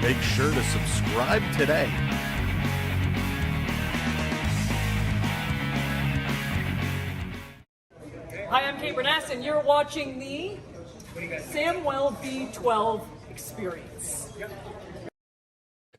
Make sure to subscribe today. Hi, I'm Kate Bernass, and you're watching the Samwell V12 Experience.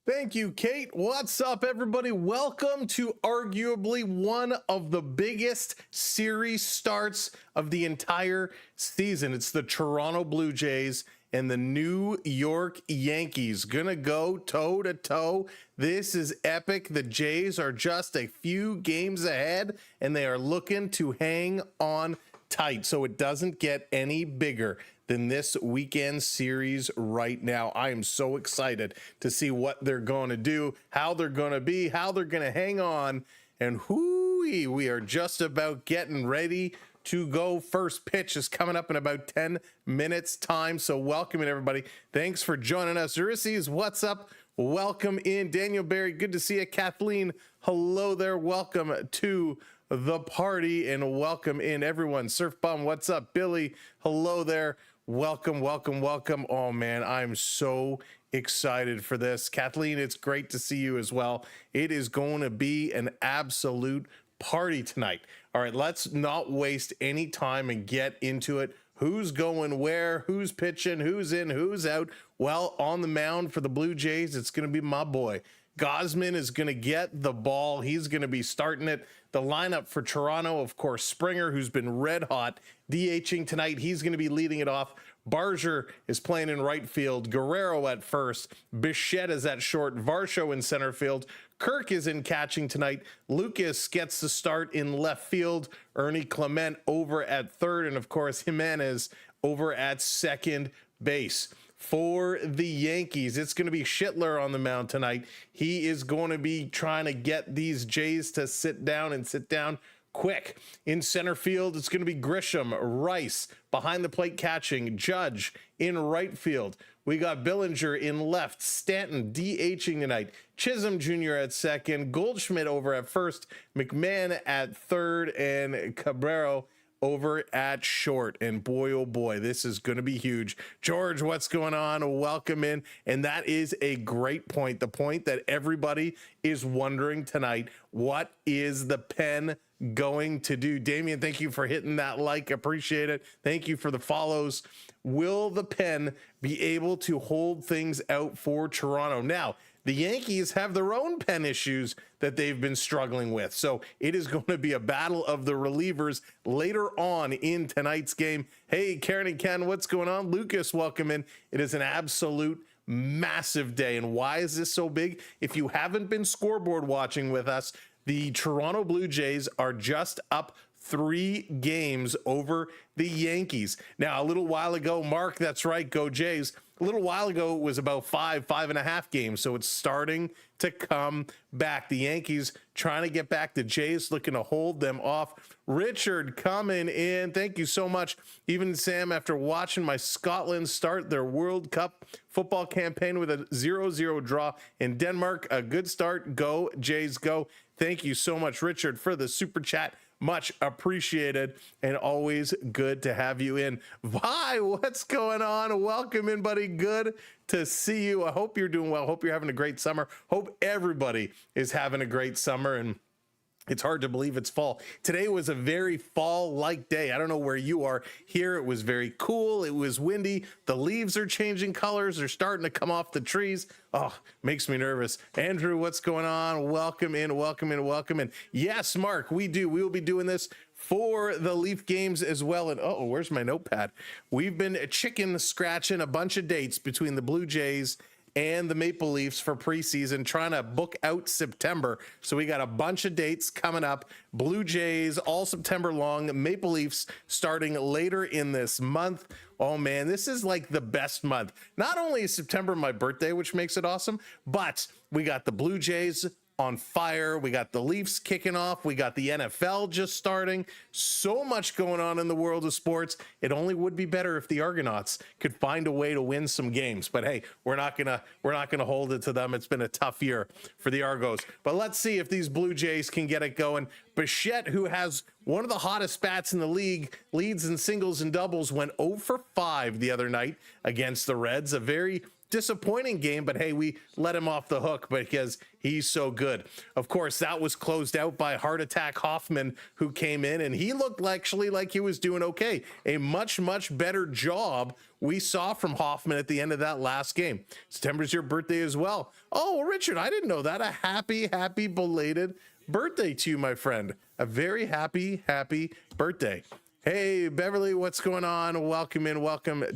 Thank you, Kate. What's up, everybody? Welcome to arguably one of the biggest series starts of the entire season. It's the Toronto Blue Jays and the New York Yankees gonna go toe to toe. This is epic. The Jays are just a few games ahead, and they are looking to hang on tight, so it doesn't get any bigger than this weekend series right now. I am so excited to see what they're going to do, how they're going to be, how they're going to hang on, and we are just about getting ready to go. First pitch is coming up in about 10 minutes time, so welcome in, everybody. Thanks for joining us. Ulysses, what's up? Welcome in. Daniel Barry, good to see you. Kathleen, hello there. Welcome to the party and welcome in, everyone. Surf Bum, what's up? Billy, hello there. Welcome, welcome, welcome. Oh man, I'm so excited for this. Kathleen, it's great to see you as well. It is going to be an absolute party tonight. All right, let's not waste any time and get into it. Who's going where? Who's pitching? Who's in? Who's out? Well, on the mound for the Blue Jays, it's going to be my boy. Gausman is going to get the ball. He's going to be starting it. The lineup for Toronto, of course, Springer, who's been red hot, DHing tonight. He's going to be leading it off. Barger is playing in right field. Guerrero at first. Bichette is at short. Varsho in center field. Kirk is in catching tonight. Lucas gets the start in left field. Ernie Clement over at third. And, of course, Jimenez over at second base. For the Yankees, it's going to be Schlittler on the mound tonight. He is going to be trying to get these Jays to sit down quick. In center field, it's going to be Grisham, Rice behind the plate catching, Judge in right field. We got Billinger in left, Stanton DHing tonight, Chisholm Jr. at second, Goldschmidt over at first, McMahon at third, and Cabrera over at short. And boy, oh boy, this is going to be huge. George, what's going on? Welcome in. And that is a great point. The point that everybody is wondering tonight, what is the pen going to do? Damien, thank you for hitting that like. Appreciate it. Thank you for the follows. Will the pen be able to hold things out for Toronto? Now, the Yankees have their own pen issues that they've been struggling with. So it is going to be a battle of the relievers later on in tonight's game. Hey, Karen and Ken, what's going on? Lucas, welcome in. It is an absolute massive day. And why is this so big? If you haven't been scoreboard watching with us, the Toronto Blue Jays are just up 3 games over the Yankees. Now, a little while ago, Mark, that's right, go Jays. A little while ago, it was about 5.5 games, so it's starting to come back. The Yankees trying to get back. The Jays looking to hold them off. Richard coming in. Thank you so much. Even Sam, after watching my Scotland start their World Cup football campaign with a 0-0 draw in Denmark, a good start. Go, Jays, go. Thank you so much, Richard, for the super chat. Much appreciated and always good to have you in. Vi, what's going on? Welcome in, buddy. Good to see you. I hope you're doing well. Hope you're having a great summer. Hope everybody is having a great summer, and it's hard to believe it's fall. Today was a very fall-like day. I don't know where you are. Here it was very cool. It was windy. The leaves are changing colors. They're starting to come off the trees. Oh, makes me nervous. Andrew, what's going on? Welcome in, welcome in, welcome in. Yes, Mark, we will be doing this for the Leaf games as well. And oh, where's my notepad? We've been chicken scratching a bunch of dates between the Blue Jays and the Maple Leafs for preseason, trying to book out September. So we got a bunch of dates coming up. Blue Jays all September long, Maple Leafs starting later in this month. Oh man, this is like the best month. Not only is September my birthday, which makes it awesome, but we got the Blue Jays on fire. We got the Leafs kicking off. We got the NFL just starting. So much going on in the world of sports. It only would be better if the Argonauts could find a way to win some games. But hey, we're not gonna hold it to them. It's been a tough year for the Argos. But let's see if these Blue Jays can get it going. Bichette, who has one of the hottest bats in the league, leads in singles and doubles, went 0 for 5 the other night against the Reds. A very disappointing game, but hey, we let him off the hook because he's so good. Of course, that was closed out by Heart Attack Hoffman, who came in, and he looked actually like he was doing okay. A much better job we saw from Hoffman at the end of that last game. September's your birthday as well. Oh, Richard, I didn't know that. A happy belated birthday to you, my friend. A very happy birthday. Hey, Beverly, what's going on? Welcome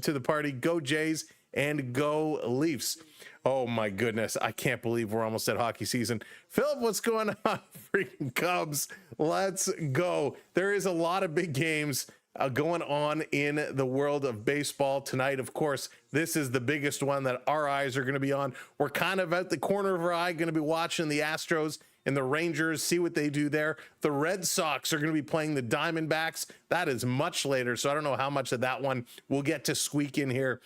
to the party. Go Jays and go Leafs. Oh my goodness, I can't believe we're almost at hockey season. Philip, what's going on? Freaking Cubs, let's go. There is a lot of big games going on in the world of baseball tonight. Of course, this is the biggest one that our eyes are going to be on. We're kind of at the corner of our eye going to be watching the Astros and the Rangers, see what they do there. The Red Sox are going to be playing the Diamondbacks. That is much later, so I don't know how much of that one we'll get to squeak in here.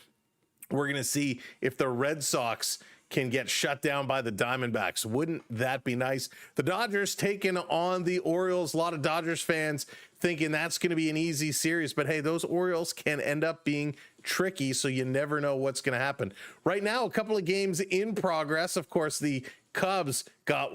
We're going to see if the Red Sox can get shut down by the Diamondbacks. Wouldn't that be nice? The Dodgers taking on the Orioles. A lot of Dodgers fans thinking that's going to be an easy series, but hey, those Orioles can end up being tricky, so you never know what's going to happen. Right now, a couple of games in progress. Of course, the Cubs got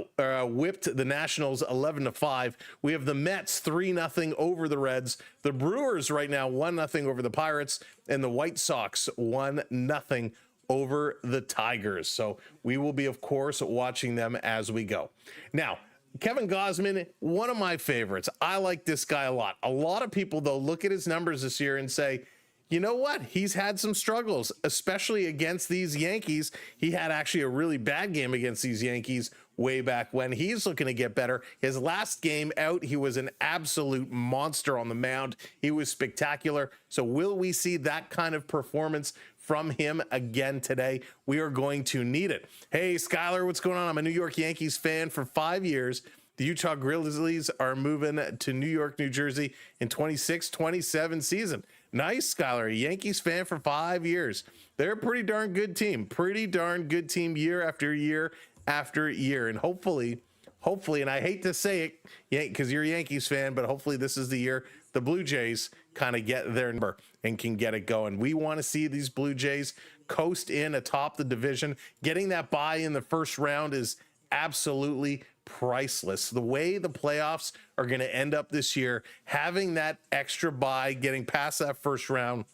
whipped the Nationals 11-5. We have the Mets 3-0 over the Reds. The Brewers right now 1-0 over the Pirates, and the White Sox 1-0 over the Tigers. So we will be, of course, watching them as we go. Now, Kevin Gausman, one of my favorites. I like this guy a lot. A lot of people, though, look at his numbers this year and say, you know what? He's had some struggles, especially against these Yankees. He had actually a really bad game against these Yankees way back when. He's looking to get better. His last game out, he was an absolute monster on the mound. He was spectacular. So will we see that kind of performance from him again today? We are going to need it. Hey, Skylar, what's going on? I'm a New York Yankees fan for 5 years. The Utah Grizzlies are moving to New York, New Jersey in 26-27 season. Nice, Skylar, a Yankees fan for 5 years. They're a pretty darn good team. Pretty darn good team year after year after year. And hopefully, and I hate to say it, because you're a Yankees fan, but hopefully this is the year the Blue Jays kind of get their number and can get it going. We want to see these Blue Jays coast in atop the division. Getting that bye in the first round is absolutely priceless. The way the playoffs are going to end up this year, having that extra bye, getting past that first round,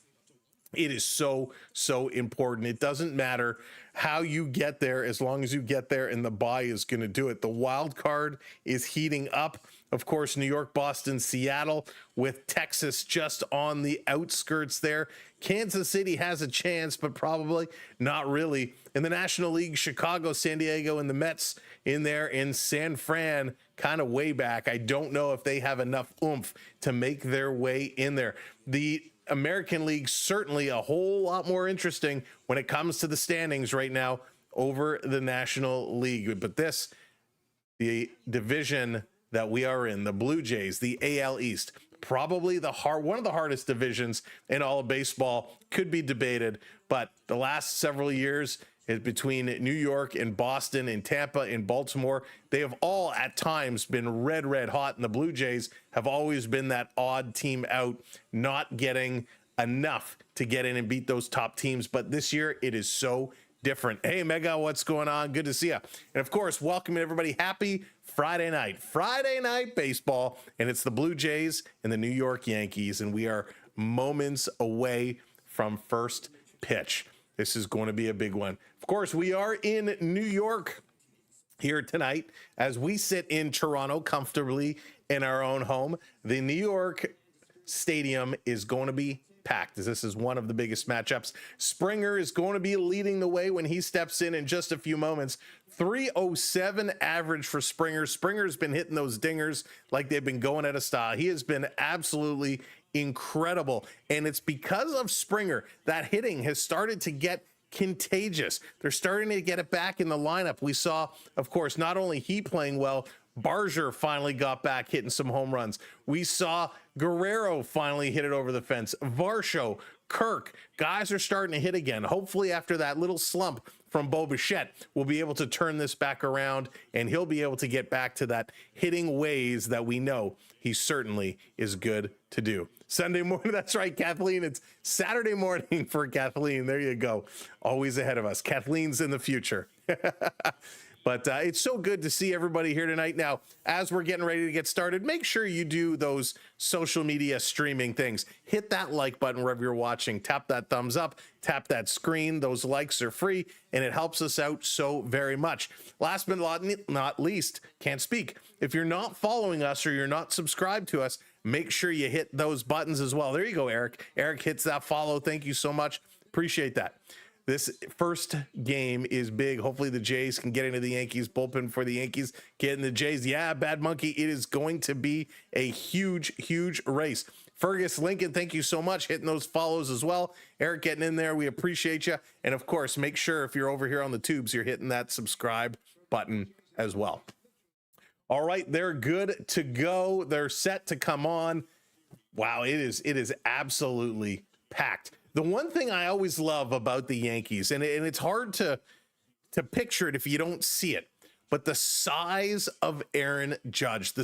it is so important. It doesn't matter how you get there as long as you get there, and the bye is going to do it. The wild card is heating up. Of course, New York, Boston, Seattle, with Texas just on the outskirts there. Kansas City has a chance, but probably not really. In the National League, Chicago, San Diego, and the Mets in there, in San Fran, kind of way back. I don't know if they have enough oomph to make their way in there. The American League, certainly a whole lot more interesting when it comes to the standings right now over the National League. But this, the division that we are in, the Blue Jays, the AL East, probably one of the hardest divisions in all of baseball, could be debated. But the last several years is between New York and Boston and Tampa and Baltimore. They have all at times been red hot, and the Blue Jays have always been that odd team out, not getting enough to get in and beat those top teams. But this year it is so different. Hey, Mega, what's going on? Good to see you. And of course, welcome everybody. Happy Friday night baseball. And it's the Blue Jays and the New York Yankees. And we are moments away from first pitch. This is going to be a big one. Of course, we are in New York here tonight as we sit in Toronto comfortably in our own home. The New York Stadium is going to be packed, as this is one of the biggest matchups. Springer is going to be leading the way when he steps in just a few moments. 307 average for Springer. Springer's been hitting those dingers like they've been going out of style. He has been absolutely incredible, and it's because of Springer that hitting has started to get contagious. They're starting to get it back in the lineup. We saw, of course, not only he playing well, Barger finally got back hitting some home runs. We saw Guerrero finally hit it over the fence. Varsho, Kirk, guys are starting to hit again. Hopefully after that little slump from Bo Bichette, we'll be able to turn this back around and he'll be able to get back to that hitting ways that we know he certainly is good to do. Sunday morning, that's right, Kathleen. It's Saturday morning for Kathleen. There you go. Always ahead of us. Kathleen's in the future. But it's so good to see everybody here tonight. Now, as we're getting ready to get started, make sure you do those social media streaming things. Hit that like button wherever you're watching. Tap that thumbs up. Tap that screen. Those likes are free, and it helps us out so very much. Last but not least, can't speak. If you're not following us or you're not subscribed to us, make sure you hit those buttons as well. There you go, Eric. Eric hits that follow. Thank you so much. Appreciate that. This first game is big. Hopefully the Jays can get into the Yankees bullpen for the Yankees. Get in the Jays. Yeah, Bad Monkey, it is going to be a huge, huge race. Fergus Lincoln, thank you so much. Hitting those follows as well. Eric getting in there. We appreciate you. And of course, make sure if you're over here on the tubes, you're hitting that subscribe button as well. All right, they're good to go. They're set to come on. Wow, it is absolutely packed. The one thing I always love about the Yankees, and it's hard to picture it if you don't see it, but the size of Aaron Judge,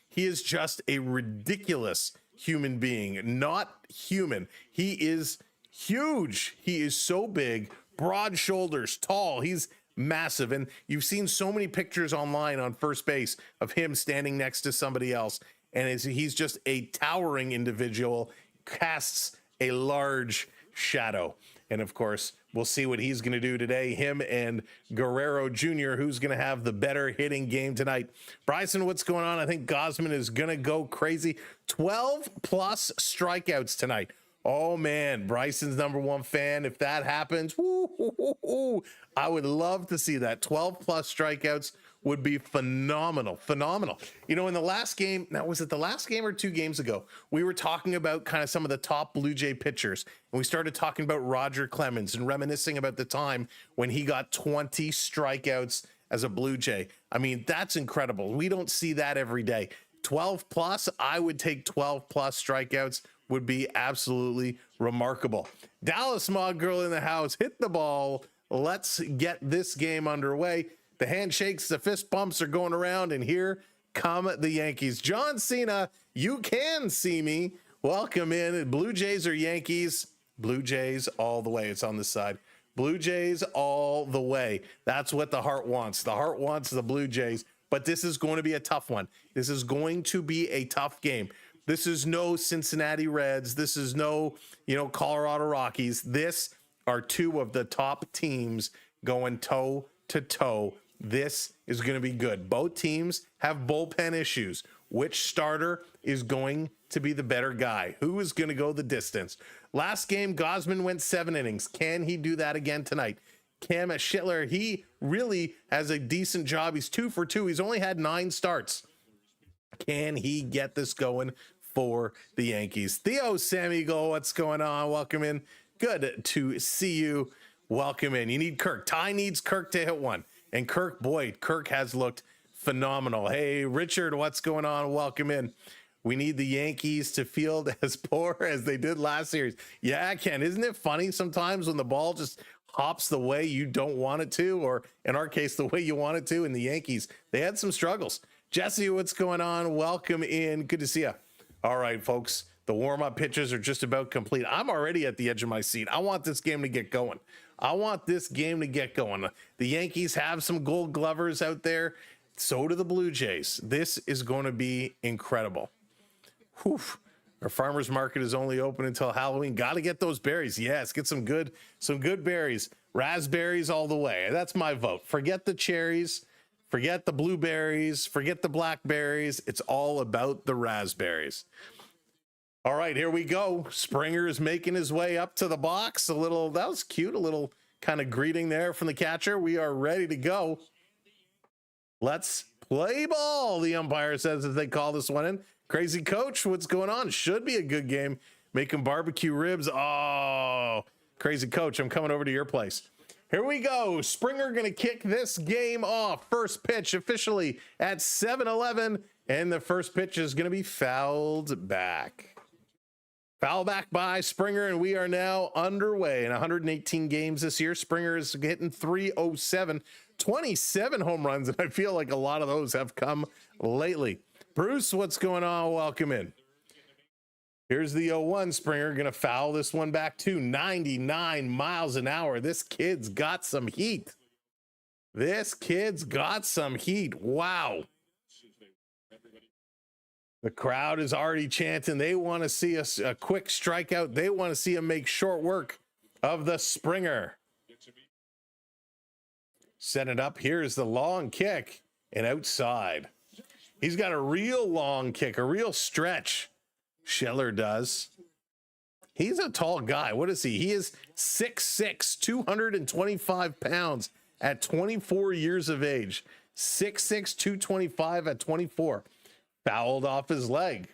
he is just a ridiculous human being, not human. He is huge. He is so big, broad shoulders, tall. He's massive. And you've seen so many pictures online on first base of him standing next to somebody else. And he's just a towering individual, casts a large shadow. And of course, we'll see what he's going to do today. Him and Guerrero Jr., who's going to have the better hitting game tonight. Bryson, what's going on? I think Gausman is going to go crazy. 12 plus strikeouts tonight. Oh man, Bryson's #1 fan. If that happens, I would love to see that. 12 plus strikeouts would be phenomenal. You know, in the last game, now was it the last game or 2 games ago, we were talking about kind of some of the top Blue Jay pitchers, and we started talking about Roger Clemens and reminiscing about the time when he got 20 strikeouts as a Blue Jay. I mean, that's incredible. We don't see that every day. 12 plus, I would take 12 plus strikeouts, would be absolutely remarkable. Dallas Mod Girl in the house, hit the ball. Let's get this game underway. The handshakes, the fist bumps are going around, and here come the Yankees. John Cena, you can see me. Welcome in. Blue Jays or Yankees? Blue Jays all the way. It's on this side. Blue Jays all the way. That's what the heart wants. The heart wants the Blue Jays, but this is going to be a tough one. This is going to be a tough game. This is no Cincinnati Reds. This is no, Colorado Rockies. This are 2 of the top teams going toe to toe. This is going to be good. Both teams have bullpen issues. Which starter is going to be the better guy? Who is going to go the distance? Last game, Gausman went 7 innings. Can he do that again tonight? Cam Schlittler, he really has a decent job. He's 2 for 2. He's only had 9 starts. Can he get this going for the Yankees? Theo Sam Eagle, what's going on? Welcome in. Good to see you. Welcome in. You need Kirk. Ty needs Kirk to hit one. And Kirk has looked phenomenal. Hey, Richard, what's going on? Welcome in. We need the Yankees to field as poor as they did last series. Yeah, Ken, isn't it funny sometimes when the ball just hops the way you don't want it to, or in our case, the way you want it to? In the Yankees, they had some struggles. Jesse, what's going on? Welcome in. Good to see you. All right, folks, the warm-up pitches are just about complete. I'm already at the edge of my seat. I want this game to get going. The Yankees have some Gold Glovers out there. So do the Blue Jays. This is going to be incredible. Whew. Our farmers market is only open until Halloween. Got to get those berries. Yes, get some good berries. Raspberries all the way. That's my vote. Forget the cherries. Forget the blueberries. Forget the blackberries. It's all about the raspberries. All right, here we go. Springer is making his way up to the box. That was cute. A little kind of greeting there from the catcher. We are ready to go. Let's play ball, the umpire says as they call this one in. Crazy Coach, what's going on? Should be a good game. Making barbecue ribs. Oh, Crazy Coach, I'm coming over to your place. Here we go. Springer going to kick this game off. First pitch officially at 7-11, and the first pitch is going to be fouled back. Foul back by Springer, and we are now underway in 118 games this year. Springer is hitting 307, 27 home runs, and I feel like a lot of those have come lately. Bruce, what's going on? Welcome in. Here's the 0-1. Springer going to foul this one back to 99 miles an hour. This kid's got some heat. This kid's got some heat. Wow. The crowd is already chanting. They want to see us a quick strikeout. They want to see him make short work of the Springer. Set it up. Here's the long kick and outside. He's got a real long kick, a real stretch. Schlittler does. He's a tall guy. What is he? He is 6'6", 225 pounds at 24 years of age. 6'6", 225 at 24. Fouled off his leg.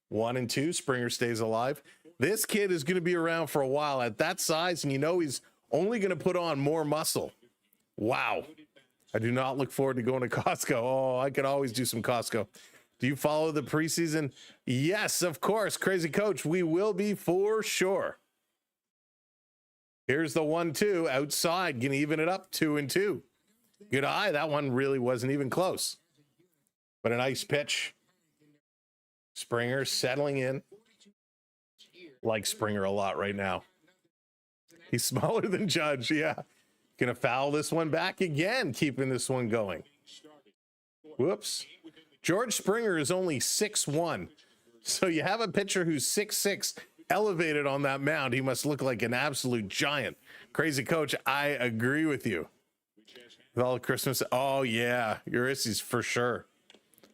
1 and 2. Springer stays alive. This kid is going to be around for a while at that size, and you know he's only going to put on more muscle. Wow. I do not look forward to going to Costco. Oh, I could always do some Costco. Do you follow the preseason? Yes, of course. Crazy Coach, we will be for sure. Here's the 1-2 outside. Going to even it up 2 and 2. Good eye. That one really wasn't even close. But a nice pitch. Springer settling in. Like Springer a lot right now. He's smaller than Judge. Yeah. Going to foul this one back again, keeping this one going. Whoops. George Springer is only 6'1". So you have a pitcher who's 6'6", elevated on that mound. He must look like an absolute giant. Crazy Coach, I agree with you. With all the Christmas. Oh, yeah. Urissi's for sure.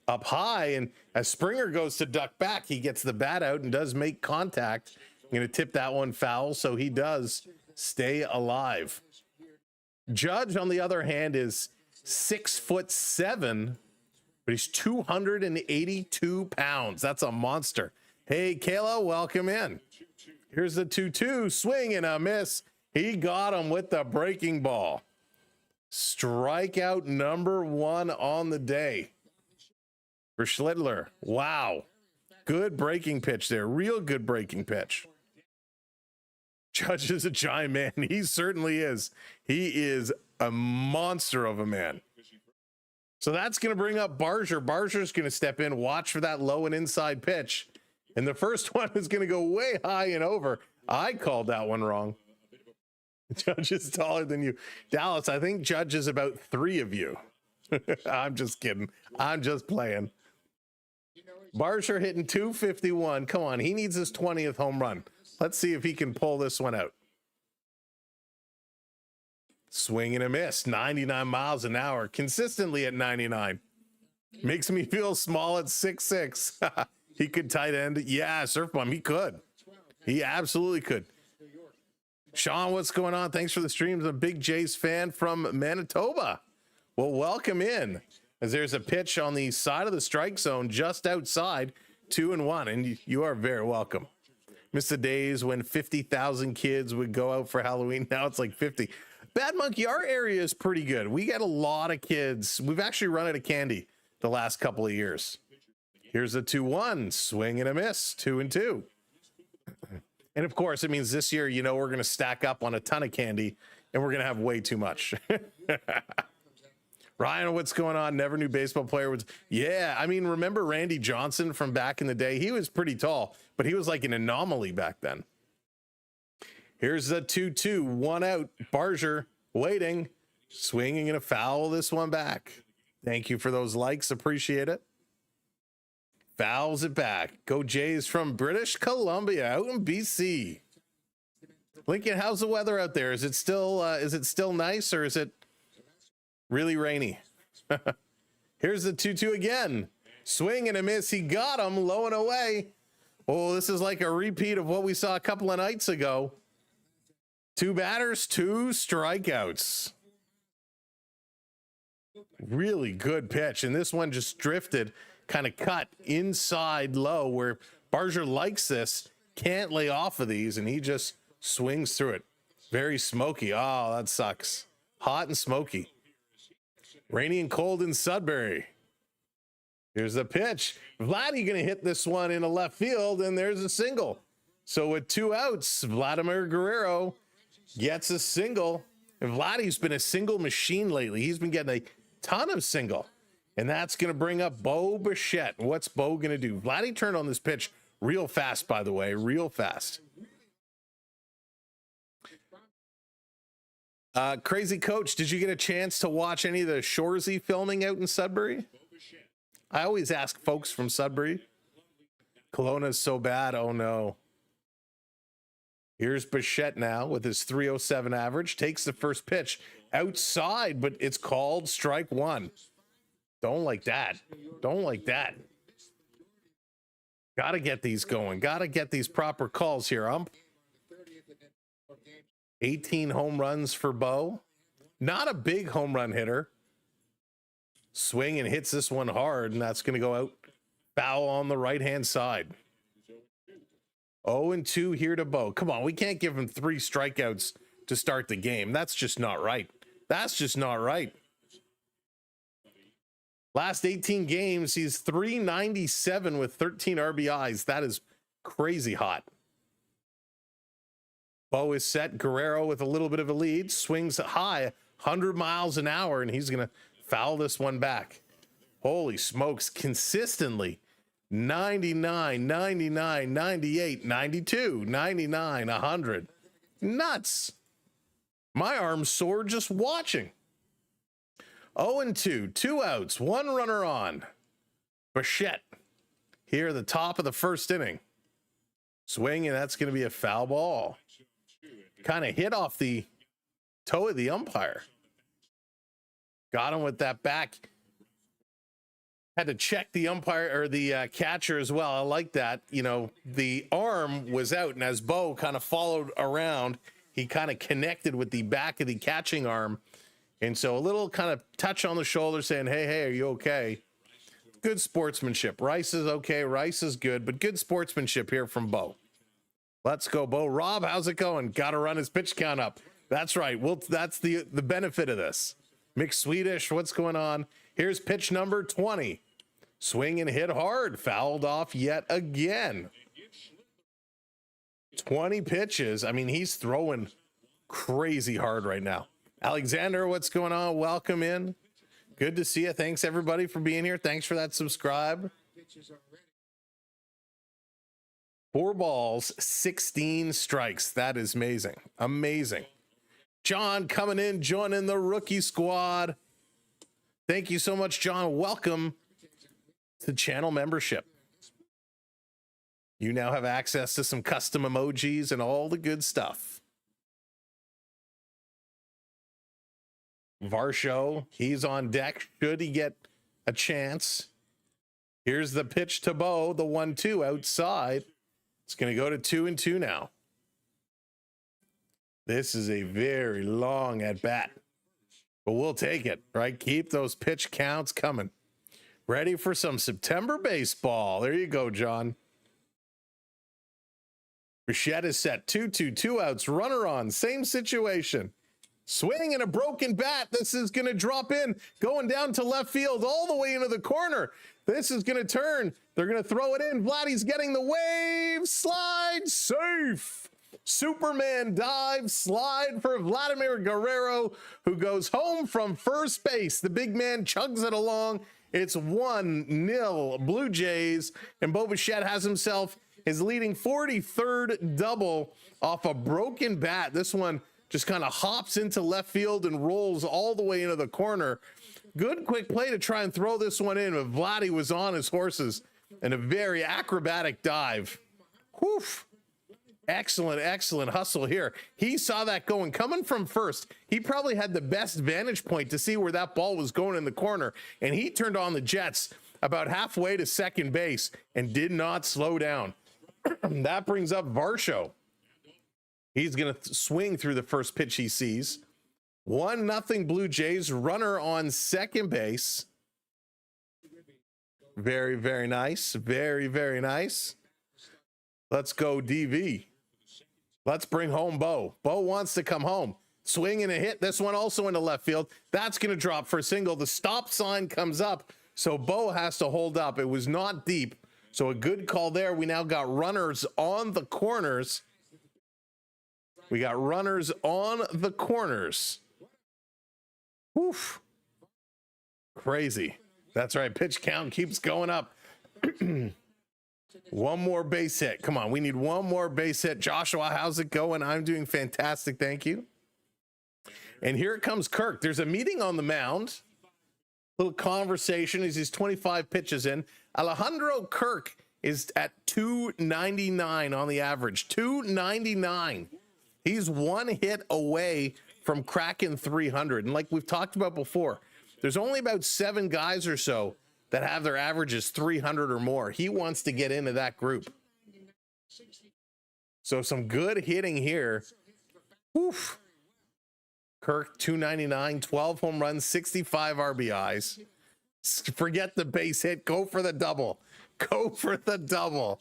Up high, and as Springer goes to duck back, he gets the bat out and does make contact. I'm going to tip that one foul, so he does stay alive. Judge, on the other hand, is 6'7", but he's 282 pounds. That's a monster. Hey, Kayla, welcome in. Here's the 2-2, swing and a miss. He got him with the breaking ball. Strikeout number 1 on the day for Schlittler. Wow. Good breaking pitch there. Real good breaking pitch. Judge is a giant man. He certainly is. He is a monster of a man. So that's going to bring up Barger. Barger's going to step in, watch for that low and inside pitch. And the first one is going to go way high and over. I called that one wrong. Judge is taller than you. Dallas, I think Judge is about 3 of you. I'm just kidding. I'm just playing. Barger hitting 251. Come on, he needs his 20th home run. Let's see if he can pull this one out. Swing and a miss. 99 miles an hour. Consistently at 99. Makes me feel small at 6'6". He could tight end. Yeah, Surf Bomb. He could. He absolutely could. Sean, what's going on? Thanks for the streams. I'm a big Jays fan from Manitoba. Well, welcome in. As there's a pitch on the side of the strike zone just outside, 2-1, and you are very welcome. Miss the days when 50,000 kids would go out for Halloween. Now it's like 50. Bad Monkey, our area is pretty good. We got a lot of kids. We've actually run out of candy the last couple of years. Here's a 2-1, swing and a miss, 2 and 2. And of course, it means this year, you know, we're going to stack up on a ton of candy and we're going to have way too much. Ryan, what's going on? Never knew baseball player was. Yeah, I mean, remember Randy Johnson from back in the day? He was pretty tall, but he was like an anomaly back then. Here's the 2-2, 1 out. Barger waiting, swinging and a foul this one back. Thank you for those likes. Appreciate it. Fouls it back. Go Jays from British Columbia out in BC. Lincoln, how's the weather out there? Is it still nice, or is it really rainy? Here's the 2-2 again. Swing and a miss. He got him low and away. Oh, this is like a repeat of what we saw a couple of nights ago. 2 batters, 2 strikeouts. Really good pitch. And this one just drifted, kind of cut inside low where Barger likes this, can't lay off of these, and he just swings through it. Very smoky. Oh, that sucks. Hot and smoky. Rainy and cold in Sudbury. Here's the pitch. Vladdy going to hit this one into left field, and there's a single. So with 2 outs, Vladimir Guerrero gets a single. And Vladdy's been a single machine lately. He's been getting a ton of single. And that's going to bring up Bo Bichette. What's Bo going to do? Vladdy turned on this pitch real fast, by the way, real fast. Crazy Coach, did you get a chance to watch any of the Shoresy filming out in Sudbury? I always ask folks from Sudbury. Kelowna's so bad. Oh, no. Here's Bichette now with his 307 average. Takes the first pitch outside, but it's called strike one. Don't like that. Don't like that. Got to get these going. Got to get these proper calls here, ump. 18 home runs for Bo. Not a big home run hitter. Swing and hits this one hard, and that's going to go out. Foul on the right-hand side. 0-2 here to Bo. Come on, we can't give him 3 strikeouts to start the game. That's just not right. That's just not right. Last 18 games, he's 397 with 13 RBIs. That is crazy hot. Bo is set. Guerrero with a little bit of a lead. Swings high, 100 miles an hour, and he's going to foul this one back. Holy smokes, consistently. 99, 99, 98, 92, 99, 100. Nuts. My arm's sore just watching. 0-2, 2 outs, 1 runner on. Bichette here at the top of the first inning. Swing, and that's going to be a foul ball. Kind of hit off the toe of the umpire. Got him with that back. Had to check the umpire or the catcher as well. I like that. You know, the arm was out, and as Bo kind of followed around, he kind of connected with the back of the catching arm. And so a little kind of touch on the shoulder saying, hey, are you okay? Good sportsmanship. Rice is okay. Rice is good, but good sportsmanship here from Bo. Let's go, Bo. Rob, how's it going? Got to run his pitch count up. That's right. Well, that's the benefit of this. Mixed Swedish, what's going on? Here's pitch number 20. Swing and hit hard. Fouled off yet again. 20 pitches. I mean, he's throwing crazy hard right now. Alexander, what's going on? Welcome in. Good to see you. Thanks, everybody, for being here. Thanks for that subscribe. 4 balls, 16 strikes. That is amazing. Amazing. John coming in, joining the rookie squad. Thank you so much, John. Welcome to channel membership. You now have access to some custom emojis and all the good stuff. Varsho, he's on deck. Should he get a chance? Here's the pitch to Bo, the 1-2 outside. It's going to go to 2-2 now. This is a very long at bat, but we'll take it, right? Keep those pitch counts coming. Ready for some September baseball. There you go, John. Bichette is set. 2-2, 2 outs, runner on, same situation. Swing and a broken bat. This is going to drop in, going down to left field, all the way into the corner. This is going to turn. They're going to throw it in. Vladdy's getting the wave. Slide safe. Superman dive slide for Vladimir Guerrero, who goes home from first base. The big man chugs it along. It's 1-0 Blue Jays, and Bo Bichette has himself his leading 43rd double off a broken bat. This one just kind of hops into left field and rolls all the way into the corner. Good quick play to try and throw this one in, but Vladdy was on his horses and a very acrobatic dive. Whew. Excellent, excellent hustle here. He saw that going, coming from first. He probably had the best vantage point to see where that ball was going in the corner, and he turned on the jets about halfway to second base and did not slow down. That brings up Varsho. He's going to swing through the first pitch he sees. 1-0 Blue Jays, runner on second base. Very, very nice. Very, very nice. Let's go, DV. Let's bring home Bo. Bo wants to come home. Swing and a hit. This one also into left field. That's going to drop for a single. The stop sign comes up, so Bo has to hold up. It was not deep So a good call there. We now got runners on the corners. We got runners on the corners. Woof. Crazy. That's right. Pitch count keeps going up. One more base hit. Come on. We need one more base hit. Joshua, how's it going? I'm doing fantastic. Thank you. And here it comes Kirk. There's a meeting on the mound. Little conversation as he's 25 pitches in. Alejandro Kirk is at 299 on the average. 299. He's one hit away from cracking 300. And like we've talked about before, there's only about 7 guys or so that have their averages 300 or more. He wants to get into that group. So some good hitting here. Oof. Kirk, 299, 12 home runs, 65 RBIs. Forget the base hit. Go for the double. Go for the double.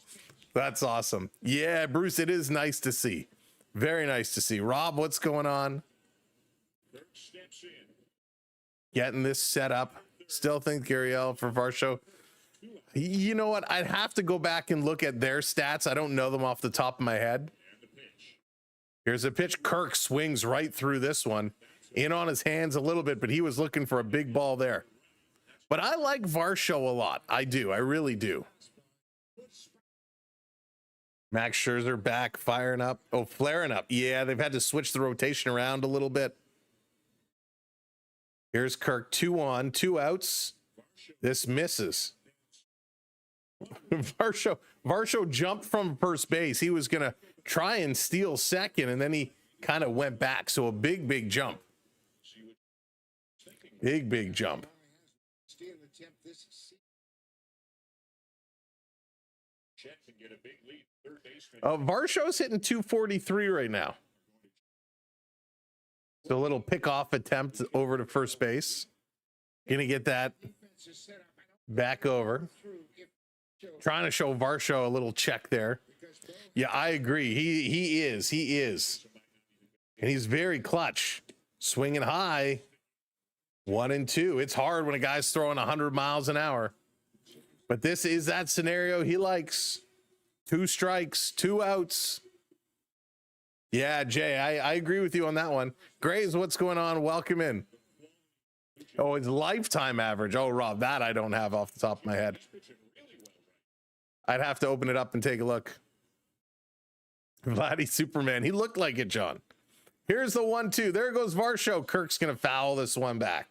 That's awesome. Yeah, Bruce, it is nice to see. Very nice to see. Rob, what's going on? Getting this set up. Still think Gurriel for Varsho. You know what? I'd have to go back and look at their stats. I don't know them off the top of my head. Here's a pitch. Kirk swings right through this one. In on his hands a little bit, but he was looking for a big ball there. But I like Varsho a lot. I do. I really do. Max Scherzer back, firing up. Oh, flaring up. Yeah, they've had to switch the rotation around a little bit. Here's Kirk, 2 on, 2 outs. This misses. Varsho jumped from first base. He was going to try and steal second, and then he kind of went back. So a big jump. Big jump. Varsho's hitting 243 right now. So a little pickoff attempt over to first base. Gonna get that back over. Trying to show Varsho a little check there. Yeah, I agree. He is. And he's very clutch. Swinging high. 1 and 2. It's hard when a guy's throwing 100 miles an hour. But this is that scenario he likes. 2 strikes, 2 outs. Yeah, Jay, I agree with you on that one. Graves, what's going on? Welcome in. Oh, it's lifetime average. Oh, Rob, that I don't have off the top of my head. I'd have to open it up and take a look. Vladdy Superman. He looked like it, John. Here's the 1-2. There goes Varsho. Kirk's going to foul this one back.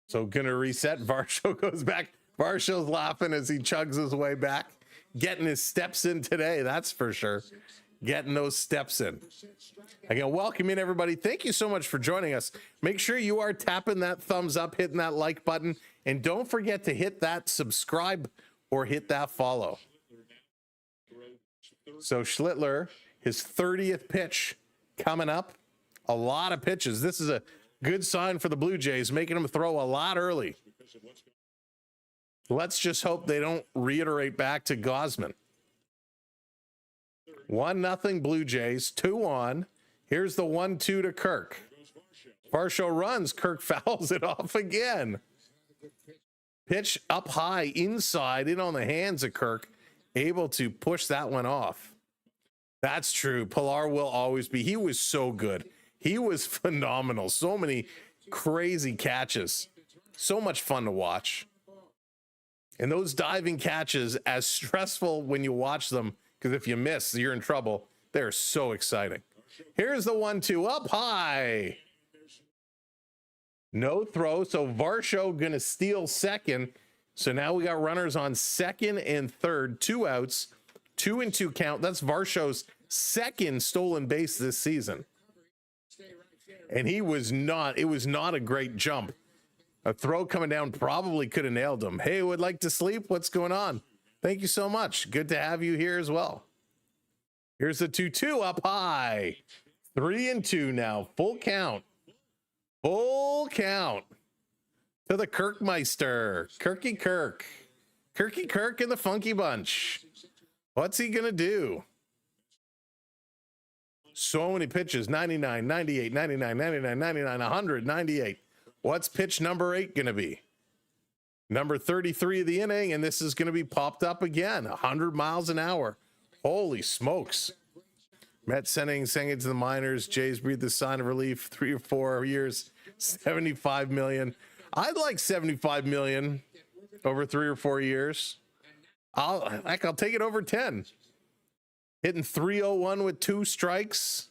So going to reset. Varsho goes back. Varsho's laughing as he chugs his way back. Getting his steps in today, that's for sure. Getting those steps in. Again, welcome in, everybody. Thank you so much for joining us. Make sure you are tapping that thumbs up, hitting that like button, and don't forget to hit that subscribe or hit that follow. So Schlittler, his 30th pitch coming up. A lot of pitches. This is a good sign for the Blue Jays, making them throw a lot early. Let's just hope they don't reiterate back to Gausman. 1-0 Blue Jays, 2 on. Here's the 1-2 to Kirk. Varsho runs. Kirk fouls it off again. Pitch up high, inside, in on the hands of Kirk. Able to push that one off. That's true. Pilar will always be. He was so good. He was phenomenal. So many crazy catches. So much fun to watch. And those diving catches, as stressful when you watch them, because if you miss, you're in trouble. They're so exciting. Here's the 1-2 up high. No throw. So Varsho going to steal second. So now we got runners on second and third, 2 outs, 2-2 count. That's Varsho's second stolen base this season. And it was not a great jump. A throw coming down probably could have nailed him. Hey, would like to sleep? What's going on? Thank you so much. Good to have you here as well. Here's the 2-2 up high. 3-2 now. Full count. Full count. To the Kirkmeister. Kirky Kirk. Kirky Kirk and the Funky Bunch. What's he going to do? So many pitches. 99, 98, 99, 99, 99, 100, 98. What's pitch number 8 going to be? Number 33 of the inning, and this is going to be popped up again, 100 miles an hour. Holy smokes. Mets sending it to the minors. Jays breathe the sign of relief. 3 or 4 years, 75 million. I'd like 75 million over 3 or 4 years. I'll take it over 10. Hitting 301 with 2 strikes.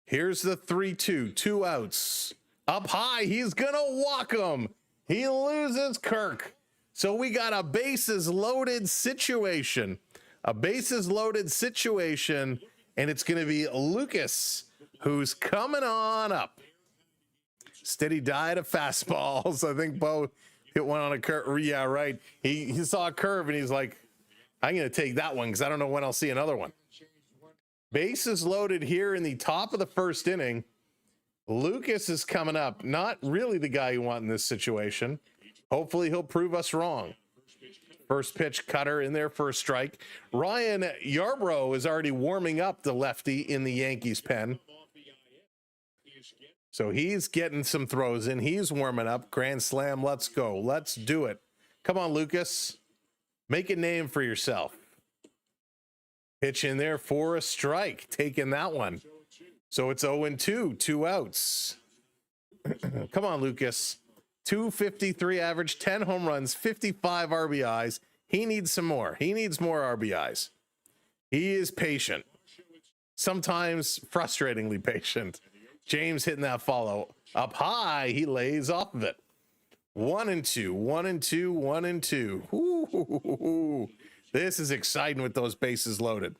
Here's the 3-2, 2 outs. Up high, he's gonna walk him. He loses Kirk. So we got a bases loaded situation. A bases loaded situation, and it's gonna be Lucas who's coming on up. Steady diet of fastballs. I think Bo hit one on a curve. Yeah, right. He saw a curve and he's like, I'm going to take that one because I don't know when I'll see another one. Bases loaded here in the top of the first inning. Lucas is coming up. Not really the guy you want in this situation. Hopefully he'll prove us wrong. First pitch cutter in there for a strike. Ryan Yarbrough is already warming up the lefty in the Yankees pen. So he's getting some throws in. He's warming up. Grand slam. Let's go. Let's do it. Come on, Lucas. Make a name for yourself. Pitch in there for a strike. Taking that one. So it's 0-2. 2 outs. Come on, Lucas. 253 average, 10 home runs, 55 RBIs. He needs some more. He needs more RBIs. He is patient. Sometimes frustratingly patient. James hitting that follow up high. He lays off of it. 1-2, 1-2, 1-2. Ooh, this is exciting with those bases loaded.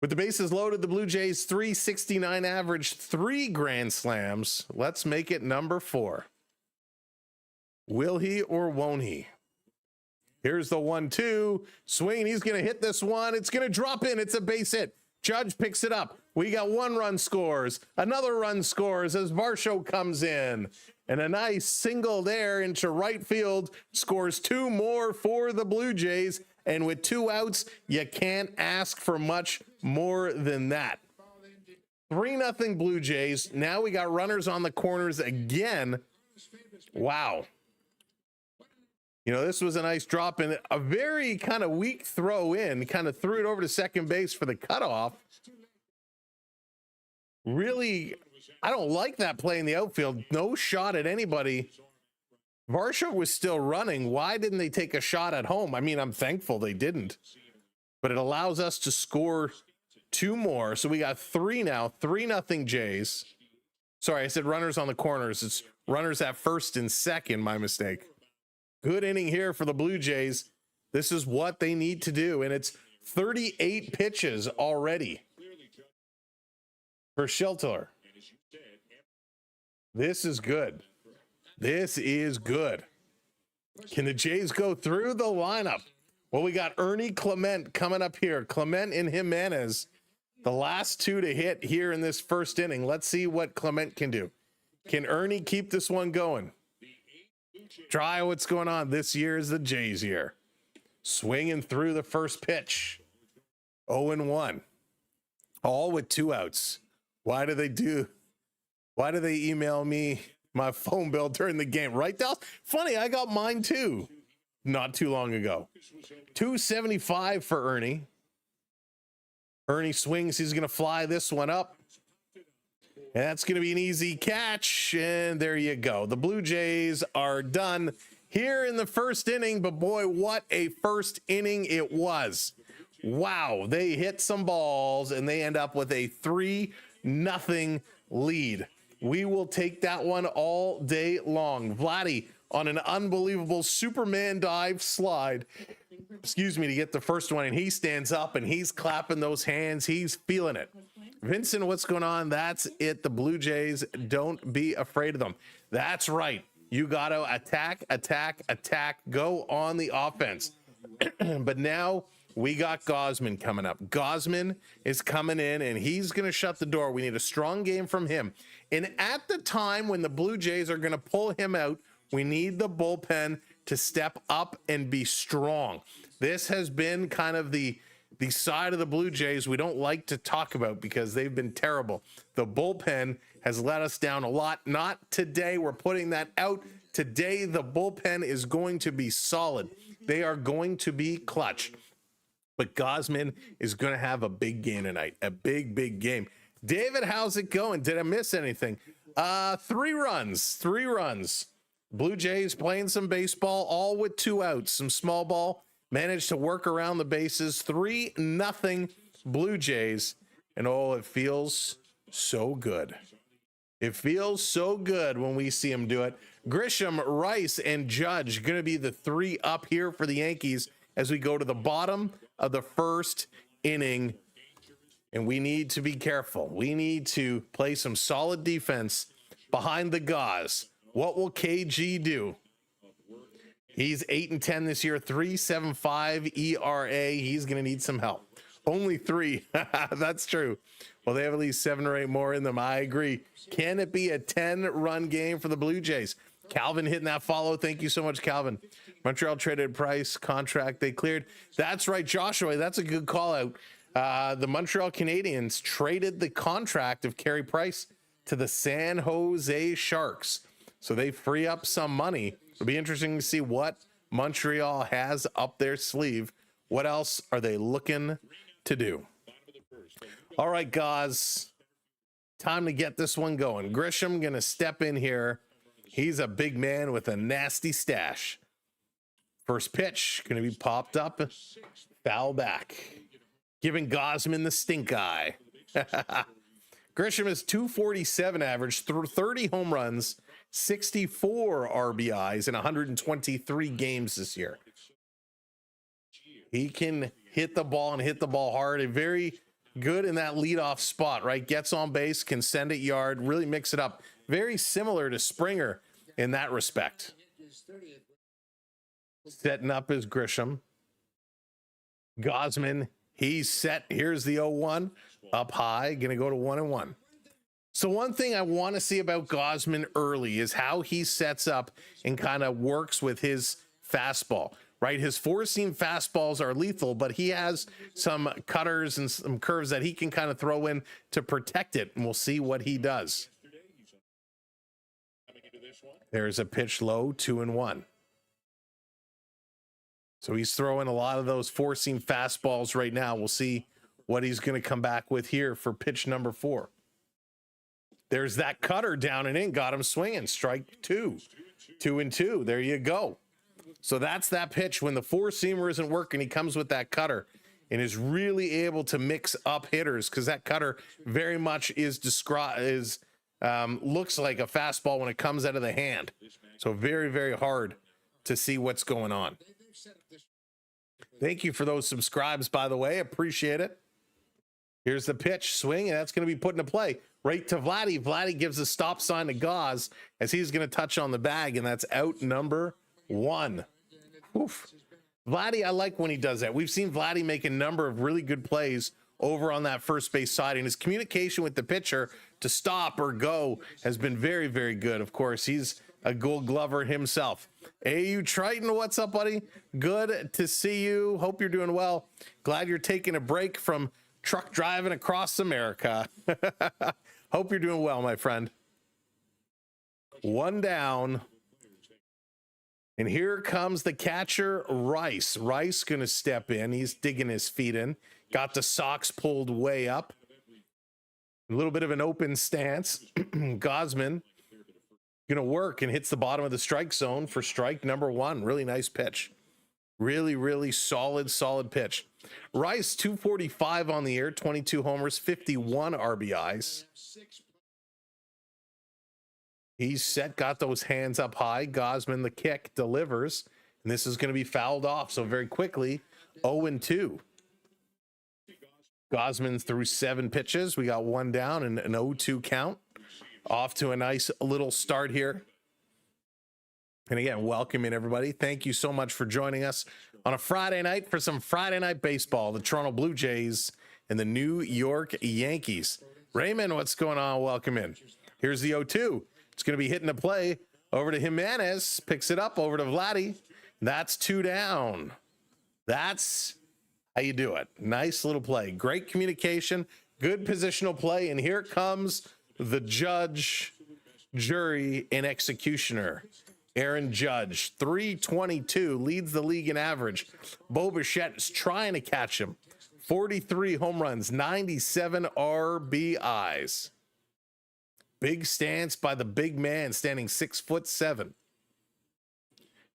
With the bases loaded, the Blue Jays 369 average, 3 grand slams. Let's make it number 4. Will he or won't he? Here's the 1-2 swing. He's going to hit this one. It's going to drop in. It's a base hit. Judge picks it up. We got 1 run scores. Another run scores as Varsho comes in. And a nice single there into right field. Scores 2 more for the Blue Jays. And with 2 outs, you can't ask for much more than that. 3-0 Blue Jays. Now we got runners on the corners again. Wow. You know, this was a nice drop and a very kind of weak throw in. Kind of threw it over to second base for the cutoff. Really, I don't like that play in the outfield. No shot at anybody. Varsho was still running. Why didn't they take a shot at home? I mean, I'm thankful they didn't. But it allows us to score 2 more. So we got 3 now. 3-0 Jays. Sorry, I said runners on the corners. It's runners at first and second. My mistake. Good inning here for the Blue Jays. This is what they need to do. And it's 38 pitches already for Schlittler. This is good. This is good. Can the Jays go through the lineup? Well, we got Ernie Clement coming up here. Clement and Jimenez, the last 2 to hit here in this first inning. Let's see what Clement can do. Can Ernie keep this one going? Try what's going on. This year is the Jays year. Swinging through the first pitch. 0-1. All with 2 outs. Why do they email me my phone bill during the game? Right, Dallas? Funny, I got mine too. Not too long ago. 275 for Ernie. Ernie swings. He's going to fly this one up. And that's going to be an easy catch. And there you go. The Blue Jays are done here in the first inning. But boy, what a first inning it was. Wow. They hit some balls and they end up with a 3-0 lead. We will take that one all day long. Vladdy on an unbelievable Superman dive slide. To get the first one. And he stands up and he's clapping those hands. He's feeling it. Vincent, what's going on? That's it. The Blue Jays, don't be afraid of them. That's right. You got to attack, attack, attack. Go on the offense. But now we got Gausman coming up. Gausman is coming in and he's going to shut the door. We need a strong game from him. And at the time when the Blue Jays are going to pull him out, we need the bullpen to step up and be strong. This has been kind of the the side of the Blue Jays we don't like to talk about because they've been terrible. The bullpen has let us down a lot. Not today. We're putting that out. Today, the bullpen is going to be solid. They are going to be clutch. But Gausman is going to have a big game tonight. A big, big game. David, how's it going? Did I miss anything? 3 runs. 3 runs. Blue Jays playing some baseball, all with 2 outs. Some small ball. Managed to work around the bases. 3-0 Blue Jays. And oh, it feels so good. It feels so good when we see him do it. Grisham, Rice, and Judge going to be the 3 up here for the Yankees as we go to the bottom of the first inning. And we need to be careful. We need to play some solid defense behind the Gauze. What will KG do? He's 8-10 this year, 3.75 ERA. He's going to need some help. Only 3. That's true. Well, they have at least 7 or 8 more in them. I agree. Can it be a 10-run game for the Blue Jays? Calvin hitting that follow. Thank you so much, Calvin. Montreal traded Price contract they cleared. That's right, Joshua. That's a good call out. The Montreal Canadiens traded the contract of Carey Price to the San Jose Sharks. So they free up some money. It'll be interesting to see what Montreal has up their sleeve. What else are they looking to do? All right, guys, time to get this one going. Grisham going to step in here. He's a big man with a nasty stash. First pitch going to be popped up. Foul back. Giving Gausman the stink eye. Grisham is 247 average, 30 home runs, 64 RBIs in 123 games this year. He can hit the ball and hit the ball hard. A very good in that leadoff spot, right? Gets on base, can send it yard, really mix it up. Very similar to Springer in that respect. Setting up is Grisham. Gausman, he's set. Here's the 0-1. Up high, going to go to 1-1. So one thing I want to see about Gausman early is how he sets up and kind of works with his fastball. Right, his 4-seam fastballs are lethal, but he has some cutters and some curves that he can kind of throw in to protect it, and we'll see what he does. There's a pitch low, 2-1. So he's throwing a lot of those 4-seam fastballs right now. We'll see what he's going to come back with here for pitch number 4. There's that cutter down and in, got him swinging. Strike 2, 2-2. There you go. So that's that pitch when the 4-seamer isn't working. He comes with that cutter and is really able to mix up hitters because that cutter very much looks like a fastball when it comes out of the hand. So very, very hard to see what's going on. Thank you for those subscribes, by the way. Appreciate it. Here's the pitch swing, and that's going to be put into play right to Vladdy. Vladdy gives a stop sign to Gauze as he's going to touch on the bag, and that's out number 1. Oof. Vladdy, I like when he does that. We've seen Vladdy make a number of really good plays over on that first base side, and his communication with the pitcher to stop or go has been very, very good. Of course, he's a Gold Glover himself. AU Triton, what's up, buddy? Good to see you. Hope you're doing well. Glad you're taking a break from truck driving across America. Hope you're doing well, my friend. 1 down. And here comes the catcher, Rice. Rice going to step in. He's digging his feet in. Got the socks pulled way up. A little bit of an open stance. Gausman going to work and hits the bottom of the strike zone for strike number 1. Really nice pitch. Really, really solid pitch. Rice, 245 on the year, 22 homers, 51 RBIs. He's set, got those hands up high. Gausman, the kick, delivers. And this is going to be fouled off. So very quickly, 0-2. Gausman threw 7 pitches. We got 1 down and an 0-2 count. Off to a nice little start here. And again, welcome in, everybody. Thank you so much for joining us on a Friday night for some Friday night baseball. The Toronto Blue Jays and the New York Yankees. Raymond, what's going on? Welcome in. Here's the 0-2. It's going to be hitting a play over to Jimenez. Picks it up over to Vladdy. That's 2 down. That's How you do it? Nice little play. Great communication, good positional play, and here comes the judge, jury, and executioner. Aaron Judge, 322, leads the league in average. Bo Bichette is trying to catch him. 43 home runs, 97 RBIs. Big stance by the big man, standing 6'7".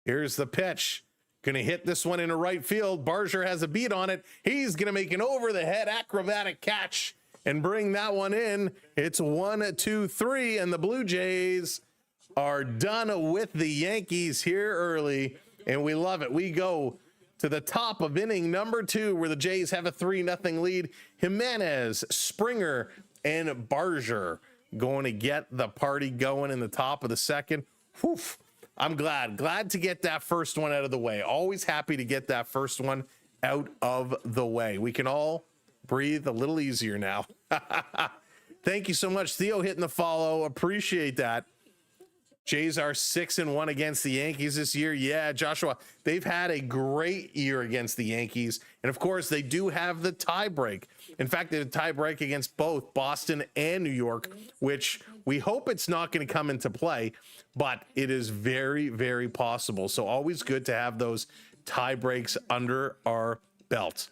Here's the pitch. Gonna hit this one into right field. Barger has a beat on it. He's gonna make an over-the-head acrobatic catch and bring that one in. It's 1-2-3, and the Blue Jays are done with the Yankees here early, and we love it. We go to the top of inning number 2, where the Jays have a 3-0 lead. Jimenez, Springer, and Barger going to get the party going in the top of the second. Whew. I'm glad to get that first one out of the way. Always happy to get that first one out of the way. We can all breathe a little easier now. Thank you so much, Theo, hitting the follow. Appreciate that. Jays are 6-1 against the Yankees this year. Yeah, Joshua, they've had a great year against the Yankees. And of course, they do have the tie break. In fact, they have a tie break against both Boston and New York, which we hope it's not going to come into play, but it is very, very possible. So always good to have those tie breaks under our belt.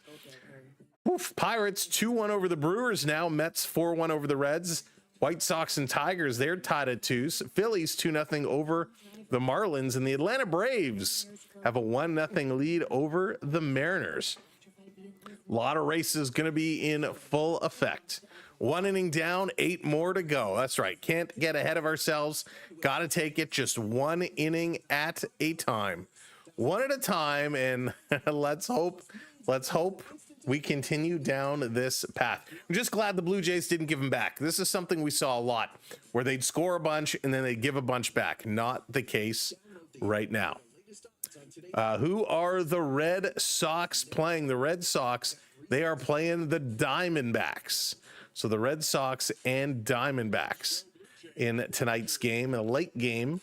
Oof, Pirates 2-1 over the Brewers now. Mets 4-1 over the Reds. White Sox and Tigers, they're tied at 2. Phillies 2-0 over the Marlins, and the Atlanta Braves have a 1-0 lead over the Mariners. A lot of races going to be in full effect. 1 inning down, 8 more to go. That's right. Can't get ahead of ourselves. Got to take it just 1 inning at a time. One at a time, and let's hope we continue down this path. I'm just glad the Blue Jays didn't give them back. This is something we saw a lot, where they'd score a bunch and then they'd give a bunch back. Not the case right now. Who are the Red Sox playing? The Red Sox, they are playing the Diamondbacks. So the Red Sox and Diamondbacks in tonight's game, a late game.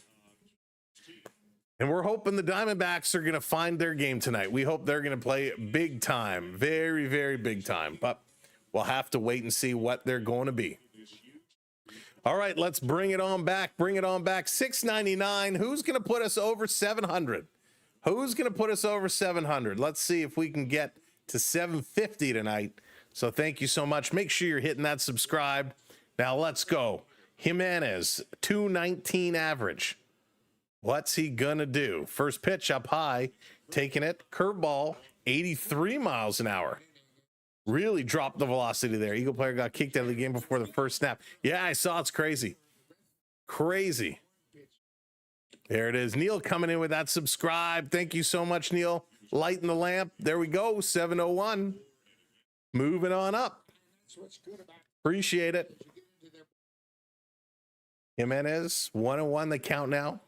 And we're hoping the Diamondbacks are going to find their game tonight. We hope they're going to play big time, very, very big time. But we'll have to wait and see what they're going to be. All right, let's bring it on back. Bring it on back. 699. Who's going to put us over 700? Who's going to put us over 700? Let's see if we can get to 750 tonight. So thank you so much. Make sure you're hitting that subscribe. Now let's go. Jimenez, 219 average. What's he gonna do? First pitch up high, taking it. Curveball, 83 miles an hour. Really dropped the velocity there. Eagle player got kicked out of the game before the first snap. Yeah, I saw. It's crazy. Crazy. There it is. Neil coming in with that subscribe. Thank you so much, Neil. Lighting the lamp. There we go. 701. Moving on up. Appreciate it. Jimenez, 1-1 the count now.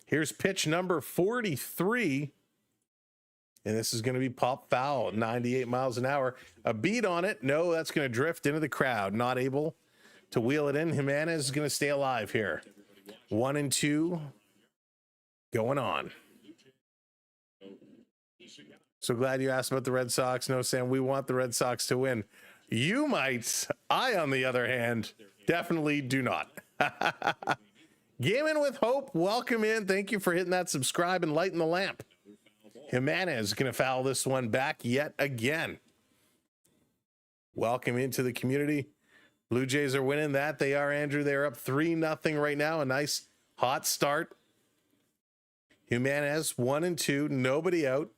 Here's pitch number 43. And this is going to be pop foul, 98 miles an hour. A beat on it. No, that's going to drift into the crowd. Not able to wheel it in. Jimenez is going to stay alive here. 1-2 going on. So glad you asked about the Red Sox. No, Sam, we want the Red Sox to win. You might. I, on the other hand, definitely do not. Gaming with Hope, welcome in. Thank you for hitting that subscribe and lighting the lamp. Jimenez is going to foul this one back yet again. Welcome into the community. Blue Jays are winning that. They are, Andrew. They're up 3-0 right now. A nice hot start. Jimenez, 1-2, nobody out.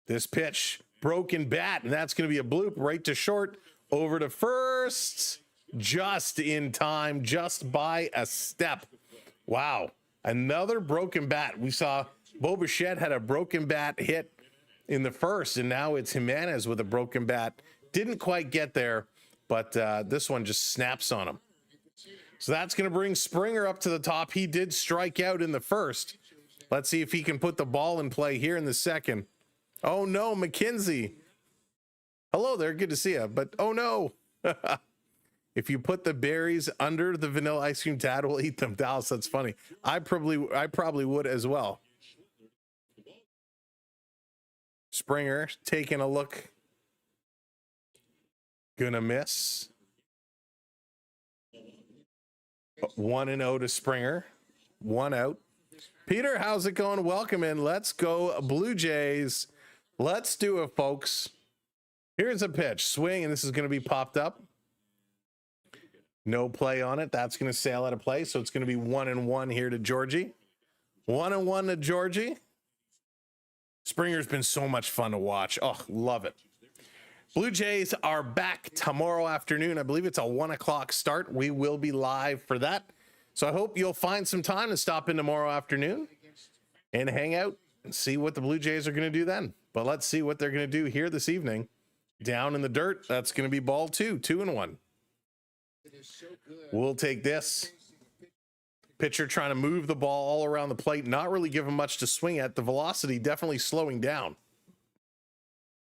This pitch, broken bat, and that's going to be a bloop right to short, over to first. Just in time, just by a step. Wow. Another broken bat. We saw Bo Bichette had a broken bat hit in the first, and now it's Jimenez with a broken bat. Didn't quite get there, but this one just snaps on him. So that's going to bring Springer up to the top. He did strike out in the first. Let's see if he can put the ball in play here in the second. Oh, no, McKenzie. Hello there. Good to see you. But, oh, no. If you put the berries under the vanilla ice cream, Dad will eat them. Dallas, that's funny. I probably would as well. Springer taking a look. Gonna miss. 1-0 to Springer. 1 out. Peter, how's it going? Welcome in. Let's go Blue Jays. Let's do it, folks. Here's a pitch. Swing, and this is going to be popped up. No play on it. That's going to sail out of play. So it's going to be 1-1 here to Georgie. 1-1 to Georgie. Springer's been so much fun to watch. Oh, love it. Blue Jays are back tomorrow afternoon. I believe it's a 1 o'clock start. We will be live for that. So I hope you'll find some time to stop in tomorrow afternoon and hang out and see what the Blue Jays are going to do then. But let's see what they're going to do here this evening. Down in the dirt, that's going to be ball 2, 2-1. We'll take this. Pitcher trying to move the ball all around the plate, not really giving much to swing at. The velocity definitely slowing down.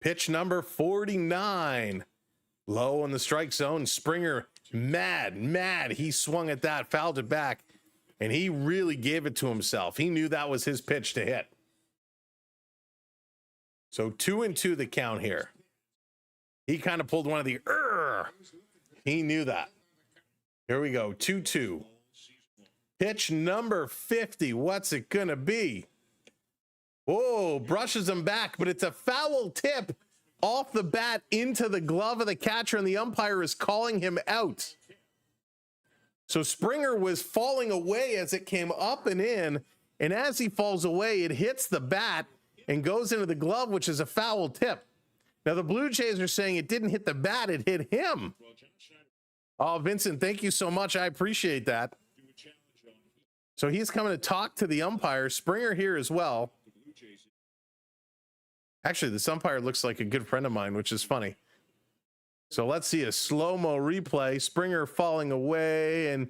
Pitch number 49. Low in the strike zone. Springer mad. He swung at that, fouled it back, and he really gave it to himself. He knew that was his pitch to hit. So 2-2 the count here. He kind of pulled one of the He knew that. Here we go. 2-2. Pitch number 50. What's it going to be? Whoa, brushes him back, but it's a foul tip off the bat into the glove of the catcher, and the umpire is calling him out. So Springer was falling away as it came up and in, and as he falls away, it hits the bat and goes into the glove, which is a foul tip. Now, the Blue Jays are saying it didn't hit the bat, it hit him. Oh, Vincent, thank you so much. I appreciate that. So he's coming to talk to the umpire. Springer here as well. Actually, this umpire looks like a good friend of mine, which is funny. So let's see a slow-mo replay. Springer falling away, and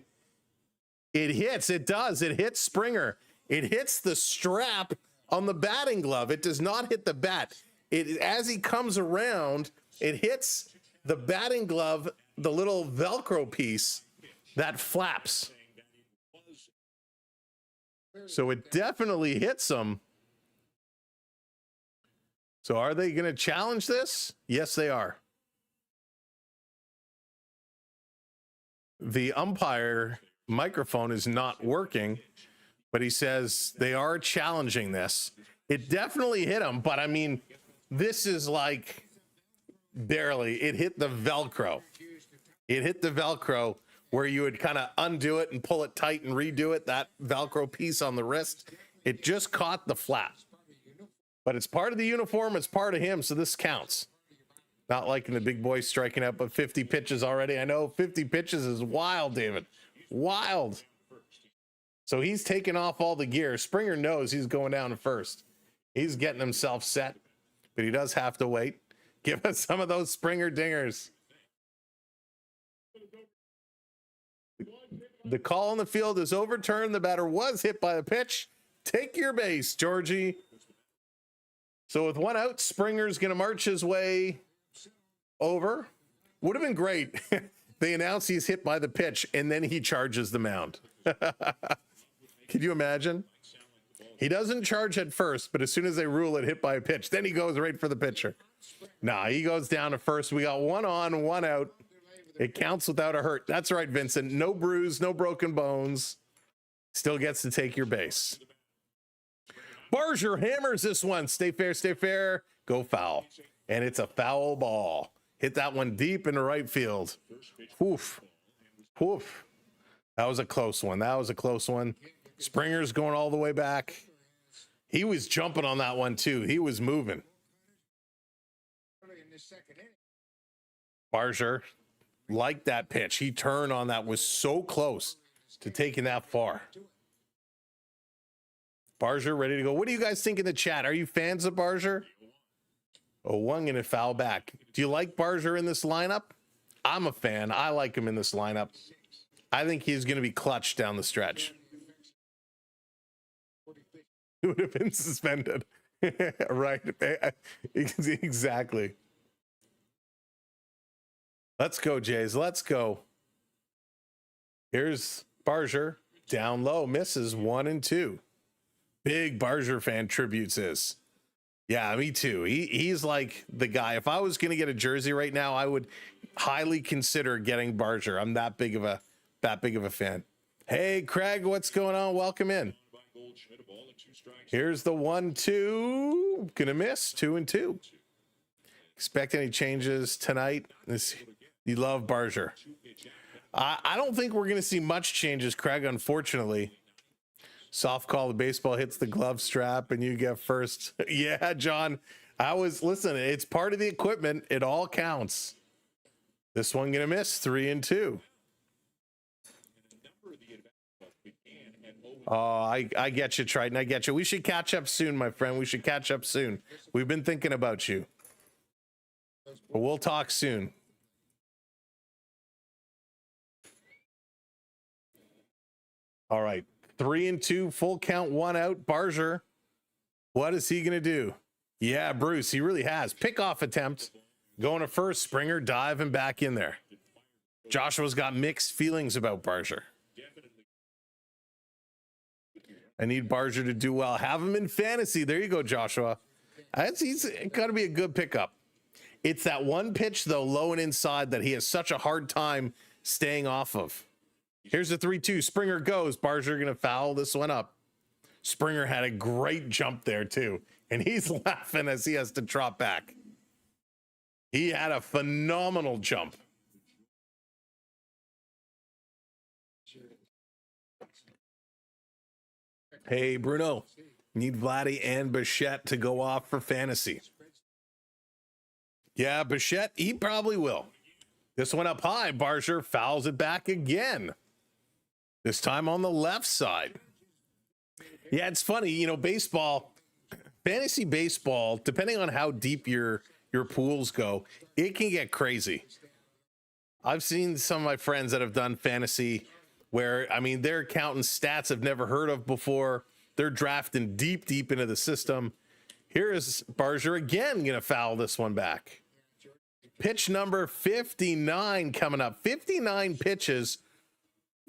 it hits. It does. It hits Springer. It hits the strap on the batting glove. It does not hit the bat. As he comes around, it hits the batting glove, the little Velcro piece that flaps. So it definitely hits him. So are they going to challenge this? Yes, they are. The umpire microphone is not working, but he says they are challenging this. It definitely hit him, but I mean, this is like barely. It hit the Velcro. It hit the Velcro where you would kind of undo it and pull it tight and redo it, that Velcro piece on the wrist. It just caught the flap. But it's part of the uniform. It's part of him, so this counts. Not liking the big boy striking out, but 50 pitches already. I know 50 pitches is wild, David. Wild. So he's taking off all the gear. Springer knows he's going down to first. He's getting himself set, but he does have to wait. Give us some of those Springer dingers. The call on the field is overturned. The batter was hit by the pitch. Take your base, Georgie. So with 1 out, Springer's going to march his way over. Would have been great. They announce he's hit by the pitch, and then he charges the mound. Can you imagine? He doesn't charge at first, but as soon as they rule it hit by a pitch, then he goes right for the pitcher. Nah, he goes down to first. We got 1 on, 1 out. It counts without a hurt. That's right, Vincent. No bruise, no broken bones. Still gets to take your base. Barger hammers this one. Stay fair, go foul. And it's a foul ball. Hit that one deep into right field. Woof. Woof. That was a close one. Springer's going all the way back. He was jumping on that one too. He was moving. Barger liked that pitch. He turned on that, was so close to taking that far. Barger ready to go. What do you guys think in the chat? Are you fans of Barger? Oh, one going to foul back. Do you like Barger in this lineup? I'm a fan. I like him in this lineup. I think he's going to be clutch down the stretch. He would have been suspended. Right. Exactly. Let's go, Jays. Let's go. Here's Barger. Down low. Misses 1 and 2. Big Barger fan tributes this. Yeah, me too. He's like the guy. If I was going to get a jersey right now, I would highly consider getting Barger. I'm that big of a fan. Hey, Craig, what's going on? Welcome in. Here's the 1-2. Gonna miss 2-2. Expect any changes tonight? You love Barger. I don't think we're gonna see much changes, Craig. Unfortunately. Soft call, the baseball hits the glove strap and you get first. Yeah, John, listen, it's part of the equipment. It all counts. This one gonna miss 3-2. Oh, I get you, Triton. I get you. We should catch up soon, my friend. We should catch up soon. We've been thinking about you. But we'll talk soon. All right. 3-2, full count, 1 out. Barger, what is he going to do? Yeah, Bruce, he really has. Pickoff attempt. Going to first. Springer diving back in there. Joshua's got mixed feelings about Barger. I need Barger to do well. Have him in fantasy. There you go, Joshua. He's got to be a good pickup. It's that one pitch, though, low and inside that he has such a hard time staying off of. Here's the 3-2. Springer goes. Barger going to foul this one up. Springer had a great jump there, too. And he's laughing as he has to drop back. He had a phenomenal jump. Hey, Bruno. Need Vladdy and Bichette to go off for fantasy. Yeah, Bichette, he probably will. This one up high. Barger fouls it back again. This time on the left side. Yeah, it's funny, you know, baseball, fantasy baseball, depending on how deep your pools go, it can get crazy. I've seen some of my friends that have done fantasy where, I mean, they're counting stats I've never heard of before. They're drafting deep into the system. Here is Barger again going to foul this one back. Pitch number 59 coming up. 59 pitches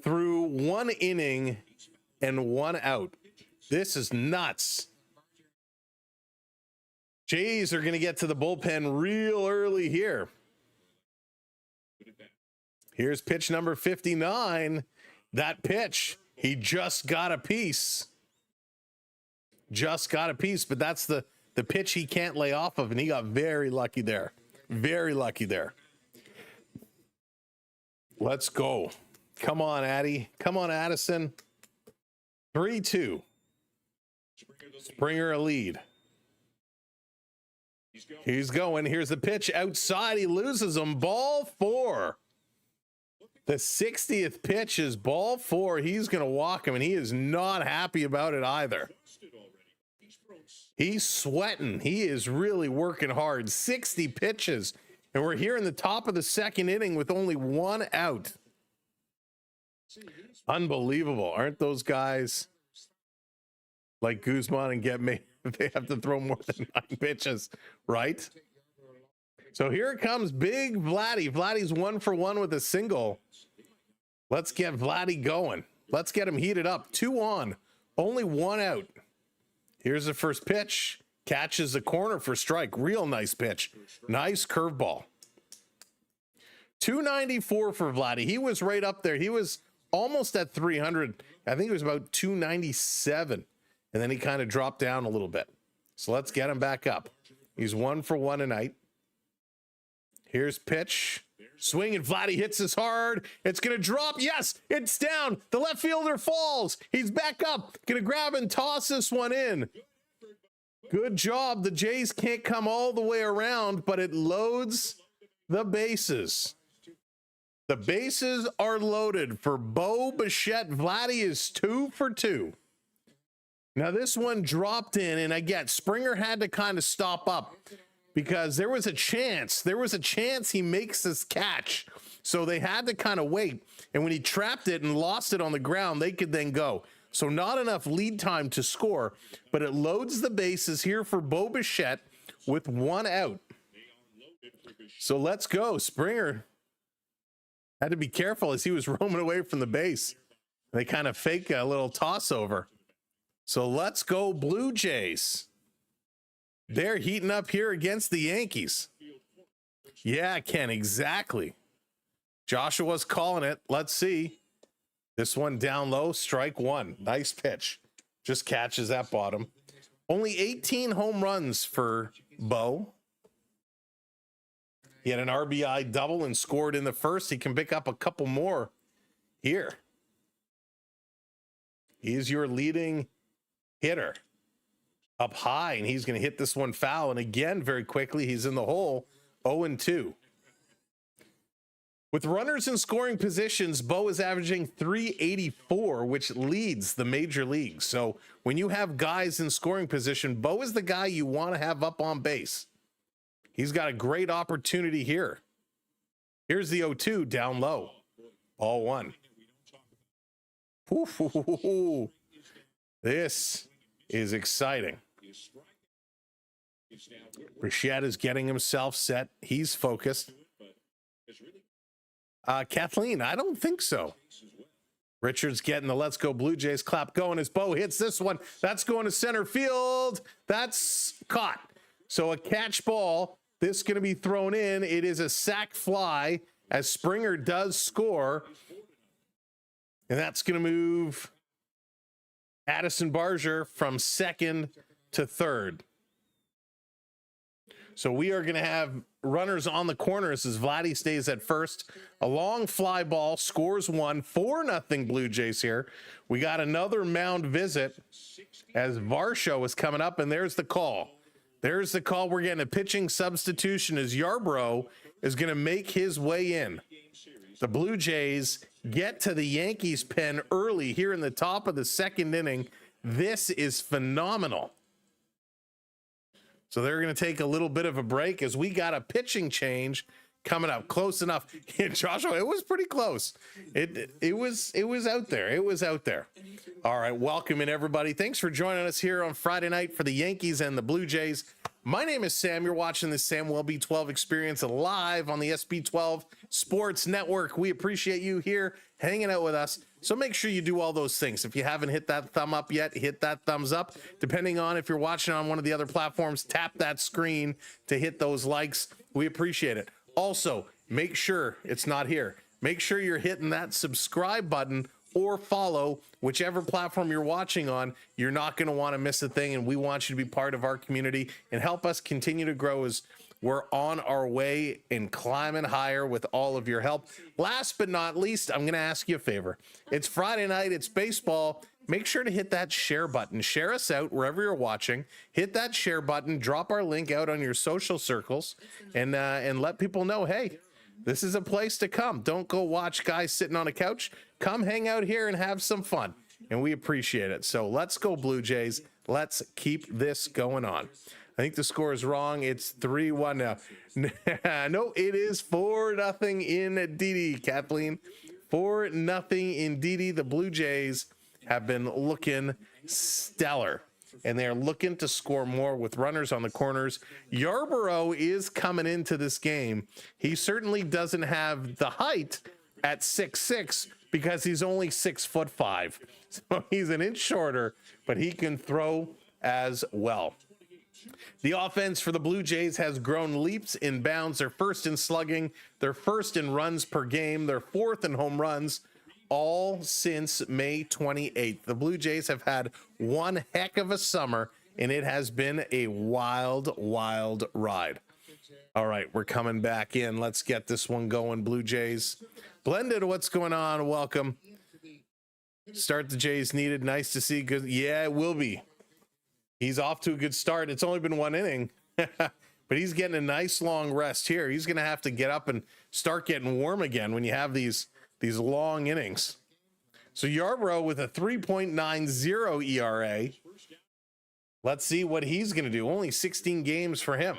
through 1 inning and 1 out. This is nuts. Jays are going to get to the bullpen real early here. Here's pitch number 59. That pitch, he just got a piece. Just got a piece, but that's the pitch he can't lay off of, and he got very lucky there. Very lucky there. Let's go. Come on, Addy. Come on, Addison. 3-2. Springer a lead. He's going. Here's the pitch outside. He loses him. Ball 4. The 60th pitch is ball 4. He's going to walk him, and he is not happy about it either. He's sweating. He is really working hard. 60 pitches, and we're here in the top of the 2nd inning with only 1 out. Unbelievable. Aren't those guys like Gausman and get me? They have to throw more than 9 pitches, right? So here it comes, big Vladdy. Vladdy's 1 for 1 with a single. Let's get Vladdy going. Let's get him heated up. 2 on, only 1 out. Here's the first pitch. Catches the corner for strike. Real nice pitch. Nice curveball. 294 for Vladdy. He was right up there. He was almost at 300. I think it was about 297. And then he kind of dropped down a little bit. So let's get him back up. He's 1 for 1 tonight. Here's pitch. Swing, and Vladdy hits this hard. It's going to drop. Yes, it's down. The left fielder falls. He's back up. Going to grab and toss this one in. Good job. The Jays can't come all the way around, but it loads the bases. The bases are loaded for Bo Bichette. Vladdy is 2 for 2. Now this one dropped in, and I get Springer had to kind of stop up because there was a chance he makes this catch. So they had to kind of wait. And when he trapped it and lost it on the ground, they could then go. So not enough lead time to score, but it loads the bases here for Bo Bichette with 1 out. So let's go. Springer had to be careful as he was roaming away from the base. They kind of fake a little toss over. So let's go Blue Jays. They're heating up here against the Yankees. Yeah, Ken, exactly. Joshua's calling it. Let's see. This one down low, strike one. Nice pitch. Just catches that bottom. Only 18 home runs for Bo. He had an RBI double and scored in the first. He can pick up a couple more here. He's your leading hitter up high, and he's going to hit this one foul. And again, very quickly, he's in the hole, 0-2. With runners in scoring positions, Bo is averaging 384, which leads the major leagues. So when you have guys in scoring position, Bo is the guy you want to have up on base. He's got a great opportunity here. Here's the 0-2 down low. Ball one. Ooh, this is exciting. Bichette is getting himself set. He's focused. Kathleen, I don't think so. Richards getting the Let's Go Blue Jays clap going as Bo hits this one. That's going to center field. That's caught. So a catch ball. This going to be thrown in. It is a sac fly as Springer does score. And that's going to move Addison Barger from second to third. So we are going to have runners on the corners as Vladdy stays at first. A long fly ball, scores one, 4-0 Blue Jays here. We got another mound visit as Varsho is coming up, and there's the call. There's the call. We're getting a pitching substitution as Yarbrough is going to make his way in. The Blue Jays get to the Yankees pen early here in the top of the second inning. This is phenomenal. So they're going to take a little bit of a break as we got a pitching change coming up. Close enough. Joshua, it was pretty close. It was out there. It was out there. All right, welcome in everybody. Thanks for joining us here on Friday night for the Yankees and the Blue Jays. My name is Sam. You're watching the Sam Welby 12 Experience live on the SB12 Sports Network. We appreciate you here hanging out with us. So make sure you do all those things. If you haven't hit that thumb up yet, hit that thumbs up. Depending on if you're watching on one of the other platforms, tap that screen to hit those likes. We appreciate it. Also, make sure it's not here. Make sure you're hitting that subscribe button or follow whichever platform you're watching on. You're not going to want to miss a thing, and we want you to be part of our community and help us continue to grow as we're on our way and climbing higher with all of your help. Last but not least, I'm going to ask you a favor. It's Friday night. It's baseball. Make sure to hit that share button. Share us out wherever you're watching. Hit that share button. Drop our link out on your social circles and let people know, hey, this is a place to come. Don't go watch guys sitting on a couch. Come hang out here and have some fun. And we appreciate it. So let's go Blue Jays. Let's keep this going on. I think the score is wrong. It's 3-1 now. No, it is 4-0 in Didi, Kathleen. 4-0 in Didi. The Blue Jays have been looking stellar, and they're looking to score more with runners on the corners. Yarbrough is coming into this game. He certainly doesn't have the height at 6'6", because he's only 6'5". So he's an inch shorter, but he can throw as well. The offense for the Blue Jays has grown leaps and bounds. They're first in slugging. They're first in runs per game. They're fourth in home runs, all since May 28th. The Blue Jays have had one heck of a summer, and it has been a wild, wild ride. All right, we're coming back in. Let's get this one going, Blue Jays. Blended, what's going on? Welcome. Start the Jays needed. Nice to see. Good. Yeah, it will be. He's off to a good start. It's only been one inning, but he's getting a nice long rest here. He's going to have to get up and start getting warm again when you have these long innings. So Yarbrough with a 3.90 ERA. Let's see what he's going to do. Only 16 games for him.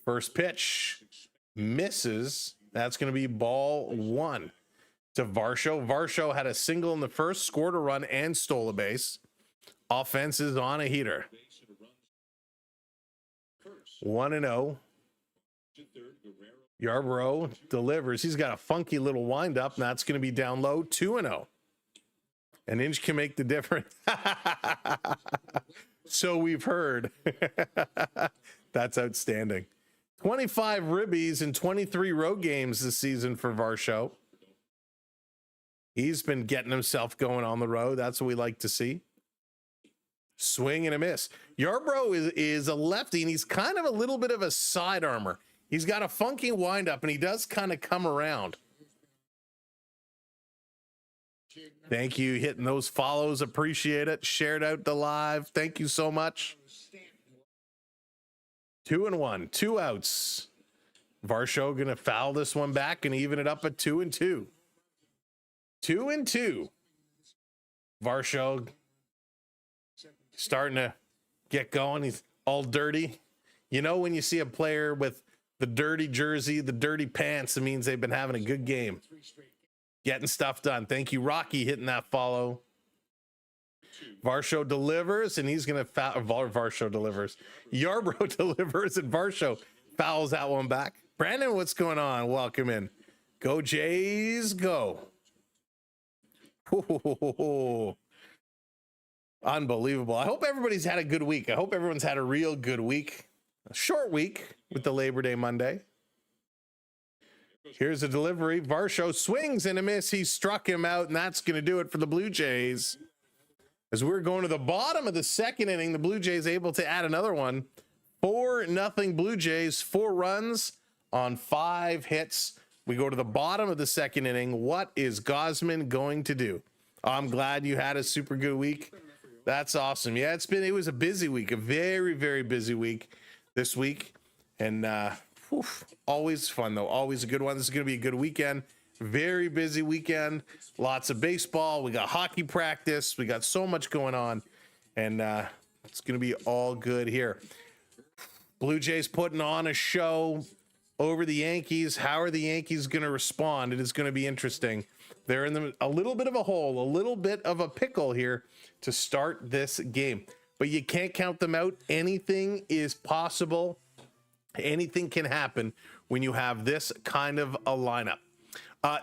First pitch misses. That's going to be ball one to Varsho. Varsho had a single in the first, scored a run, and stole a base. Offense is on a heater. 1-0. Yarbrough delivers. He's got a funky little windup, and that's going to be down low. 2-0. An inch can make the difference. So we've heard. That's outstanding. 25 ribbies and 23 road games this season for Varsho. He's been getting himself going on the road. That's what we like to see. Swing and a miss. Yarbrough is a lefty, and he's kind of a little bit of a side armor. He's got a funky windup, and he does kind of come around. Thank you. Hitting those follows. Appreciate it. Shared out the live. Thank you so much. 2-1, 2 outs. Varsho going to foul this one back and even it up at 2-2. 2-2. Varsho starting to get going. He's all dirty. You know, when you see a player with the dirty jersey, the dirty pants, it means they've been having a good game. Getting stuff done. Thank you, Rocky, hitting that follow. Varsho delivers, and he's going to foul. Varsho delivers. Yarbrough delivers, and Varsho fouls that one back. Brandon, what's going on? Welcome in. Go Jays, go. Ooh, unbelievable. I hope everybody's had a good week. I hope everyone's had a real good week. A short week with the Labor Day Monday. Here's a delivery. Varsho swings and a miss. He struck him out, and that's going to do it for the Blue Jays. As we're going to the bottom of the second inning, the Blue Jays able to add another one. 4-0 Blue Jays, 4 runs on 5 hits. We go to the bottom of the second inning. What is Gausman going to do? I'm glad you had a super good week. That's awesome. Yeah, it was a busy week, a very, very busy week this week. And always fun, though. Always a good one. This is going to be a good weekend. Very busy weekend. Lots of baseball. We got hockey practice. We got so much going on. And it's going to be all good here. Blue Jays putting on a show over the Yankees. How are the Yankees going to respond? It is going to be interesting. They're in a little bit of a hole, a little bit of a pickle here to start this game. But you can't count them out. Anything is possible. Anything can happen when you have this kind of a lineup.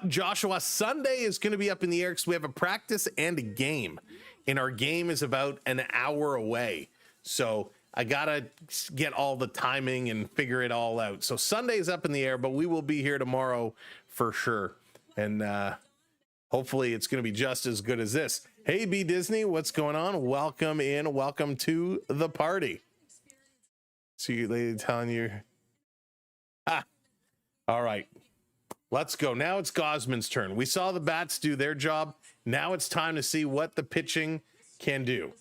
Joshua, Sunday is going to be up in the air because we have a practice and a game. And our game is about an hour away. So I got to get all the timing and figure it all out. So Sunday is up in the air, but we will be here tomorrow for sure. And hopefully it's going to be just as good as this. Hey, B Disney, what's going on? Welcome in. Welcome to the party. See you lady telling you. All right. Let's go. Now it's Gausman's turn. We saw the bats do their job. Now it's time to see what the pitching can do.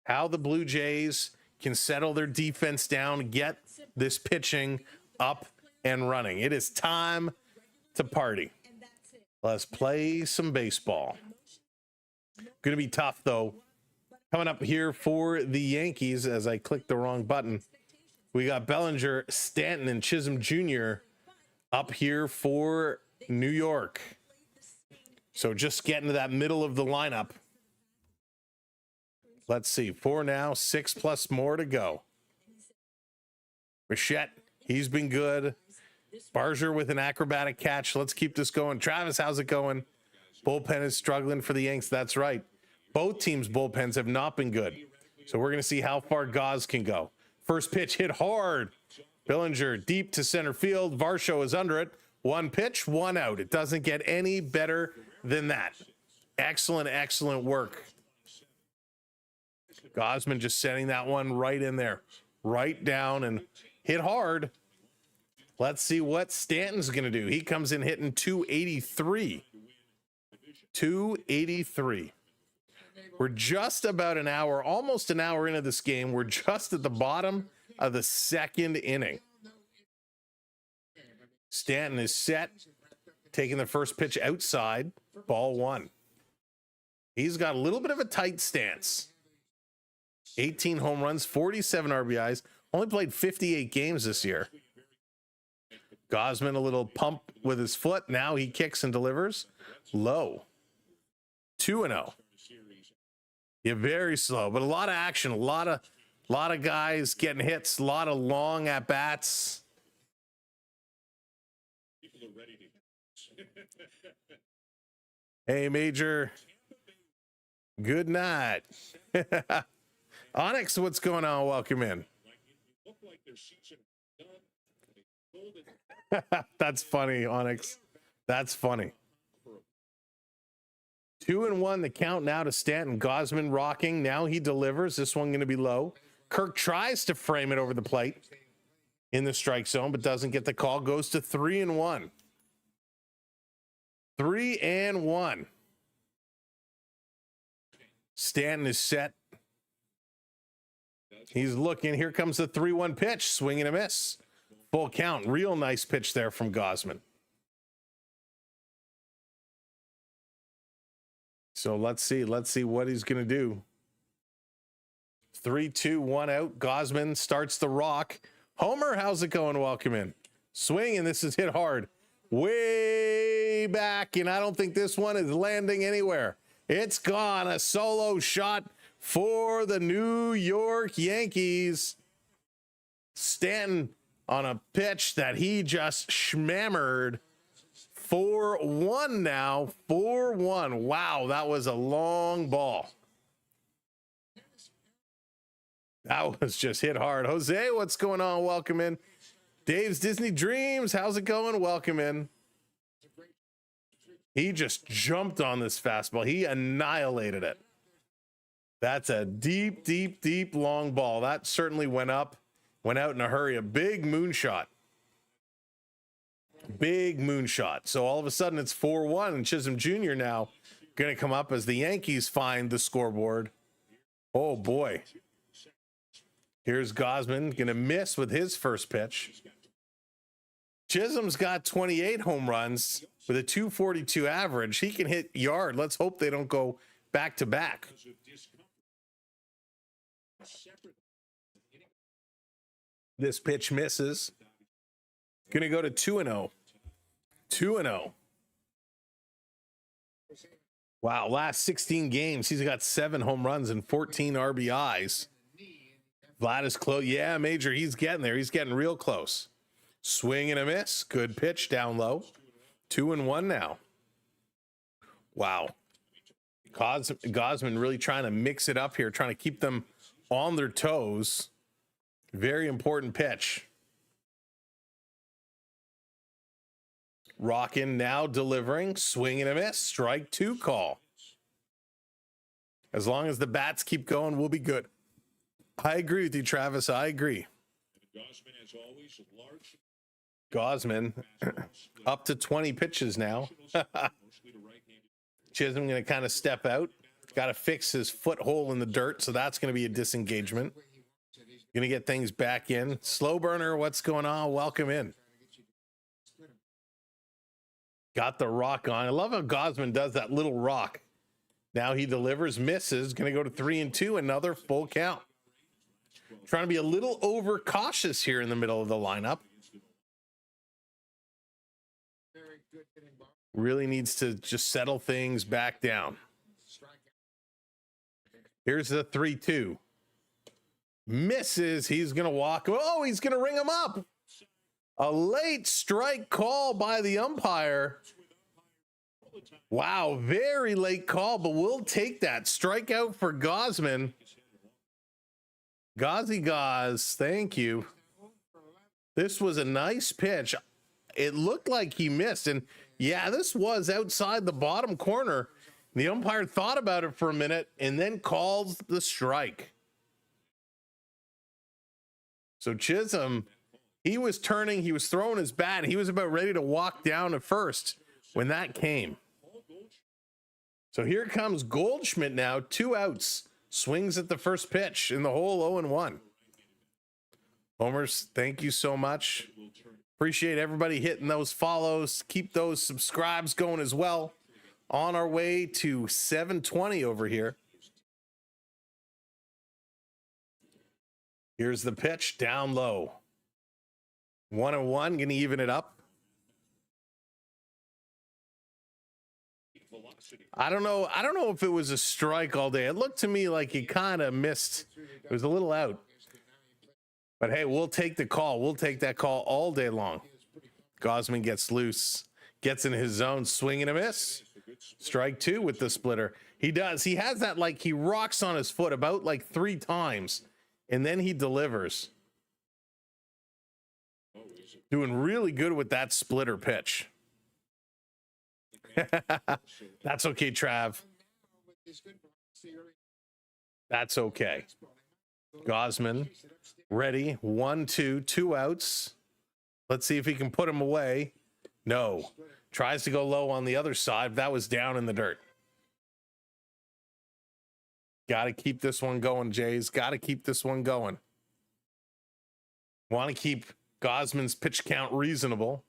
How the Blue Jays can settle their defense down, get this pitching up and running. It is time to party. Let's play some baseball. Going to be tough, though. Coming up here for the Yankees, as I clicked the wrong button, we got Bellinger, Stanton, and Chisholm Jr. up here for New York. So just getting to that middle of the lineup. Let's see, 4 now, 6 plus more to go. Bichette, he's been good. Barger with an acrobatic catch. Let's keep this going. Travis, how's it going? Bullpen is struggling for the Yanks. That's right. Both teams' bullpens have not been good. So we're going to see how far Gauze can go. First pitch hit hard. Bellinger deep to center field. Varsho is under it. 1 pitch, 1 out. It doesn't get any better than that. Excellent, excellent work. Gausman just setting that one right in there. Right down and hit hard. Let's see what Stanton's going to do. He comes in hitting 283. 283. We're just about an hour, almost an hour into this game. We're just at the bottom of the second inning. Stanton is set, taking the first pitch outside, ball 1. He's got a little bit of a tight stance. 18 home runs, 47 RBIs, only played 58 games this year. Gausman, a little pump with his foot. Now he kicks and delivers. Low. 2-0. Yeah, very slow, but a lot of action, a lot of guys getting hits, a lot of long at bats. Hey, Major. Good night. Onyx, what's going on? Welcome in. That's funny, Onyx. That's funny. 2-1 the count now to Stanton. Gausman rocking. Now he delivers. This one going to be low. Kirk tries to frame it over the plate in the strike zone, but doesn't get the call. Goes to 3-1. 3-1. Stanton is set. He's looking. Here comes the 3-1 pitch. Swing and a miss. Full count. Real nice pitch there from Gausman. So let's see what he's going to do. 3-2, 1 out. Gausman starts the rock. Homer, how's it going? Welcome in. Swing, and this is hit hard. Way back, and I don't think this one is landing anywhere. It's gone. A solo shot for the New York Yankees. Stanton on a pitch that he just schmammered. 4-1 now. 4-1. Wow, that was a long ball. That was just hit hard. Jose, what's going on? Welcome in. Dave's Disney Dreams, how's it going? Welcome in. He just jumped on this fastball. He annihilated it. That's a deep, deep, deep long ball. That certainly went up, went out in a hurry. A big moonshot. Big moonshot. So all of a sudden it's 4-1, and Chisholm Jr. now going to come up as the Yankees find the scoreboard. Oh boy. Here's Gausman going to miss with his first pitch. Chisholm's got 28 home runs with a 242 average. He can hit yard. Let's hope they don't go back to back. This pitch misses. Going to go to 2-0. 2-0. Wow, last 16 games, he's got 7 home runs and 14 RBIs. Vlad is close. Yeah, Major, he's getting there. He's getting real close. Swing and a miss. Good pitch down low. 2-1 now. Wow. Gausman really trying to mix it up here, trying to keep them on their toes. Very important pitch. Rockin' now delivering. Swing and a miss. Strike 2 call. As long as the bats keep going, we'll be good. I agree with you, Travis. I agree. Gausman up to 20 pitches now. Chisholm going to kind of step out. Got to fix his foothold in the dirt, so that's going to be a disengagement. Going to get things back in. Slow burner, what's going on? Welcome in. Got the rock on. I love how Gausman does that little rock. Now he delivers, misses. Going to go to 3-2, another full count. Trying to be a little overcautious here in the middle of the lineup. Really needs to just settle things back down. Here's the 3-2. Misses. He's going to walk. Oh, he's going to ring him up. A late strike call by the umpire. Wow, very late call, but we'll take that. Strikeout for Gausman. Gaz, thank you. This was a nice pitch. It looked like he missed, and yeah, this was outside the bottom corner. The umpire thought about it for a minute and then calls the strike. So Chisholm, he was turning, he was throwing his bat. He was about ready to walk down at first when that came. So here comes Goldschmidt now, 2 outs. Swings at the first pitch in the hole, 0-1. Homers, thank you so much. Appreciate everybody hitting those follows. Keep those subscribes going as well. On our way to 720 over here. Here's the pitch down low. 1-1, gonna even it up. I don't know if it was a strike all day. It looked to me like he kind of missed. It was a little out. But hey, we'll take the call. We'll take that call all day long. Gausman gets loose, gets in his zone, swing and a miss. Strike 2 with the splitter. He does. He has that, like, he rocks on his foot about like 3 times, and then he delivers. Doing really good with that splitter pitch. That's okay, Trav. That's okay. Gausman ready. 1-2, 2 outs. Let's see if he can put him away. No. Tries to go low on the other side. That was down in the dirt. Got to keep this one going, Jays. Got to keep this one going. Want to keep Gausman's pitch count reasonable.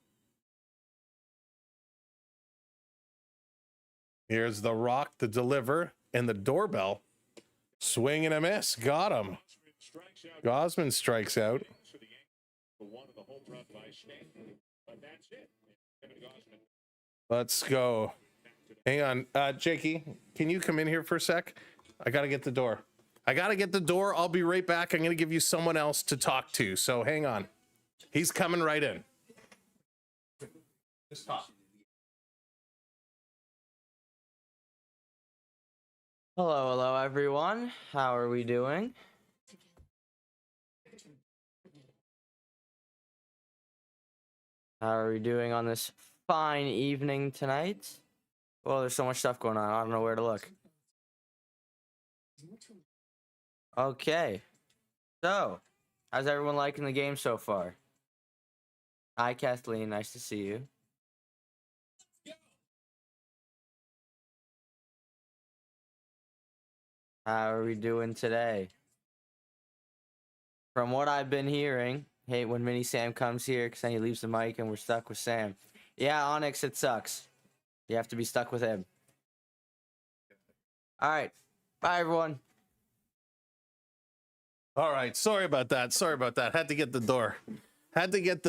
Here's the rock, the deliver, and the doorbell. Swing and a miss. Got him. Gausman strikes out. Let's go. Hang on. Jakey, can you come in here for a sec? I got to get the door. I'll be right back. I'm going to give you someone else to talk to. So hang on. He's coming right in. Just talk. Hello, everyone. How are we doing? How are we doing on this fine evening tonight? Well, there's so much stuff going on. I don't know where to look. Okay. So, how's everyone liking the game so far? Hi, Kathleen. Nice to see you. How are we doing today? From what I've been hearing, hate when Mini Sam comes here because then he leaves the mic and we're stuck with Sam. Yeah, Onyx, it sucks. You have to be stuck with him. All right. Bye, everyone. All right. Sorry about that. Had to get the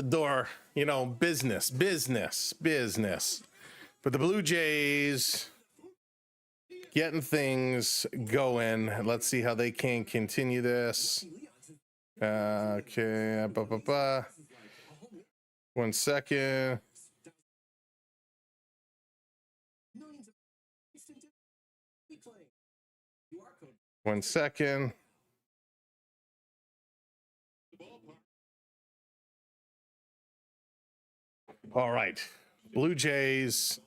door. You know, business. But the Blue Jays getting things going. Let's see how they can continue this. Okay. 1 second. One second. All right. Blue Jays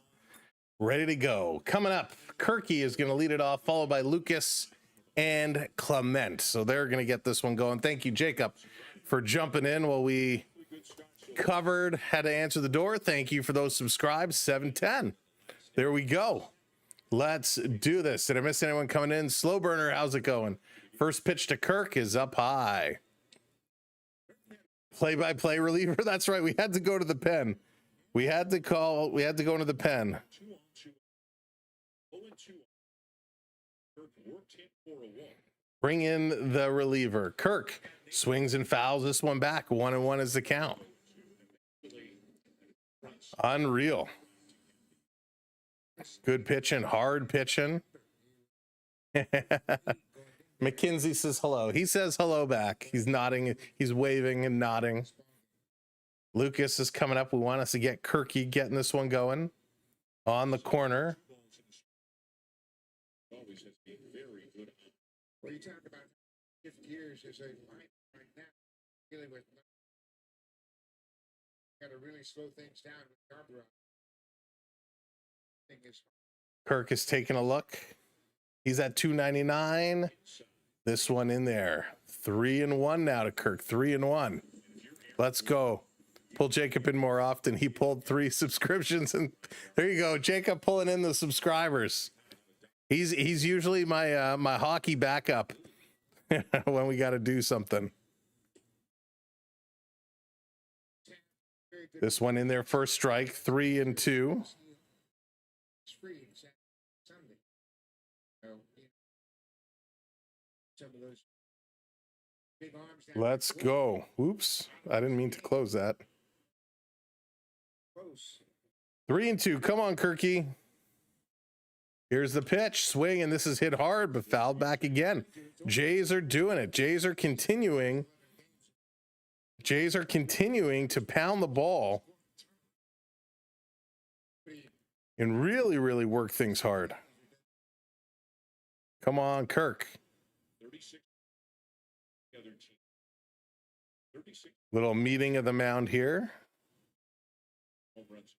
ready to go. Coming up, Kirky is going to lead it off, followed by Lucas and Clement. So they're going to get this one going. Thank you, Jacob, for jumping in while we had to answer the door. Thank you for those subscribes. 710. There we go. Let's do this. Did I miss anyone coming in? Slow burner, how's it going? First pitch to Kirk is up high. Play-by-play reliever. That's right. We had to go to the pen. We had to go into the pen. Bring in the reliever. Kirk swings and fouls this one back. 1-1 is the count. Unreal. Good pitching, hard pitching. McKinsey says hello. He says hello back. He's nodding. He's waving and nodding. Lucas is coming up. We want us to get Kirky getting this one going on the corner. Well, you talk about 50 years as a line right now, dealing with got to really slow things down with carburetor. Kirk is taking a look. He's at 299. This one in there. 3-1 now to Kirk. 3-1. Let's go. Pull Jacob in more often. He pulled 3 subscriptions, and there you go. Jacob pulling in the subscribers. He's usually my my hockey backup when we got to do something. This one in there, first strike, 3-2. Let's go. Oops, I didn't mean to close that. 3-2. Come on, Kirky. Here's the pitch, swing, and this is hit hard, but fouled back again. Jays are doing it. Jays are continuing to pound the ball. You and really, really work things hard. Come on, Kirk. 36. The other team. 36 Little meeting of the mound here. home runs.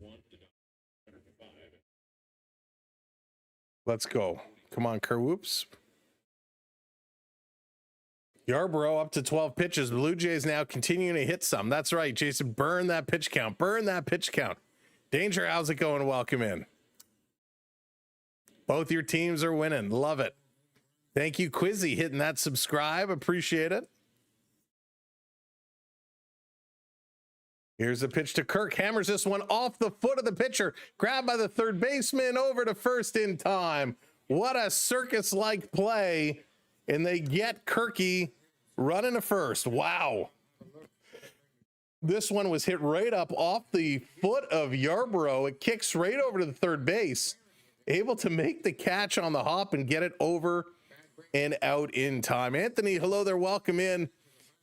1 to 105. Let's go. Come on, Kerr. Whoops. Yarborough up to 12 pitches. The Blue Jays now continuing to hit some. That's right, Jason. Burn that pitch count. Burn that pitch count. Danger, how's it going? Welcome in. Both your teams are winning. Love it. Thank you, Quizzy, hitting that subscribe. Appreciate it. Here's a pitch to Kirk. Hammers this one off the foot of the pitcher. Grabbed by the third baseman over to first in time. What a circus-like play. And they get Kirky running to first. Wow. This one was hit right up off the foot of Yarborough. It kicks right over to the third base. Able to make the catch on the hop and get it over and out in time. Anthony, hello there. Welcome in.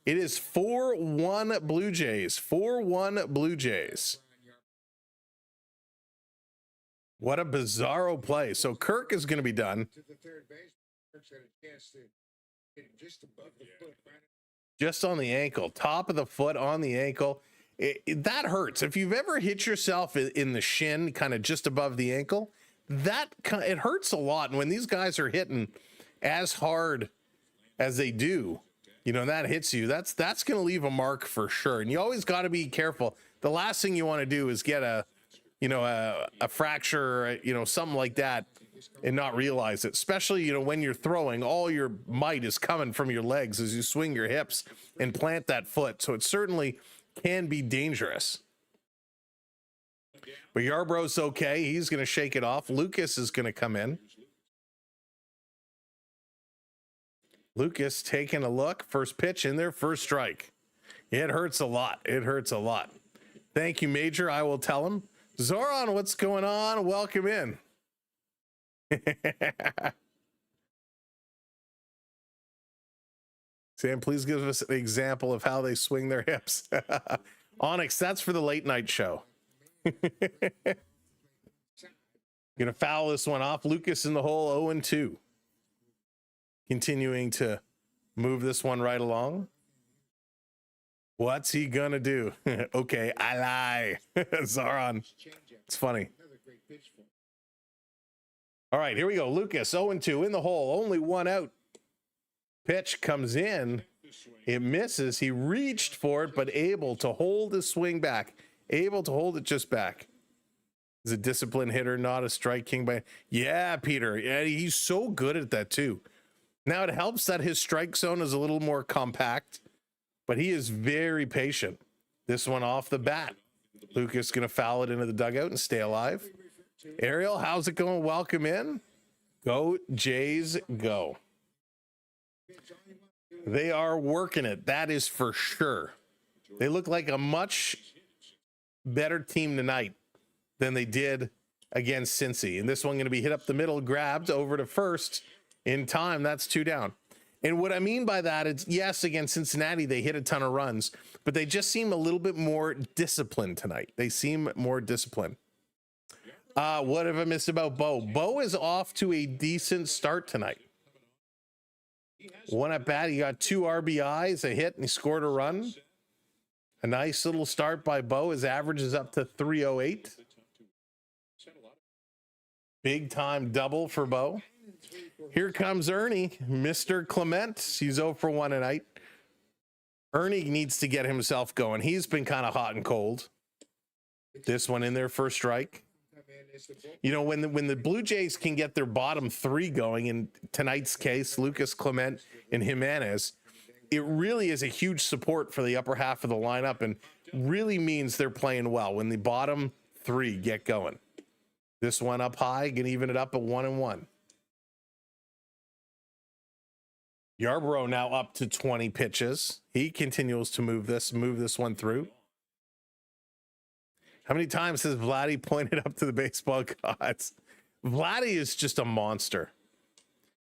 It is 4-1 Blue Jays. 4-1 Blue Jays. What a bizarro play. So Kirk is going to be done. To the third base. Kirk's had a chance to hit him just above the foot. Just on the ankle, top of the foot on the ankle. That hurts. If you've ever hit yourself in the shin, kind of just above the ankle, it hurts a lot. And when these guys are hitting as hard as they do, you know, that hits you. That's going to leave a mark for sure. And you always got to be careful. The last thing you want to do is get a fracture, something like that, and not realize it. Especially, when you're throwing, all your might is coming from your legs as you swing your hips and plant that foot. So it certainly can be dangerous. But Yarborough's okay. He's going to shake it off. Lucas is going to come in. Lucas taking a look. First pitch in there, first strike. It hurts a lot. It hurts a lot. Thank you, Major. I will tell him. Zoran, what's going on? Welcome in. Sam, please give us an example of how they swing their hips. Onyx, that's for the late night show. Gonna foul this one off. Lucas in the hole, 0-2. Continuing to move this one right along. What's he gonna do? Okay, I lie. Zoran. It's funny. All right, here we go. Lucas, 0-2 in the hole. Only one out. Pitch comes in. It misses. He reached for it, but able to hold his swing back. Able to hold it just back. He's a disciplined hitter, not a strike king. Yeah, Peter. Yeah, he's so good at that too. Now it helps that his strike zone is a little more compact, but he is very patient. This one off the bat. Lucas going to foul it into the dugout and stay alive. Ariel, how's it going? Welcome in. Go Jays, go. They are working it. That is for sure. They look like a much better team tonight than they did against Cincy. And this one going to be hit up the middle, grabbed over to first in time. That's 2 down. And what I mean by that is, yes, against Cincinnati, they hit a ton of runs, but they just seem a little bit more disciplined tonight. They seem more disciplined. What have I missed about Bo? Bo is off to a decent start tonight. One at bat, he got 2 RBIs, a hit, and he scored a run. A nice little start by Bo. His average is up to 308. Big time double for Bo. Here comes Ernie, Mr. Clement. He's 0 for 1 tonight. Ernie needs to get himself going. He's been kind of hot and cold. This one in there, first strike. When the Blue Jays can get their bottom 3 going, in tonight's case, Lucas, Clement, and Jimenez, it really is a huge support for the upper half of the lineup and really means they're playing well when the bottom 3 get going. This one up high, can even it up at 1-1. Yarborough now up to 20 pitches. He continues to move this one through. How many times has Vladdy pointed up to the baseball gods? Vladdy is just a monster.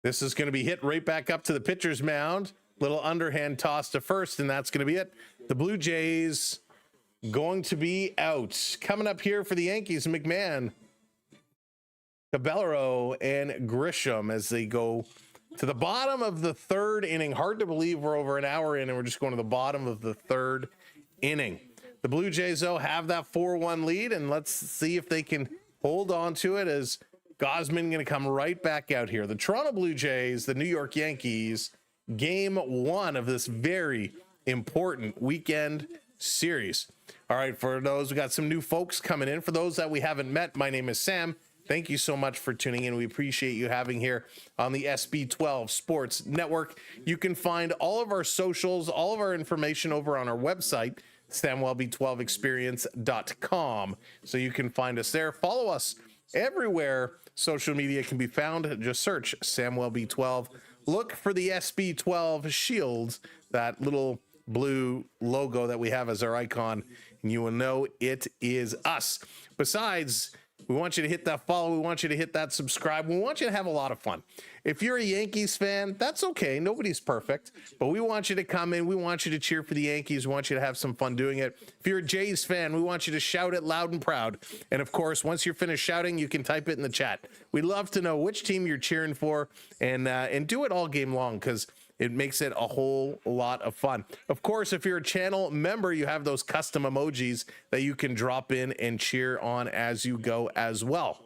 This is going to be hit right back up to the pitcher's mound. Little underhand toss to first, and that's going to be it. The Blue Jays going to be out. Coming up here for the Yankees, McMahon, Caballero, and Grisham as they go to the bottom of the third inning. Hard to believe we're over an hour in and we're just going to the bottom of the third inning. The Blue Jays, though, have that 4-1 lead, and let's see if they can hold on to it as Gausman going to come right back out here. The Toronto Blue Jays, the New York Yankees, game one of this very important weekend series. All right, for those, we got some new folks coming in. For those that we haven't met, my name is Sam. Thank you so much for tuning in. We appreciate you having here on the SB12 Sports Network. You can find all of our socials, all of our information over on our website, SamwellB12experience.com. So you can find us there. Follow us everywhere social media can be found. Just search SamwellB12. Look for the SB12 shield, that little blue logo that we have as our icon, and you will know it is us. Besides, we want you to hit that follow. We want you to hit that subscribe. We want you to have a lot of fun. If you're a Yankees fan, that's okay. Nobody's perfect, but we want you to come in. We want you to cheer for the Yankees. We want you to have some fun doing it. If you're a Jays fan, we want you to shout it loud and proud. And of course, once you're finished shouting, you can type it in the chat. We'd love to know which team you're cheering for, and do it all game long, because it makes it a whole lot of fun. Of course, if you're a channel member, you have those custom emojis that you can drop in and cheer on as you go as well.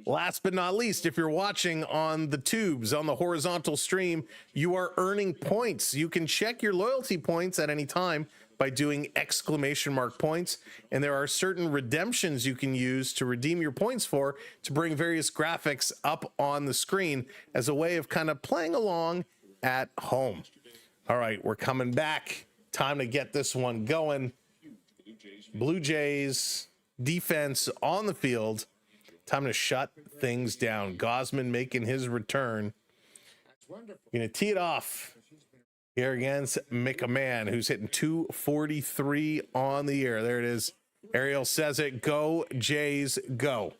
Last but not least, if you're watching on the tubes, on the horizontal stream, you are earning points. You can check your loyalty points at any time by doing ! points. And there are certain redemptions you can use to redeem your points for, to bring various graphics up on the screen as a way of kind of playing along at home. All right, we're coming back. Time to get this one going. Blue Jays defense on the field. Time to shut things down. Gausman making his return. Going to tee it off here against McMahon, who's hitting 243 on the year. There it is. Ariel says it. Go, Jays, go.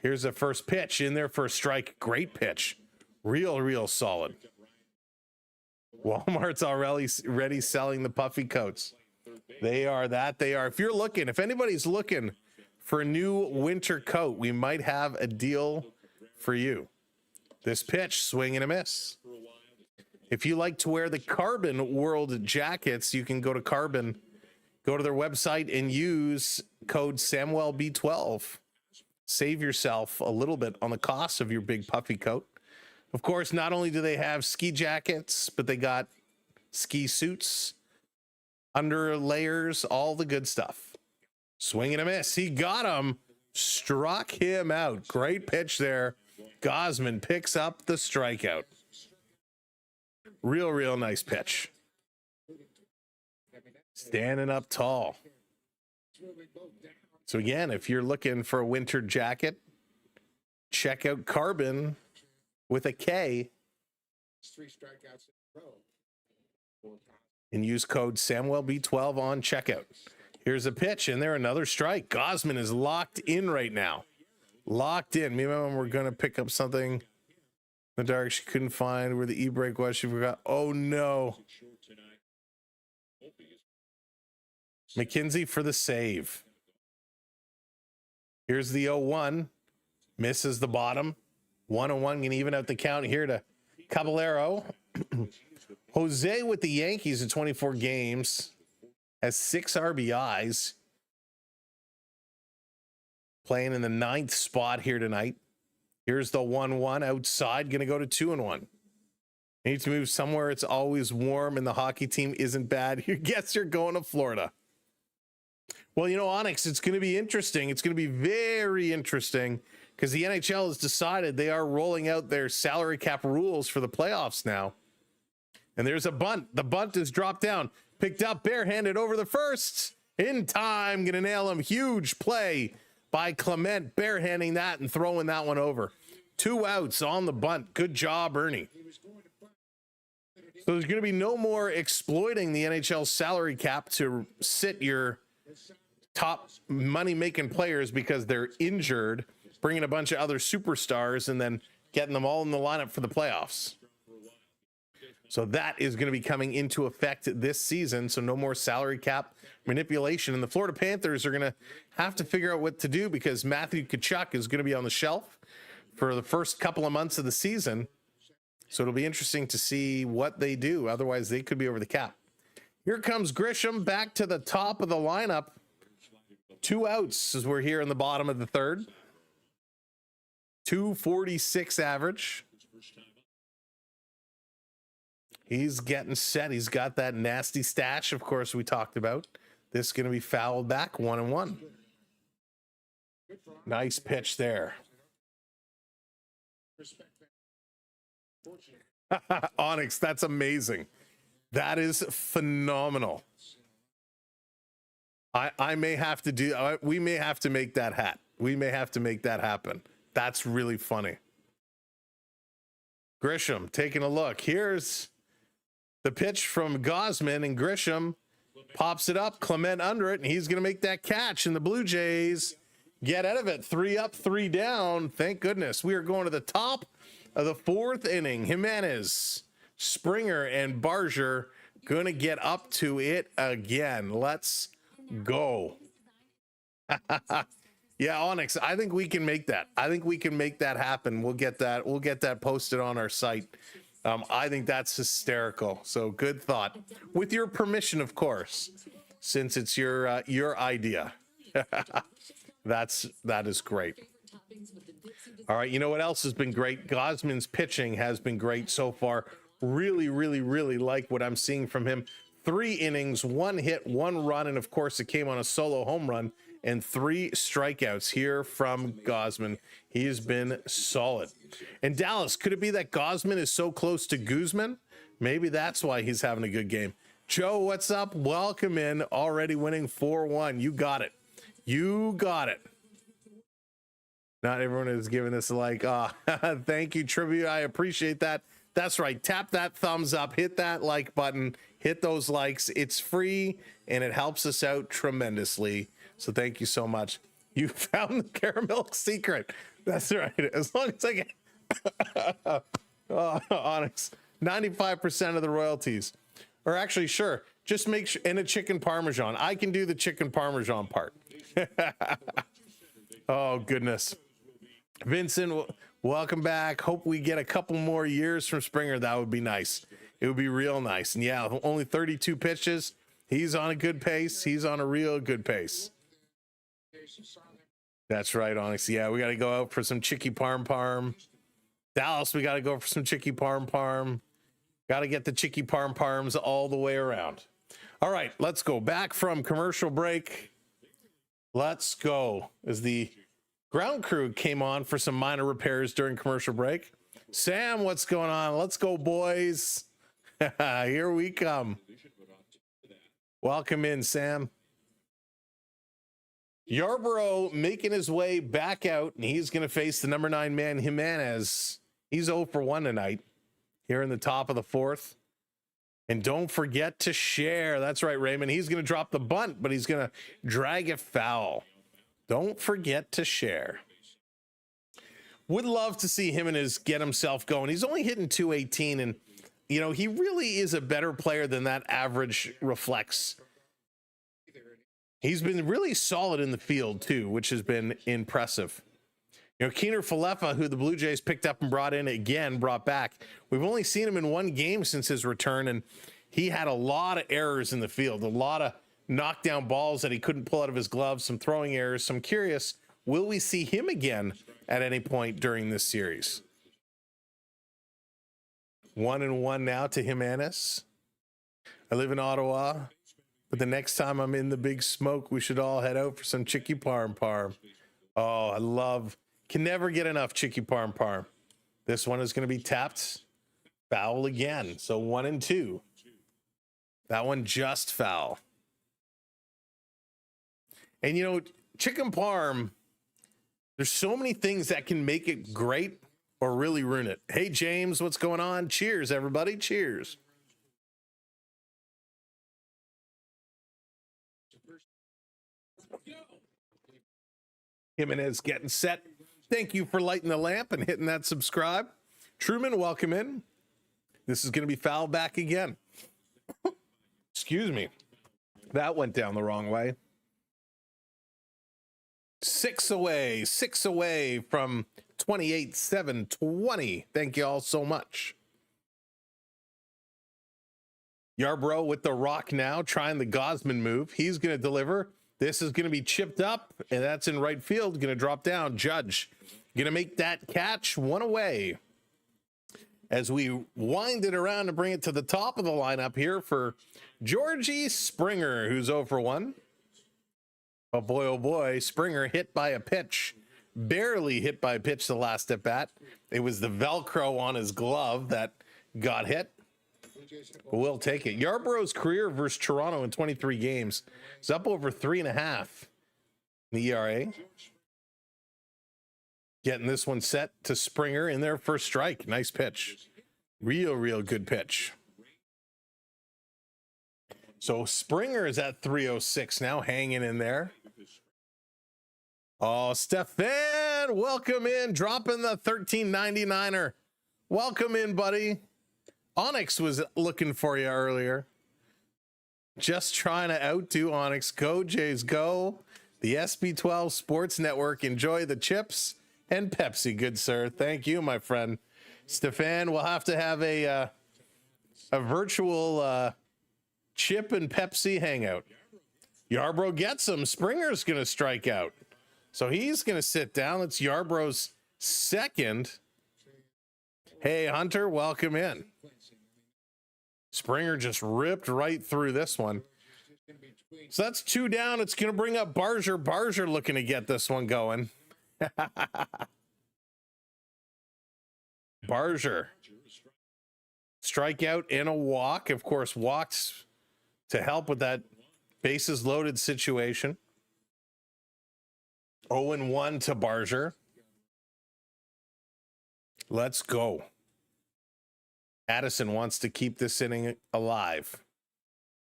Here's the first pitch in there for a strike. Great pitch. Real solid. Walmart's already selling the puffy coats. They are. If you're looking, if anybody's looking for a new winter coat, we might have a deal for you. This pitch, swing and a miss. If you like to wear the Carbon World jackets, you can go to Carbon, go to their website and use code SamwellB12. Save yourself a little bit on the cost of your big puffy coat. Of course, not only do they have ski jackets, but they got ski suits, under layers, all the good stuff. Swing and a miss. He got him. Struck him out. Great pitch there. Gausman picks up the strikeout. Real nice pitch. Standing up tall. So again, if you're looking for a winter jacket, check out Carbon with a K and use code SamwellB12 on checkout. Here's a pitch, and there another strike. Gausman is locked in right now. Locked in. Maybe when we're going to pick up something in the dark, she couldn't find where the e-brake was. She forgot. Oh, no. McKenzie for the save. Here's the 0-1. Misses the bottom. 1-1 can even out the count here to Caballero. Jose with the Yankees in 24 games has 6 RBIs. Playing in the 9th spot here tonight. Here's the 1-1 outside. Going to go to 2-1. Need to move somewhere it's always warm and the hockey team isn't bad. You guess you're going to Florida. Well, you know, Onyx, it's going to be interesting. It's going to be very interesting because the NHL has decided they are rolling out their salary cap rules for the playoffs now. And there's a bunt. The bunt is dropped down. Picked up, barehanded over the first. In time, going to nail him. Huge play by Clement, barehanding that and throwing that one over. 2 outs on the bunt. Good job, Ernie. So there's going to be no more exploiting the NHL salary cap to sit your top money-making players because they're injured, bringing a bunch of other superstars and then getting them all in the lineup for the playoffs. So that is going to be coming into effect this season. So no more salary cap manipulation. And the Florida Panthers are going to have to figure out what to do because Matthew Tkachuk is going to be on the shelf for the first couple of months of the season. So it'll be interesting to see what they do. Otherwise, they could be over the cap. Here comes Grisham back to the top of the lineup. 2 outs as we're here in the bottom of the third. 246 average. He's getting set. He's got that nasty stash, of course, we talked about. This is going to be fouled back, 1-1. Nice pitch there. Onyx, that's amazing. That is phenomenal. I may have to do, we may have to make that hat. We may have to make that happen. That's really funny. Grisham taking a look. Here's the pitch from Gausman, and Grisham pops it up. Clement under it, and he's going to make that catch. And the Blue Jays get out of it. 3 up, 3 down. Thank goodness. We are going to the top of the 4th inning. Jimenez, Springer, and Barger going to get up to it again. Let's go. Yeah, Onyx, I think we can make that. I think we can make that happen. We'll get that posted on our site. I think that's hysterical. So good thought. With your permission, of course, since it's your idea. That is great. All right, you know what else has been great? Gausman's pitching has been great so far. Really, really, really like what I'm seeing from him. 3 innings, 1 hit, 1 run, and of course it came on a solo home run, and 3 strikeouts here from Gausman. He has been solid. And Dallas, could it be that Gausman is so close to Guzman? Maybe that's why he's having a good game. Joe, what's up? Welcome in. Already winning 4-1. You got it. You got it. Not everyone is giving this a like. Thank you, Tribute. I appreciate that. That's right. Tap that thumbs up. Hit that like button. Hit those likes. It's free, and it helps us out tremendously. So thank you so much. You found the caramel secret. That's right. As long as I get Onyx, 95% of the royalties. Or actually, sure. Just make sure, and a chicken parmesan. I can do the chicken parmesan part. Oh, goodness. Vincent, welcome back. Hope we get a couple more years from Springer. That would be nice. It would be real nice. And yeah, only 32 pitches. He's on a good pace. He's on a real good pace. That's right, Onyx. Yeah, we got to go out for some chicky parm. Dallas, we got to go for some chicky parm. Got to get the chicky parms all the way around. All right, let's go back from commercial break. Let's go. As the ground crew came on for some minor repairs during commercial break. Sam, what's going on? Let's go, boys. Here we come. Welcome in, Sam. Yarborough making his way back out, and he's going to face the number 9 man, Jimenez. He's 0 for 1 tonight here in the top of the 4th. And don't forget to share. That's right, Raymond. He's going to drop the bunt, but he's going to drag it foul. Don't forget to share. Would love to see Jimenez get himself going. He's only hitting 218, and, you know, he really is a better player than that average reflects. He's been really solid in the field, too, which has been impressive. You know, Keener Falefa, who the Blue Jays picked up and brought back. We've only seen him in 1 game since his return, and he had a lot of errors in the field, a lot of knockdown balls that he couldn't pull out of his gloves, some throwing errors. So I'm curious, will we see him again at any point during this series? 1-1 now to Jimenez. I live in Ottawa, but the next time I'm in the big smoke, we should all head out for some chicky parm. Oh, can never get enough chicky parm. This one is going to be tapped foul again. So 1-2. That one just foul. And, you know, chicken parm, there's so many things that can make it great or really ruin it. Hey, James, what's going on? Cheers, everybody. Cheers. Jimenez getting set. Thank you for lighting the lamp and hitting that subscribe. Truman, welcome in. This is going to be foul back again. Excuse me. That went down the wrong way. 6 away from 28-7-20. Thank you all so much. Yarbrough with the rock now, trying the Gausman move. He's going to deliver. This is going to be chipped up, and that's in right field. Going to drop down. Judge going to make that catch. 1 away. As we wind it around to bring it to the top of the lineup here for Georgie Springer, who's 0 for 1. Oh boy, Springer hit by a pitch. Barely hit by a pitch the last at bat. It was the Velcro on his glove that got hit. We'll take it. Yarbrough's career versus Toronto in 23 games is up over 3.5 in the ERA. Getting this one set to Springer in there for strike. Nice pitch. Real good pitch. So Springer is at 306 now, hanging in there. Oh, Stefan, welcome in. Dropping the 13.99er. Welcome in, buddy. Onyx was looking for you earlier. Just trying to outdo Onyx. Go, Jays, go. The SB12 Sports Network. Enjoy the chips and Pepsi, good sir. Thank you, my friend. Stefan, we'll have to have a virtual chip and Pepsi hangout. Yarbrough gets him. Springer's going to strike out. So he's going to sit down. It's Yarbrough's second. Hey, Hunter, welcome in. Springer just ripped right through this one. So that's 2 down. It's going to bring up Barger. Barger looking to get this one going. Barger. Strikeout and a walk. Of course, walks to help with that bases loaded situation. 0-1 to Barger. Let's go. Addison wants to keep this inning alive.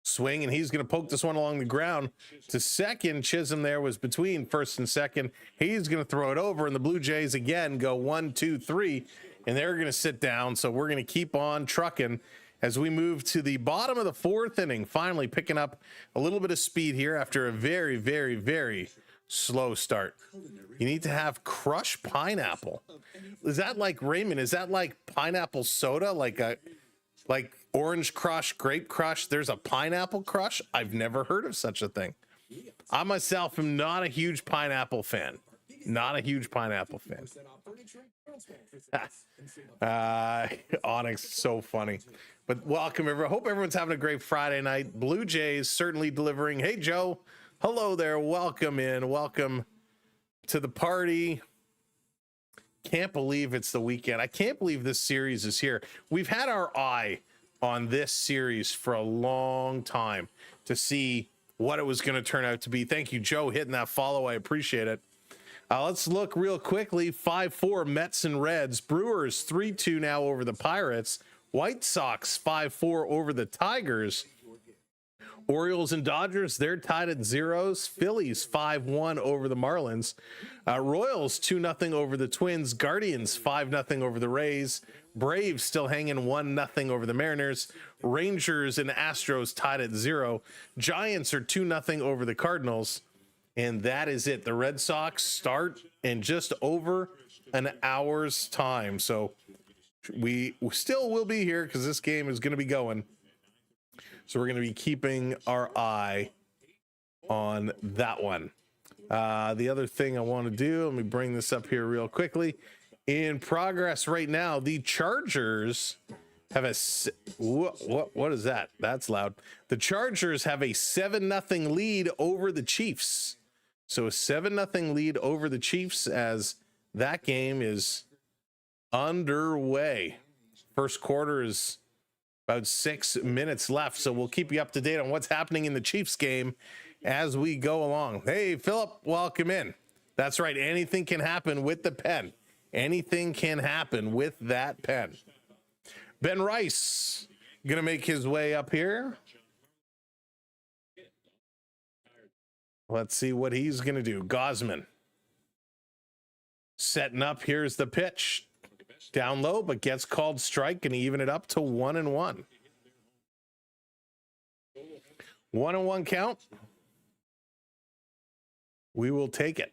Swing, and he's going to poke this one along the ground to second. Chisholm there was between first and second. He's going to throw it over, and the Blue Jays again go 1, 2, 3, and they're going to sit down. So we're going to keep on trucking as we move to the bottom of the 4th inning, finally picking up a little bit of speed here after a very slow start. You need to have crushed pineapple. Is that like, Raymond, is that like pineapple soda? Like orange crush, grape crush? There's a pineapple crush? I've never heard of such a thing. I myself am not a huge pineapple fan. Not a huge pineapple fan. Onyx, so funny. But welcome, everyone. Hope everyone's having a great Friday night. Blue Jays certainly delivering. Hey, Joe. Hello there. Welcome in. Welcome to the party. Can't believe it's the weekend. I can't believe this series is here. We've had our eye on this series for a long time to see what it was going to turn out to be. Thank you, Joe, hitting that follow. I appreciate it. Let's look real quickly. 5-4 Mets and Reds. Brewers 3-2 now over the Pirates. White Sox 5-4 over the Tigers. Orioles and Dodgers, they're tied at 0s. Phillies 5-1 over the Marlins. Royals 2-0 over the Twins. Guardians 5-0 over the Rays. Braves still hanging 1-0 over the Mariners. Rangers and Astros tied at 0. Giants are 2-0 over the Cardinals. And that is it. The Red Sox start in just over an hour's time. So we still will be here because this game is going to be going. So we're going to be keeping our eye on that one. The other thing I want to do, let me bring this up here real quickly. In progress right now, the Chargers have a what is that? That's loud. The Chargers have a 7-0 lead over the Chiefs. So a 7-0 lead over the Chiefs as that game is underway. First quarter is about 6 minutes left, so we'll keep you up to date on what's happening in the Chiefs game as we go along. Hey, Philip, welcome in. That's right. Anything can happen with the pen. Anything can happen with that pen. Ben Rice going to make his way up here. Let's see what he's going to do. Gausman setting up. Here's the pitch. Down low, but gets called strike and even it up to 1-1. 1-1 count. We will take it.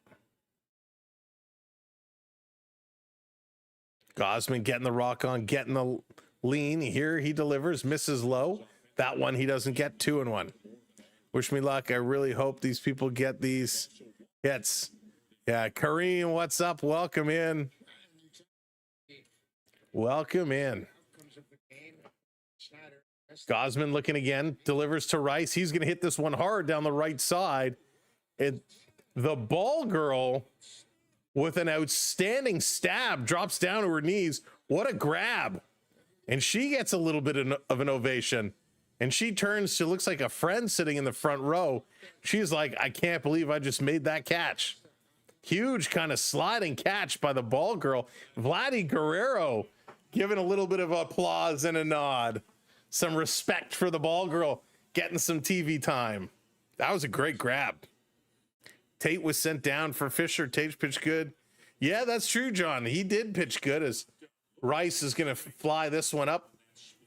Gausman getting the rock on, getting the lean. Here he delivers, misses low. That one he doesn't get. 2-1. Wish me luck. I really hope these people get these hits. Yeah, Kareem, what's up? Welcome in. Welcome in. Gausman looking again, delivers to Rice. He's going to hit this one hard down the right side. The ball girl with an outstanding stab drops down to her knees. What a grab. And she gets a little bit of an ovation. And she turns to, looks like a friend sitting in the front row. She's like, I can't believe I just made that catch. Huge kind of sliding catch by the ball girl. Vladdy Guerrero giving a little bit of applause and a nod. Some respect for the ball girl getting some TV time. That was a great grab. Tate was sent down for Fisher. Tate pitched good. Yeah, that's true, John. He did pitch good as Rice is going to fly this one up.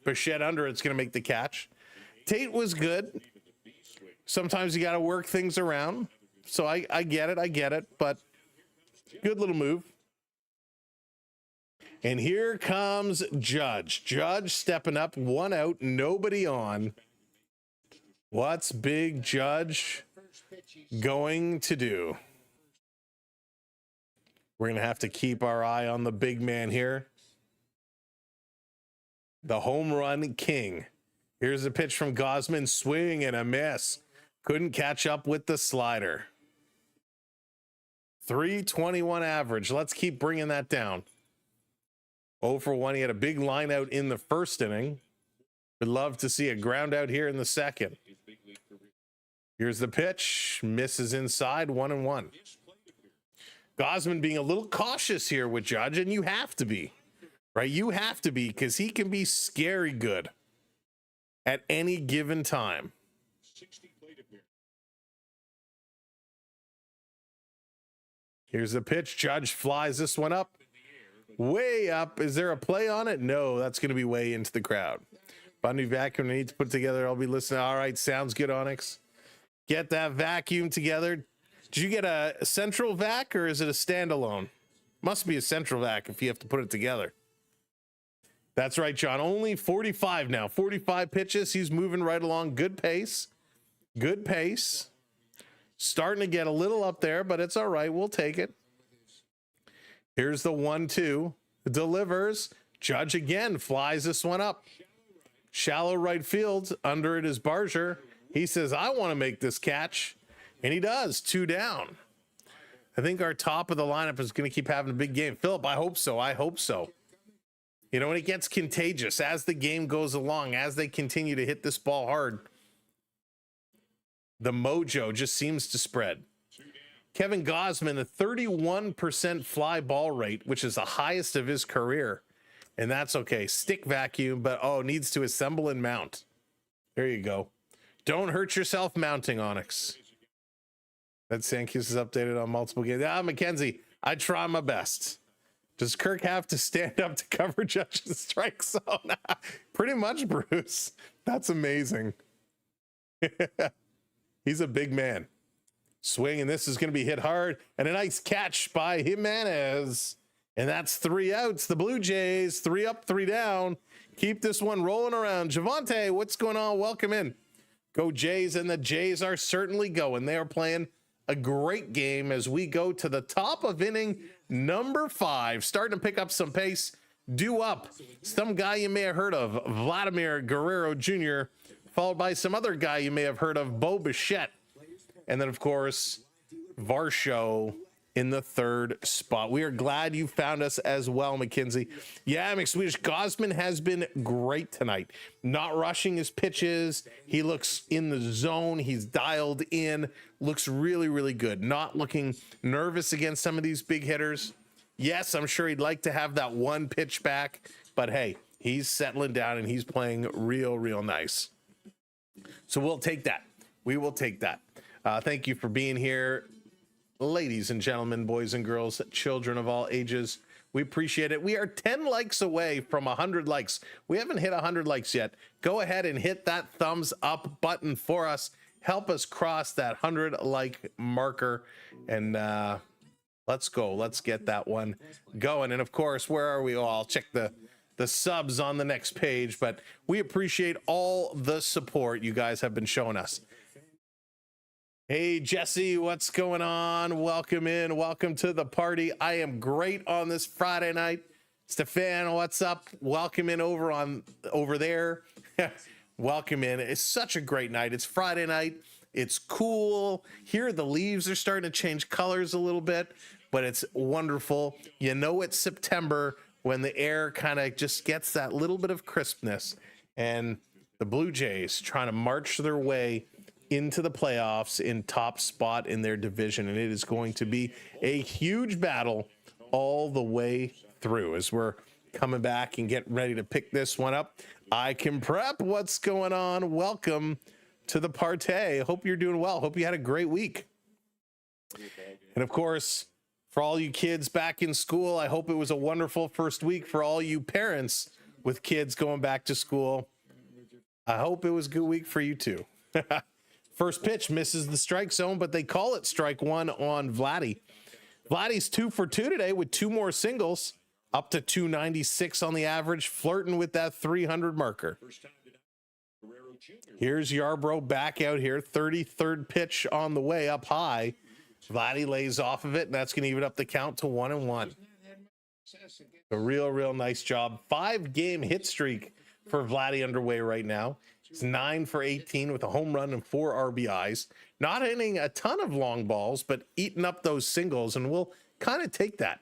Bichette under it's going to make the catch. Tate was good. Sometimes you got to work things around. So I get it. But good little move. And here comes Judge. Judge stepping up, 1 out, nobody on. What's Big Judge going to do? We're going to have to keep our eye on the big man here. The home run king. Here's a pitch from Gausman, swing and a miss. Couldn't catch up with the slider. 321 average. Let's keep bringing that down. 0 for 1. He had a big line out in the first inning. Would love to see a ground out here in the second. Here's the pitch. Misses inside. 1-1. Gausman being a little cautious here with Judge, and you have to be. Right? You have to be, because he can be scary good at any given time. Here's the pitch. Judge flies this one up. Way up. Is there a play on it? No, that's going to be way into the crowd. Bundy vacuum I need to put together. I'll be listening. All right, sounds good, Onyx. Get that vacuum together. Did you get a central vac or is it a standalone? Must be a central vac if you have to put it together. That's right, John. Only 45 now. 45 pitches. He's moving right along. Good pace. Good pace. Starting to get a little up there, but it's all right. We'll take it. Here's the 1-2. Delivers. Judge again flies this one up. Shallow right field. Under it is Barger. He says, I want to make this catch. And he does. 2 down. I think our top of the lineup is going to keep having a big game. Philip, I hope so. I hope so. You know, when it gets contagious, as the game goes along, as they continue to hit this ball hard, the mojo just seems to spread. Kevin Gausman, a 31% fly ball rate, which is the highest of his career. And that's okay. Stick vacuum, but needs to assemble and mount. There you go. Don't hurt yourself mounting, Onyx. That Sankis is updated on multiple games. Mackenzie, I try my best. Does Kirk have to stand up to cover Judge's strike zone? Pretty much, Bruce. That's amazing. He's a big man. Swing, and this is going to be hit hard. And a nice catch by Jimenez. And that's 3 outs. The Blue Jays, 3 up, 3 down. Keep this one rolling around. Javante, what's going on? Welcome in. Go Jays, and the Jays are certainly going. They are playing a great game as we go to the top of inning number 5. Starting to pick up some pace. Due up. Some guy you may have heard of, Vladimir Guerrero Jr., followed by some other guy you may have heard of, Bo Bichette. And then, of course, Varsho in the 3rd spot. We are glad you found us as well, McKinsey. Yeah, McSwedish, Gausman has been great tonight. Not rushing his pitches. He looks in the zone. He's dialed in. Looks really, really good. Not looking nervous against some of these big hitters. Yes, I'm sure he'd like to have that one pitch back. But, hey, he's settling down and he's playing real, real nice. So we'll take that. We will take that. Thank you for being here, ladies and gentlemen, boys and girls, children of all ages. We appreciate it. We are 10 likes away from 100 likes. We haven't hit 100 likes yet. Go ahead and hit that thumbs up button for us. Help us cross that 100 like marker. And let's go. Let's get that one going. And of course, where are we? Oh, I'll check the subs on the next page, but we appreciate all the support you guys have been showing us. Hey, Jesse, what's going on? Welcome in. Welcome to the party. I am great on this Friday night. Stefan, what's up? Welcome in over there. Welcome in. It's such a great night. It's Friday night. It's cool. Here, the leaves are starting to change colors a little bit, but it's wonderful. You know it's September when the air kind of just gets that little bit of crispness, and the Blue Jays trying to march their way into the playoffs in top spot in their division, and it is going to be a huge battle all the way through as we're coming back and getting ready to pick this one up. I can prep. What's going on? Welcome to the party. Hope you're doing well. Hope you had a great week. And of course, for all you kids back in school, I hope it was a wonderful first week. For all you parents with kids going back to school, I hope it was a good week for you too. First pitch misses the strike zone, but they call it strike one on Vladdy. Vladdy's 2 for 2 today with 2 more singles, up to 296 on the average, flirting with that 300 marker. Here's Yarbrough back out here, 33rd pitch on the way up high. Vladdy lays off of it, and that's going to even up the count to 1-1. A real nice job. 5-game hit streak for Vladdy underway right now. He's 9 for 18 with a home run and 4 RBIs. Not hitting a ton of long balls, but eating up those singles, and we'll kind of take that.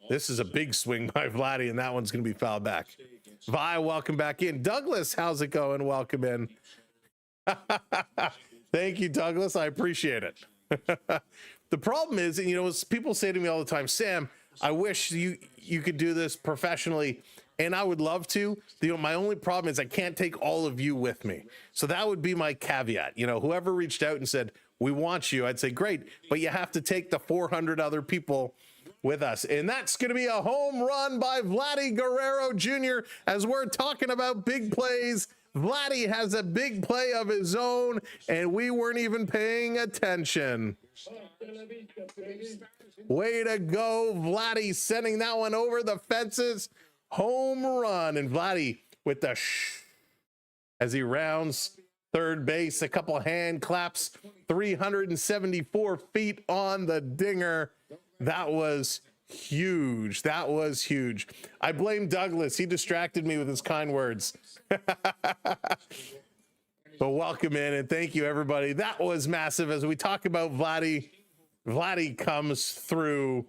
This is a big swing by Vladdy, and that one's going to be fouled back. Vi, welcome back in. Douglas, how's it going? Welcome in. Thank you, Douglas. I appreciate it. The problem is, you know, people say to me all the time, Sam, I wish you could do this professionally. And I would love to. You know, my only problem is I can't take all of you with me. So that would be my caveat. You know, whoever reached out and said, we want you, I'd say, great, but you have to take the 400 other people with us. And that's going to be a home run by Vladdy Guerrero Jr. As we're talking about big plays, Vladdy has a big play of his own, and we weren't even paying attention. Way to go, Vladdy, sending that one over the fences. Home run, and Vladdy with the as he rounds third base, a couple hand claps, 374 feet on the dinger. That was huge. That was huge. I blame Douglas. He distracted me with his kind words. But welcome in, and thank you, everybody. That was massive. As we talk about Vladdy, Vladdy comes through,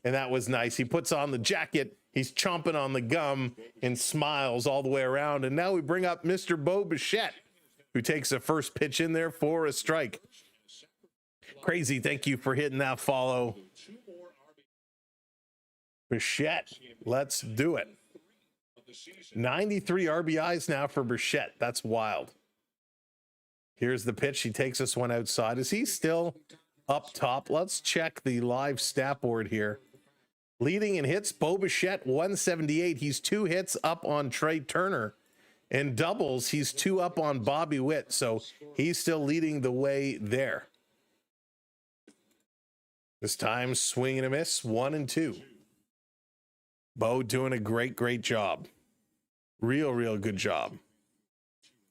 and that was nice. He puts on the jacket. He's chomping on the gum and smiles all the way around. And now we bring up Mr. Bo Bichette, who takes a first pitch in there for a strike. Crazy. Thank you for hitting that follow. Bichette, let's do it. 93 RBIs now for Bichette. That's wild. Here's the pitch. He takes this one outside. Is he still up top? Let's check the live stat board here. Leading in hits, Bo Bichette, 178. He's 2 hits up on Trey Turner. In doubles, he's 2 up on Bobby Witt. So he's still leading the way there. This time, swing and a miss, 1-2. Bo doing a great job. Real good job.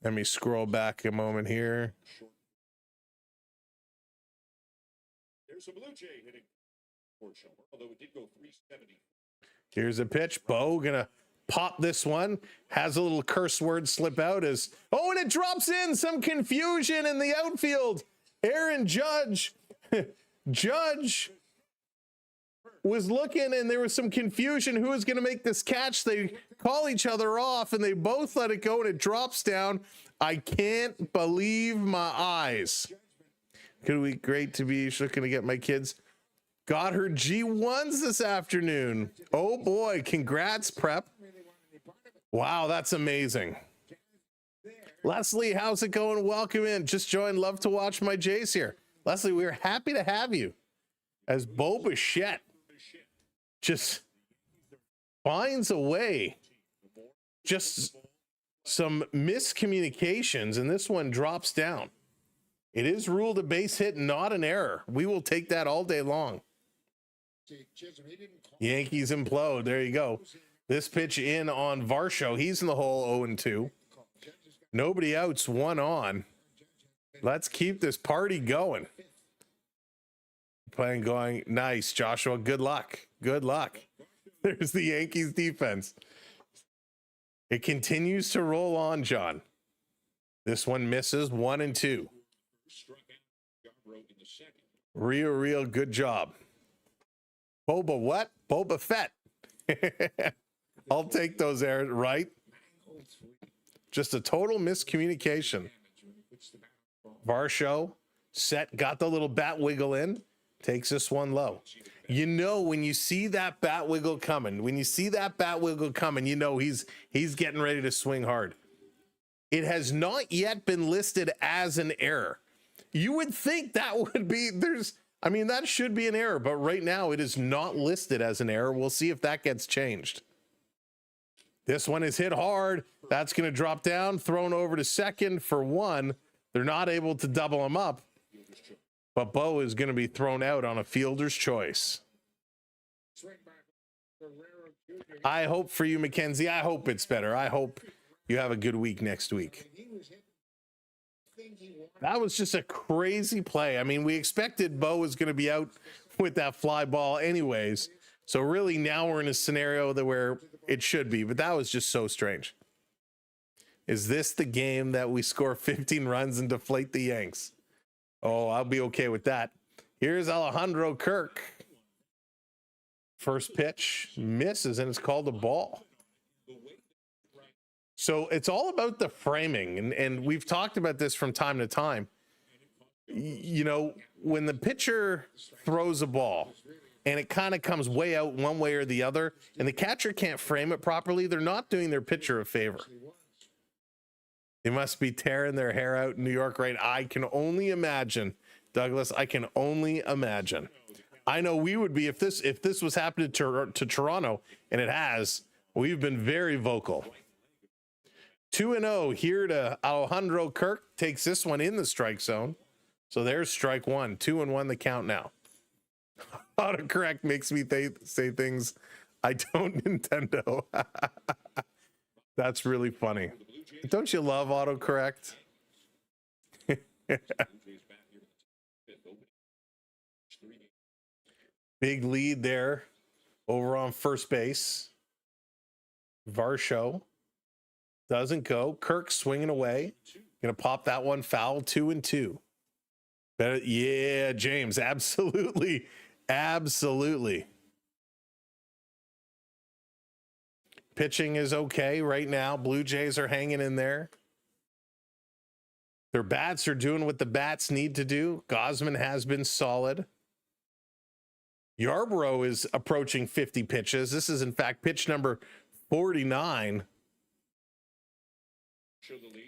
Let me scroll back a moment here. There's a Blue Jay hitting. Although it did go 370. Here's a pitch. Bo gonna pop this one. Has a little curse word slip out as, oh, and it drops in. Some confusion in the outfield. Aaron Judge. Judge was looking, and there was some confusion. Who is going to make this catch? They call each other off, and they both let it go, and it drops down. I can't believe my eyes. Could be great to be looking to get my kids. Got her G1s this afternoon. Oh boy, congrats, Prep. Wow, that's amazing. Leslie, how's it going? Welcome in. Just joined. Love to watch my Jays here. Leslie, we're happy to have you. As Bo Bichette just finds a way. Just some miscommunications, and this one drops down. It is ruled a base hit, not an error. We will take that all day long. Yankees implode. There you go. This pitch in on Varsho. He's in the hole, 0-2. Nobody outs, one on. Let's keep this party going. Playing going. Nice, Joshua. Good luck. Good luck. There's the Yankees defense. It continues to roll on, John. This one misses, 1-2. Real good job. Boba what? Boba Fett. I'll take those errors, right? Just a total miscommunication. Varsho, set, got the little bat wiggle in, takes this one low. You know, when you see that bat wiggle coming, you know he's getting ready to swing hard. It has not yet been listed as an error. You would think that would be, that should be an error, but right now it is not listed as an error. We'll see if that gets changed. This one is hit hard. That's going to drop down, thrown over to second for one. They're not able to double him up, but Bo is going to be thrown out on a fielder's choice. I hope for you, Mackenzie. I hope it's better. I hope you have a good week next week. That was just a crazy play. I mean, we expected Bo was going to be out with that fly ball anyways. So really now we're in a scenario where it should be, but that was just so strange. Is this the game that we score 15 runs and deflate the Yanks? Oh, I'll be okay with that. Here's Alejandro Kirk. First pitch misses, and it's called a ball. So it's all about the framing, and we've talked about this from time to time. You know, when the pitcher throws a ball and it kind of comes way out one way or the other, and the catcher can't frame it properly, they're not doing their pitcher a favor. They must be tearing their hair out in New York, right? I can only imagine, Douglas. I can only imagine. I know we would be if this was happening to Toronto, and it has. We've been very vocal. 2-0 here to Alejandro Kirk. Takes this one in the strike zone. So there's strike one. 2-1 the count now. Autocorrect makes me say things I don't Nintendo. That's really funny. Don't you love autocorrect? Big lead there over on first base. Varsho doesn't go. Kirk swinging away. Gonna pop that one foul. 2-2. Yeah, James. Absolutely. Absolutely. Pitching is okay right now. Blue Jays are hanging in there. Their bats are doing what the bats need to do. Gausman has been solid. Yarborough is approaching 50 pitches. This is, in fact, pitch number 49.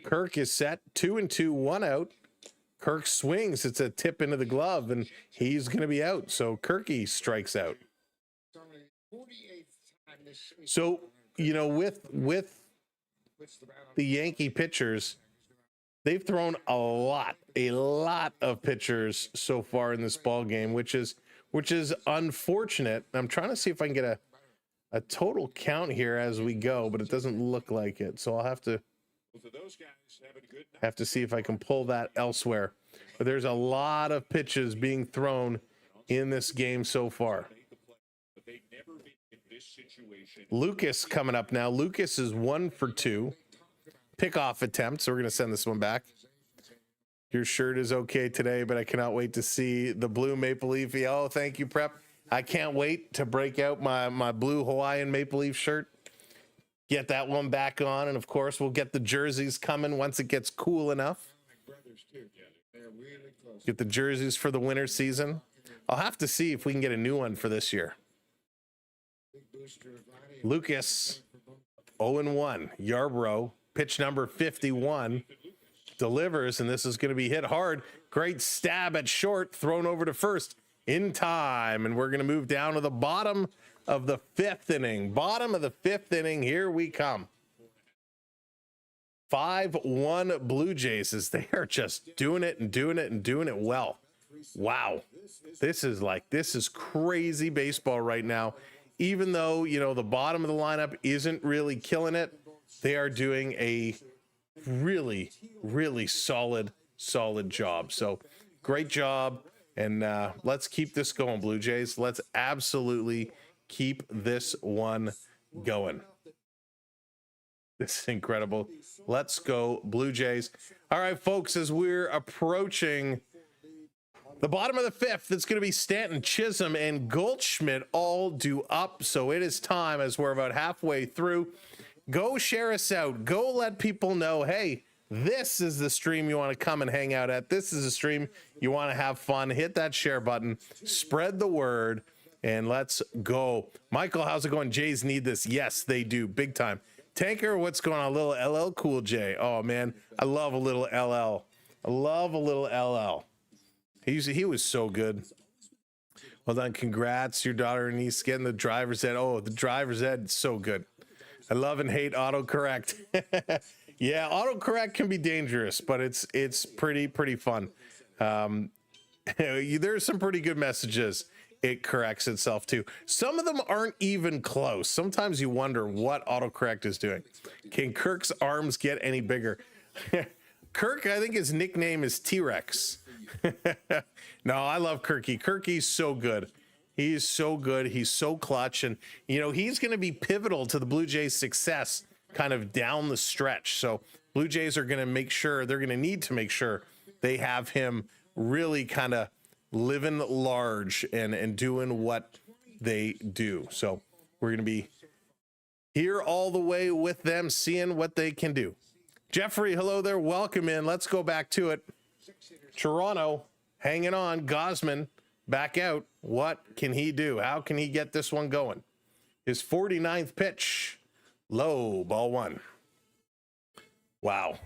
Kirk is set. 2-2, one out. Kirk swings. It's a tip into the glove, and he's going to be out. So Kirky strikes out. So, you know, with the Yankee pitchers, they've thrown a lot of pitchers so far in this ball game, which is unfortunate. I'm trying to see if I can get a total count here as we go, but it doesn't look like it. So I'll have to see if I can pull that elsewhere. But there's a lot of pitches being thrown in this game so far. Lucas coming up now. Lucas is 1 for 2. Pickoff attempt. So we're going to send this one back. Your shirt is okay today, but I cannot wait to see the blue Maple Leaf. Oh, thank you, Prep. I can't wait to break out my blue Hawaiian Maple Leaf shirt. Get that one back on. And of course, we'll get the jerseys coming once it gets cool enough. Get the jerseys for the winter season. I'll have to see if we can get a new one for this year. Lucas, 0-1. Yarborough, pitch number 51, delivers, and this is going to be hit hard. Great stab at short, thrown over to first in time, and we're going to move down to the bottom of the 5th inning. Bottom of the 5th inning. Here we come. 5-1 Blue Jays, as they are just doing it and doing it and doing it well. Wow. This is crazy baseball right now. Even though, you know, the bottom of the lineup isn't really killing it, they are doing a really, really solid job. So great job. And let's keep this going, Blue Jays. Let's absolutely keep this one going. This is incredible. Let's go, Blue Jays. All right, folks, as we're approaching the bottom of the 5th, it's going to be Stanton, Chisholm, and Goldschmidt all due up. So it is time, as we're about halfway through. Go share us out. Go let people know, hey, this is the stream you want to come and hang out at. This is a stream you want to have fun. Hit that share button. Spread the word, and let's go. Michael, how's it going? Jays need this. Yes, they do. Big time. Tanker, what's going on? A little LL Cool J. Oh, man. I love a little LL. I love a little LL. He was so good. Well done. Congrats. Your daughter and niece getting the driver's ed. Oh, the driver's ed. So good. I love and hate autocorrect. Yeah, autocorrect can be dangerous, but it's pretty fun. There's some pretty good messages. It corrects itself too. Some of them aren't even close. Sometimes you wonder what autocorrect is doing. Can Kirk's arms get any bigger? Kirk, I think his nickname is T-Rex. No, I love Kirky. Kirky's so good. He's so good. He's so clutch. And, you know, he's going to be pivotal to the Blue Jays' success kind of down the stretch. So Blue Jays are going to make sure, they're going to need to make sure they have him really kind of living large and doing what they do. So we're going to be here all the way with them, seeing what they can do. Jeffrey, hello there. Welcome in. Let's go back to it. Toronto hanging on. Gausman back out. What can he do? How can he get this one going? His 49th pitch. Low, ball one. Wow.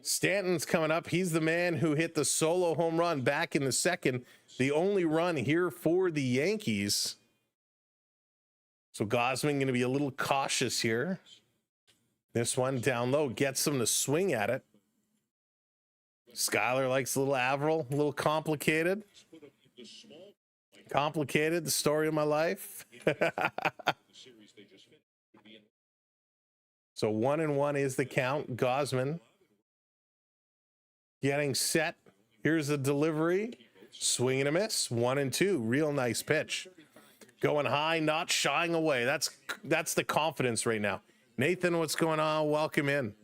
Stanton's coming up. He's the man who hit the solo home run back in the 2nd. The only run here for the Yankees. So Gausman going to be a little cautious here. This one down low gets him to swing at it. Skyler likes a little Averill, a little complicated. Complicated, the story of my life. So 1-1 is the count. Gausman getting set. Here's the delivery. Swing and a miss. 1-2. Real nice pitch. Going high, not shying away. That's the confidence right now. Nathan, what's going on? Welcome in.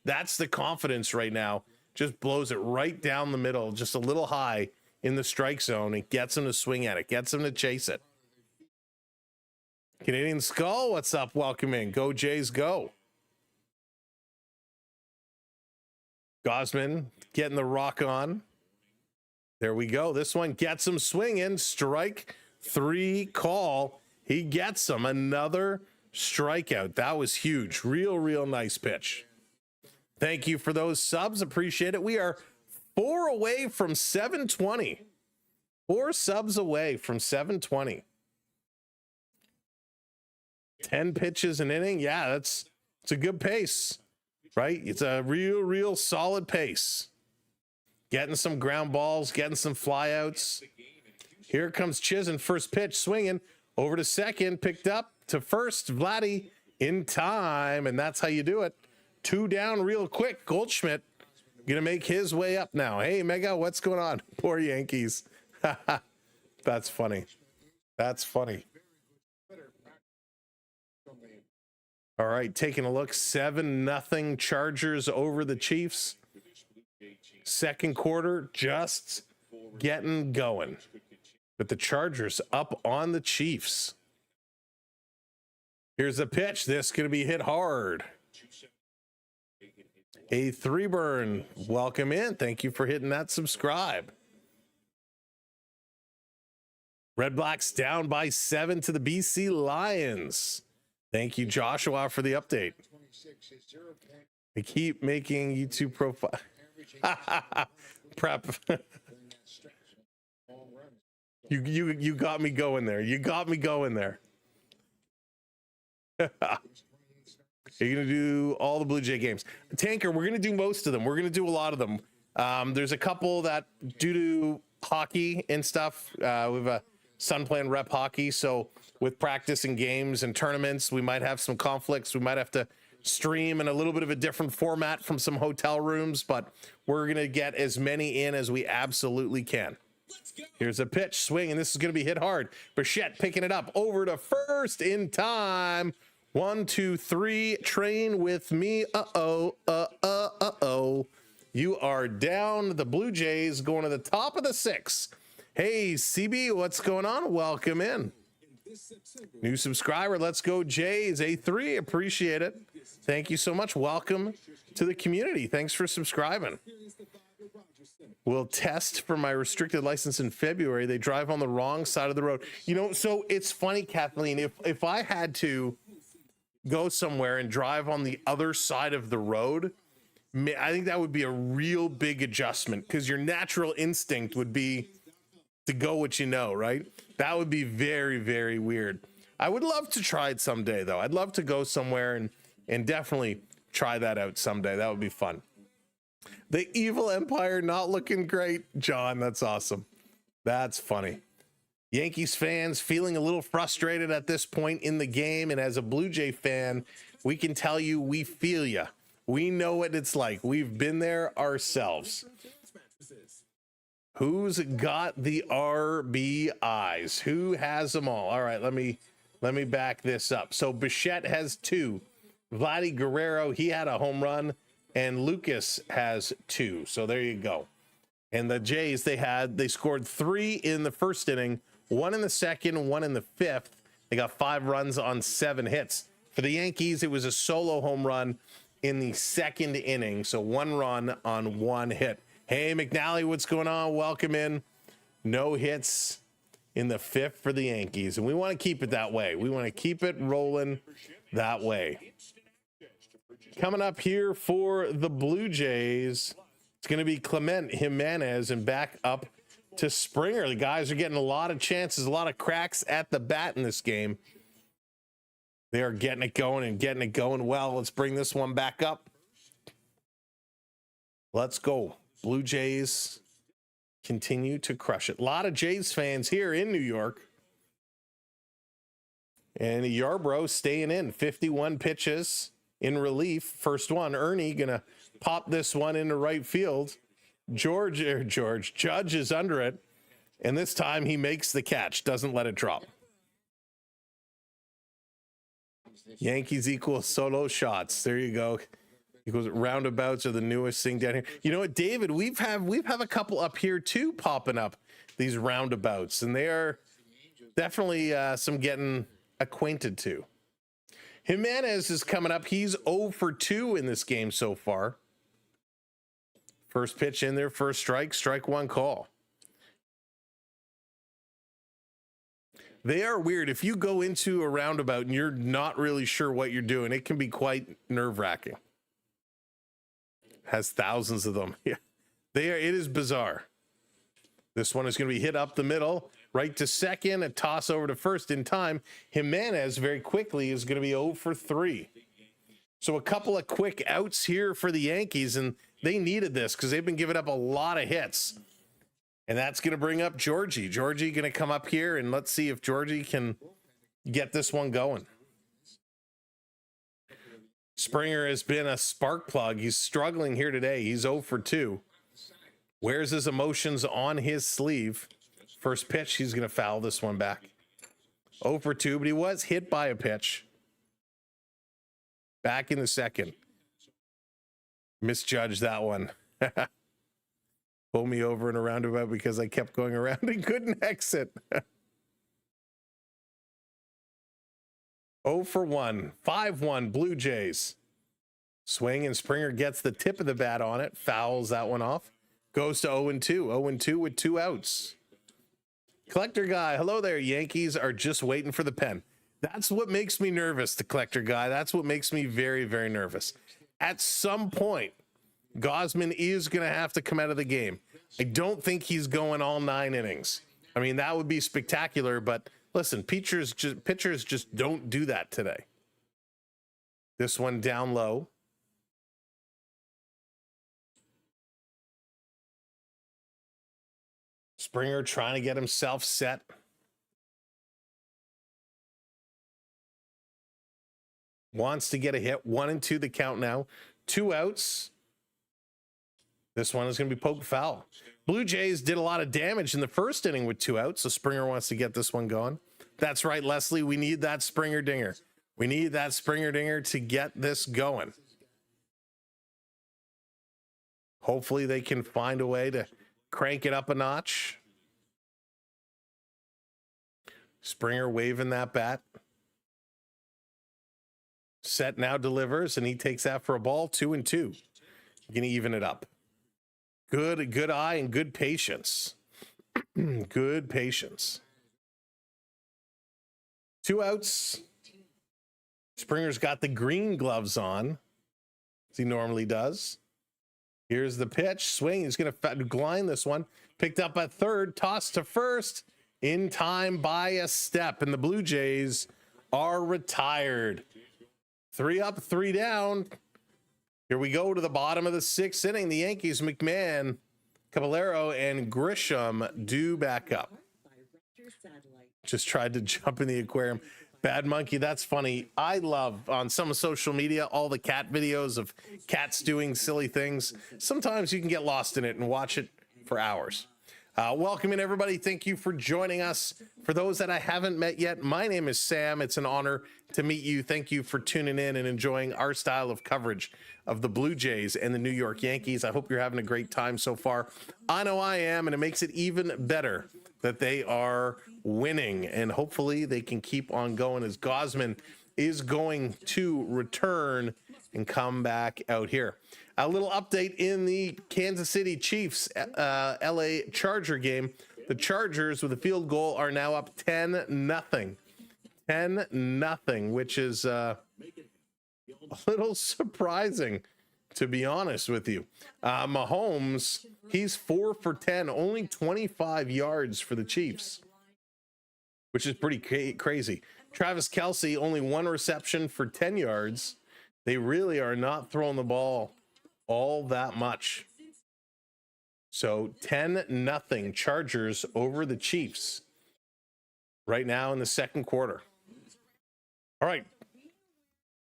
That's the confidence right now. Just blows it right down the middle, just a little high in the strike zone. It gets him to swing at it, gets him to chase it. Canadian Skull, what's up? Welcome in. Go Jays, go. Gausman getting the rock on. There we go. This one gets him swinging. Strike 3 call. He gets him. Another strikeout. That was huge. Real nice pitch. Thank you for those subs. Appreciate it. We are 4 away from 720. 4 subs away from 720. 10 pitches an inning. Yeah, it's a good pace, right? It's a real solid pace. Getting some ground balls, getting some flyouts. Here comes Chisholm, first pitch, swinging over to second, picked up to first. Vladdy in time, and that's how you do it. 2 down real quick. Goldschmidt gonna make his way up now. Hey, Mega, what's going on? Poor Yankees. That's funny. That's funny. All right, taking a look. 7-0 Chargers over the Chiefs. Second quarter just getting going. But the Chargers up on the Chiefs. Here's a pitch. This going to be hit hard. A 3-burn. Welcome in. Thank you for hitting that subscribe. Red Blacks down by 7 to the BC Lions. Thank you, Joshua, for the update. I keep making YouTube profile. Prep. You got me going there. You got me going there. You're gonna do all the Blue Jay games. Tanker, we're gonna do most of them. We're gonna do a lot of them. There's a couple that due to hockey and stuff. We have a son playing rep hockey, so with practice and games and tournaments, we might have some conflicts. We might have to stream in a little bit of a different format from some hotel rooms, but we're gonna get as many in as we absolutely can. Here's a pitch, swing, and this is gonna be hit hard. Bichette picking it up over to first in time. 1, 2, 3, train with me. Uh-oh. You are down. The Blue Jays going to the top of the 6th. Hey, CB, what's going on? Welcome in. New subscriber. Let's go, Jays. A3, appreciate it. Thank you so much. Welcome to the community. Thanks for subscribing. Will test for my restricted license in February. They drive on the wrong side of the road. You know, so it's funny, Kathleen, if I had to go somewhere and drive on the other side of the road, I think that would be a real big adjustment, because your natural instinct would be to go what you know, right? That would be very, very weird. I would love to try it someday, though. I'd love to go somewhere and definitely try that out someday. That would be fun. The evil empire not looking great. John, that's awesome. That's funny. Yankees fans feeling a little frustrated at this point in the game. And as a Blue Jay fan, we can tell you we feel you. We know what it's like. We've been there ourselves. Who's got the RBIs? Who has them all? All right, let me back this up. So Bichette has 2. Vladdy Guerrero, he had a home run. And Lucas has 2. So there you go. And the Jays, they scored 3 in the first inning, 1 in the second, 1 in the 5th. They got 5 runs on 7 hits. For the Yankees, it was a solo home run in the second inning. So 1 run on 1 hit. Hey, McNally, what's going on? Welcome in. No hits in the 5th for the Yankees. And we want to keep it that way. We want to keep it rolling that way. Coming up here for the Blue Jays, it's going to be Clement Jimenez and back up to Springer. The guys are getting a lot of chances, a lot of cracks at the bat in this game. They are getting it going and getting it going well. Let's bring this one back up. Let's go. Blue Jays continue to crush it. A lot of Jays fans here in New York. And Yarbrough staying in. 51 pitches. In relief, first one, Ernie gonna pop this one into right field. Judge is under it, and this time he makes the catch, doesn't let it drop. Yankees equal solo shots. There you go. Equals roundabouts are the newest thing down here. You know what, David? We've have a couple up here too popping up, these roundabouts, and they are definitely some getting acquainted to. Jimenez is coming up. He's 0 for 2 in this game so far. First pitch in there, first strike 1 call. They are weird. If you go into a roundabout and you're not really sure what you're doing, it can be quite nerve-wracking. Has thousands of them. Yeah, it is bizarre. This one is going to be hit up the middle. Right to second, a toss over to first in time. Jimenez very quickly is going to be 0 for 3. So a couple of quick outs here for the Yankees, and they needed this because they've been giving up a lot of hits. And that's going to bring up Georgie. Georgie going to come up here, and let's see if Georgie can get this one going. Springer has been a spark plug. He's struggling here today. He's 0 for 2. Wears his emotions on his sleeve. First pitch, he's going to foul this one back. 0 for 2, but he was hit by a pitch. Back in the second. Misjudged that one. Pull me over in a roundabout because I kept going around and couldn't exit. 0 for 1. 5-1 Blue Jays. Swing and Springer gets the tip of the bat on it. Fouls that one off. Goes to 0-2. 0-2 with 2 outs. Collector Guy, hello there. Yankees are just waiting for the pen. That's what makes me nervous, the Collector Guy. That's what makes me very, very nervous. At some point, Gausman is going to have to come out of the game. I don't think he's going all 9 innings. I mean, that would be spectacular, but listen, pitchers just don't do that today. This one down low. Springer trying to get himself set. Wants to get a hit. 1-2 the count now. 2 outs. This one is going to be poked foul. Blue Jays did a lot of damage in the first inning with 2 outs, so Springer wants to get this one going. That's right, Leslie. We need that Springer dinger. We need that Springer dinger to get this going. Hopefully they can find a way to crank it up a notch. Springer waving that bat. Set now delivers, and he takes that for a ball. 2-2. Going to even it up. Good eye and good patience. Good patience. 2 outs. Springer's got the green gloves on, as he normally does. Here's the pitch. Swing. He's going to line this one. Picked up at third. Tossed to first. In time by a step. And the Blue Jays are retired. 3 up, 3 down. Here we go to the bottom of the 6th inning. The Yankees, McMahon, Caballero, and Grisham do back up. Just tried to jump in the aquarium. Bad monkey, that's funny. I love on some social media all the cat videos of cats doing silly things. Sometimes you can get lost in it and watch it for hours. Welcome in, everybody. Thank you for joining us. For those that I haven't met yet, my name is Sam. It's an honor to meet you. Thank you for tuning in and enjoying our style of coverage of the Blue Jays and the New York Yankees. I hope you're having a great time so far. I know I am, and it makes it even better that they are winning, and hopefully they can keep on going as Gausman is going to return and come back out here. A little update in the Kansas City Chiefs LA Charger game. The Chargers with a field goal are now up 10-0. 10-0, which is a little surprising, to be honest with you. Mahomes, he's 4 for 10, only 25 yards for the Chiefs, which is pretty crazy. Travis Kelce, only 1 reception for 10 yards. They really are not throwing the ball all that much. So 10-0 Chargers over the Chiefs right now in the second quarter. All right.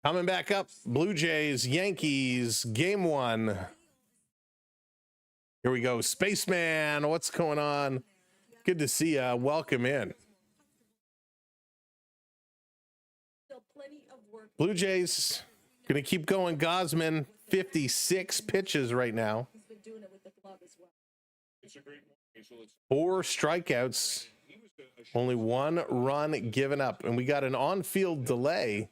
Coming back up, Blue Jays, Yankees, game 1. Here we go. Spaceman, what's going on? Good to see you. Welcome in. Blue Jays going to keep going. Gausman, 56 pitches right now. 4 strikeouts. Only 1 run given up. And we got an on-field delay.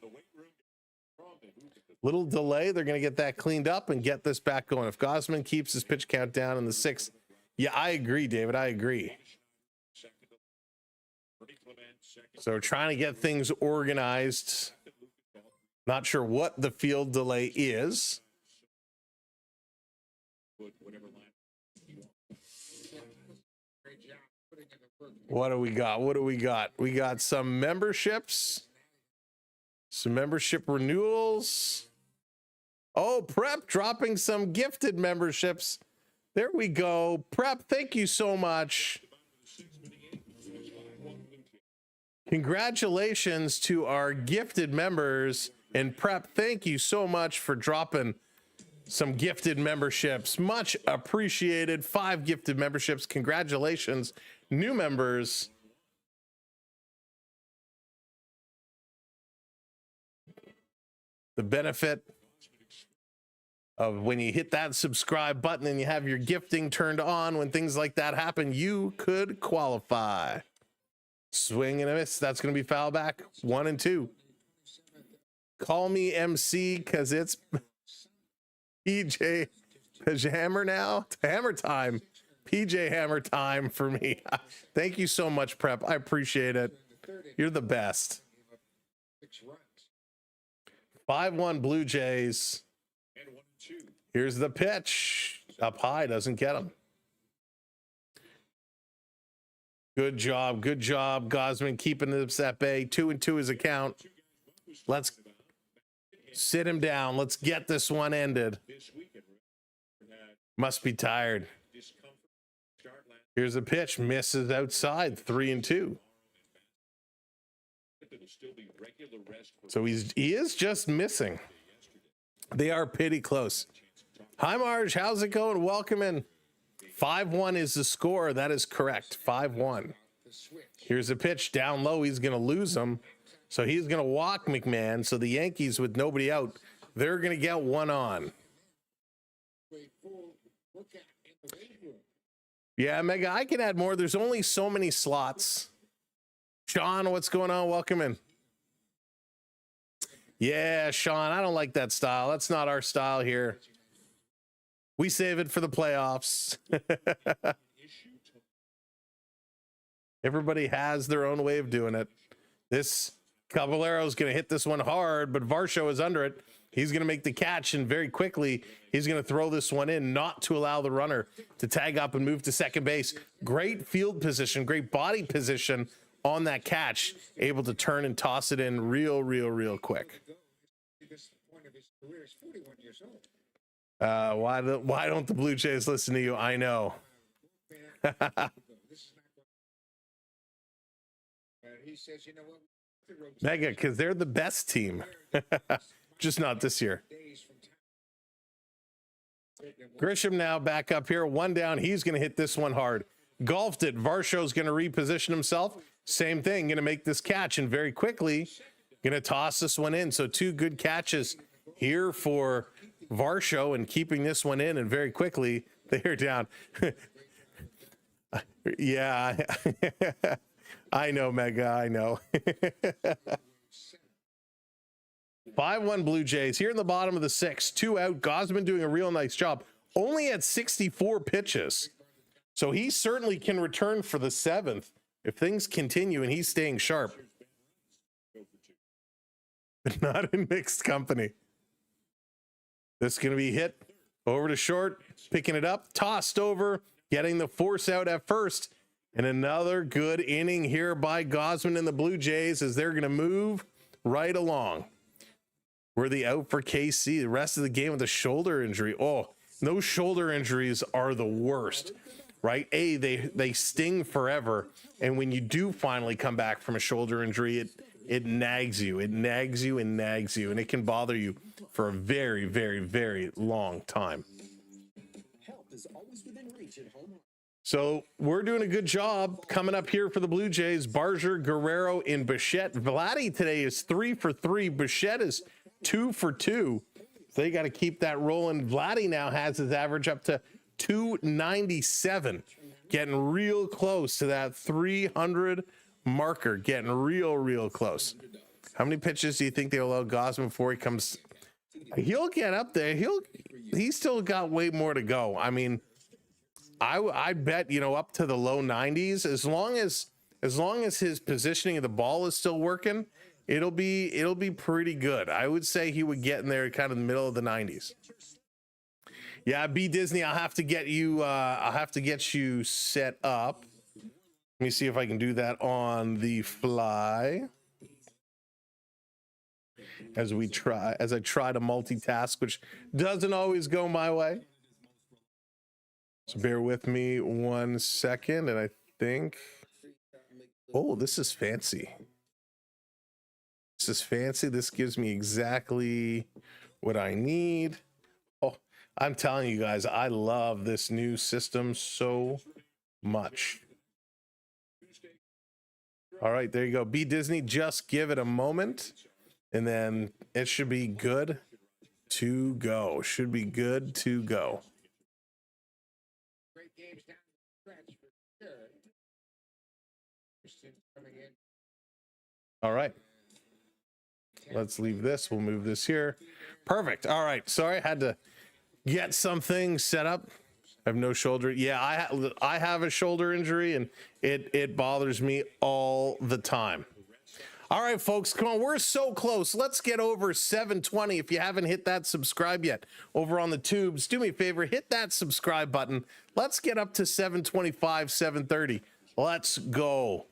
Little delay. They're going to get that cleaned up and get this back going. If Gausman keeps his pitch count down in the 6th. Yeah, I agree, David. I agree. So we're trying to get things organized. Not sure what the field delay is. What do we got? What do we got? We got some memberships. Some membership renewals. Oh, Prep dropping some gifted memberships. There we go. Prep, thank you so much. Congratulations to our gifted members. And Prep, thank you so much for dropping some gifted memberships. Much appreciated. 5 gifted memberships. Congratulations, new members. The benefit of when you hit that subscribe button and you have your gifting turned on, when things like that happen, you could qualify. Swing and a miss. That's going to be foul back. 1-2. Call me MC because it's PJ Hammer now. Hammer time. PJ Hammer time for me. Thank you so much, Prep. I appreciate it. You're the best. 5-1 Blue Jays. Here's the pitch. Up high, doesn't get him. Good job. Good job, Gausman, keeping this at bay. 2-2 his account. Let's sit him down. Let's get this one ended. Must be tired. Here's a pitch. Misses outside. 3-2. So he is just missing. They are pretty close. Hi, Marge. How's it going? Welcome in. 5-1 is the score. That is correct. 5-1. Here's a pitch down low. He's going to lose him. So he's going to walk McMahon. So the Yankees, with nobody out, they're going to get one on. Yeah, Mega, I can add more. There's only so many slots. Sean, what's going on? Welcome in. Yeah, Sean, I don't like that style. That's not our style here. We save it for the playoffs. Everybody has their own way of doing it. This Caballero's going to hit this one hard, but Varsho is under it. He's going to make the catch, and very quickly, he's going to throw this one in, not to allow the runner to tag up and move to second base. Great field position, great body position on that catch, able to turn and toss it in real quick. Why don't the Blue Jays listen to you? I know. Mega, because they're the best team. Just not this year. Grisham now back up here. One down. He's going to hit this one hard. Golfed it. Varsho's going to reposition himself. Same thing. Going to make this catch, and very quickly going to toss this one in. So two good catches here for Varsho, and keeping this one in, and very quickly they're down. Yeah, I know, Mega. I know. 5-1 Blue Jays here in the bottom of the sixth. 2 out. Gausman doing a real nice job. Only at 64 pitches. So he certainly can return for the seventh if things continue and he's staying sharp. But not in mixed company. This is going to be hit over to short, picking it up, tossed over, getting the force out at first. And another good inning here by Gausman and the Blue Jays as they're going to move right along. We're the out for KC. The rest of the game with a shoulder injury. Oh, those shoulder injuries are the worst, right? They sting forever. And when you do finally come back from a shoulder injury, it nags you. It nags you and nags you. And it can bother you for a very long time. Help is always within reach at home. So we're doing a good job coming up here for the Blue Jays. Barger, Guerrero, and Bichette. Vladdy today is 3 for 3. Bichette is 2 for 2. So they got to keep that rolling. Vladdy now has his average up to 297. Getting real close to that 300 marker. Getting real close. How many pitches do you think they'll allow Gausman before he comes? He'll get up there. He's still got way more to go. I mean, I bet, up to the low 90s, as long as his positioning of the ball is still working, it'll be pretty good. I would say he would get in there kind of the middle of the 90s. Yeah, B Disney, I'll have to get you set up. Let me see if I can do that on the fly. As I try to multitask, which doesn't always go my way. So bear with me 1 second, and I think, oh, this is fancy. This is fancy. This gives me exactly what I need. Oh, I'm telling you guys, I love this new system so much. All right, there you go. B Disney, just give it a moment, and then it should be good to go. Should be good to go. Games down the stretch for sure. Coming in. All right. Let's leave this. We'll move this here. Perfect. All right. Sorry, I had to get something set up. I have no shoulder. Yeah, I have a shoulder injury, and it bothers me all the time. All right, folks, come on. We're so close. Let's get over 720. If you haven't hit that subscribe yet over on the tubes, do me a favor, hit that subscribe button. Let's get up to 725, 730. Let's go.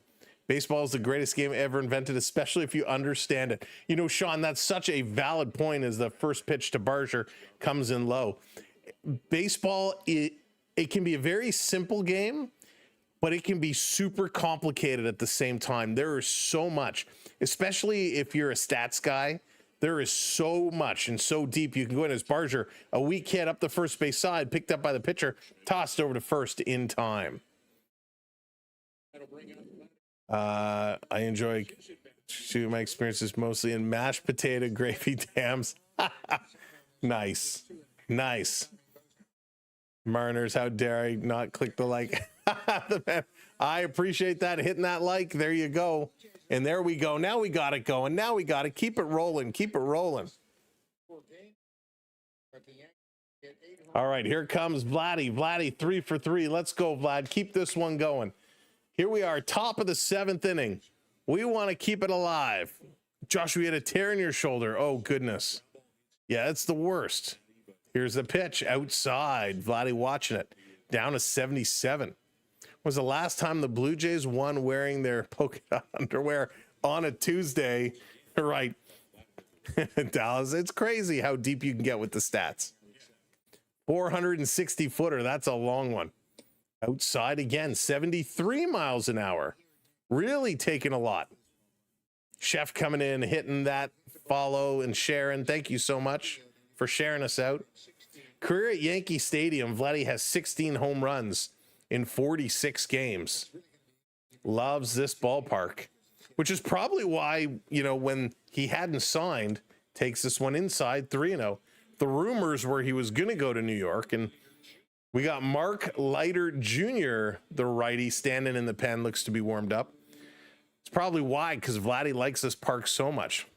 Baseball is the greatest game ever invented, especially if you understand it. You know, Sean, that's such a valid point as the first pitch to Barger comes in low. Baseball, it can be a very simple game, but it can be super complicated at the same time. There is so much, especially if you're a stats guy. There is so much and so deep you can go in. As Barger, a weak hit up the first base side, picked up by the pitcher, tossed over to first in time. I enjoy shooting my experiences mostly in mashed potato gravy dams. Nice. Mariners, how dare I not click the like. I appreciate that, hitting that like. There you go. And there we go. Now we got it going. Now we got to keep it rolling. All right, here comes Vladdy 3 for 3. Let's go, Vlad. Keep this one going. Here we are, top of the 7th inning. We want to keep it alive. Josh, we had a tear in your shoulder. Oh, goodness. Yeah, it's the worst. Here's the pitch outside. Vladdy watching it. Down to 77. Was the last time the Blue Jays won wearing their polka dot underwear on a Tuesday? Right. Dallas, it's crazy how deep you can get with the stats. 460 footer. That's a long one. Outside again, 73 miles an hour. Really taking a lot. Chef coming in, hitting that follow, and Sharon, thank you so much for sharing us out. Career at Yankee Stadium, Vladdy has 16 home runs in 46 games. Loves this ballpark, which is probably why, you know, when he hadn't signed, takes this one inside 3-0. The rumors were he was going to go to New York, and we got Mark Leiter Jr., the righty, standing in the pen, looks to be warmed up. It's probably why, because Vladdy likes this park so much.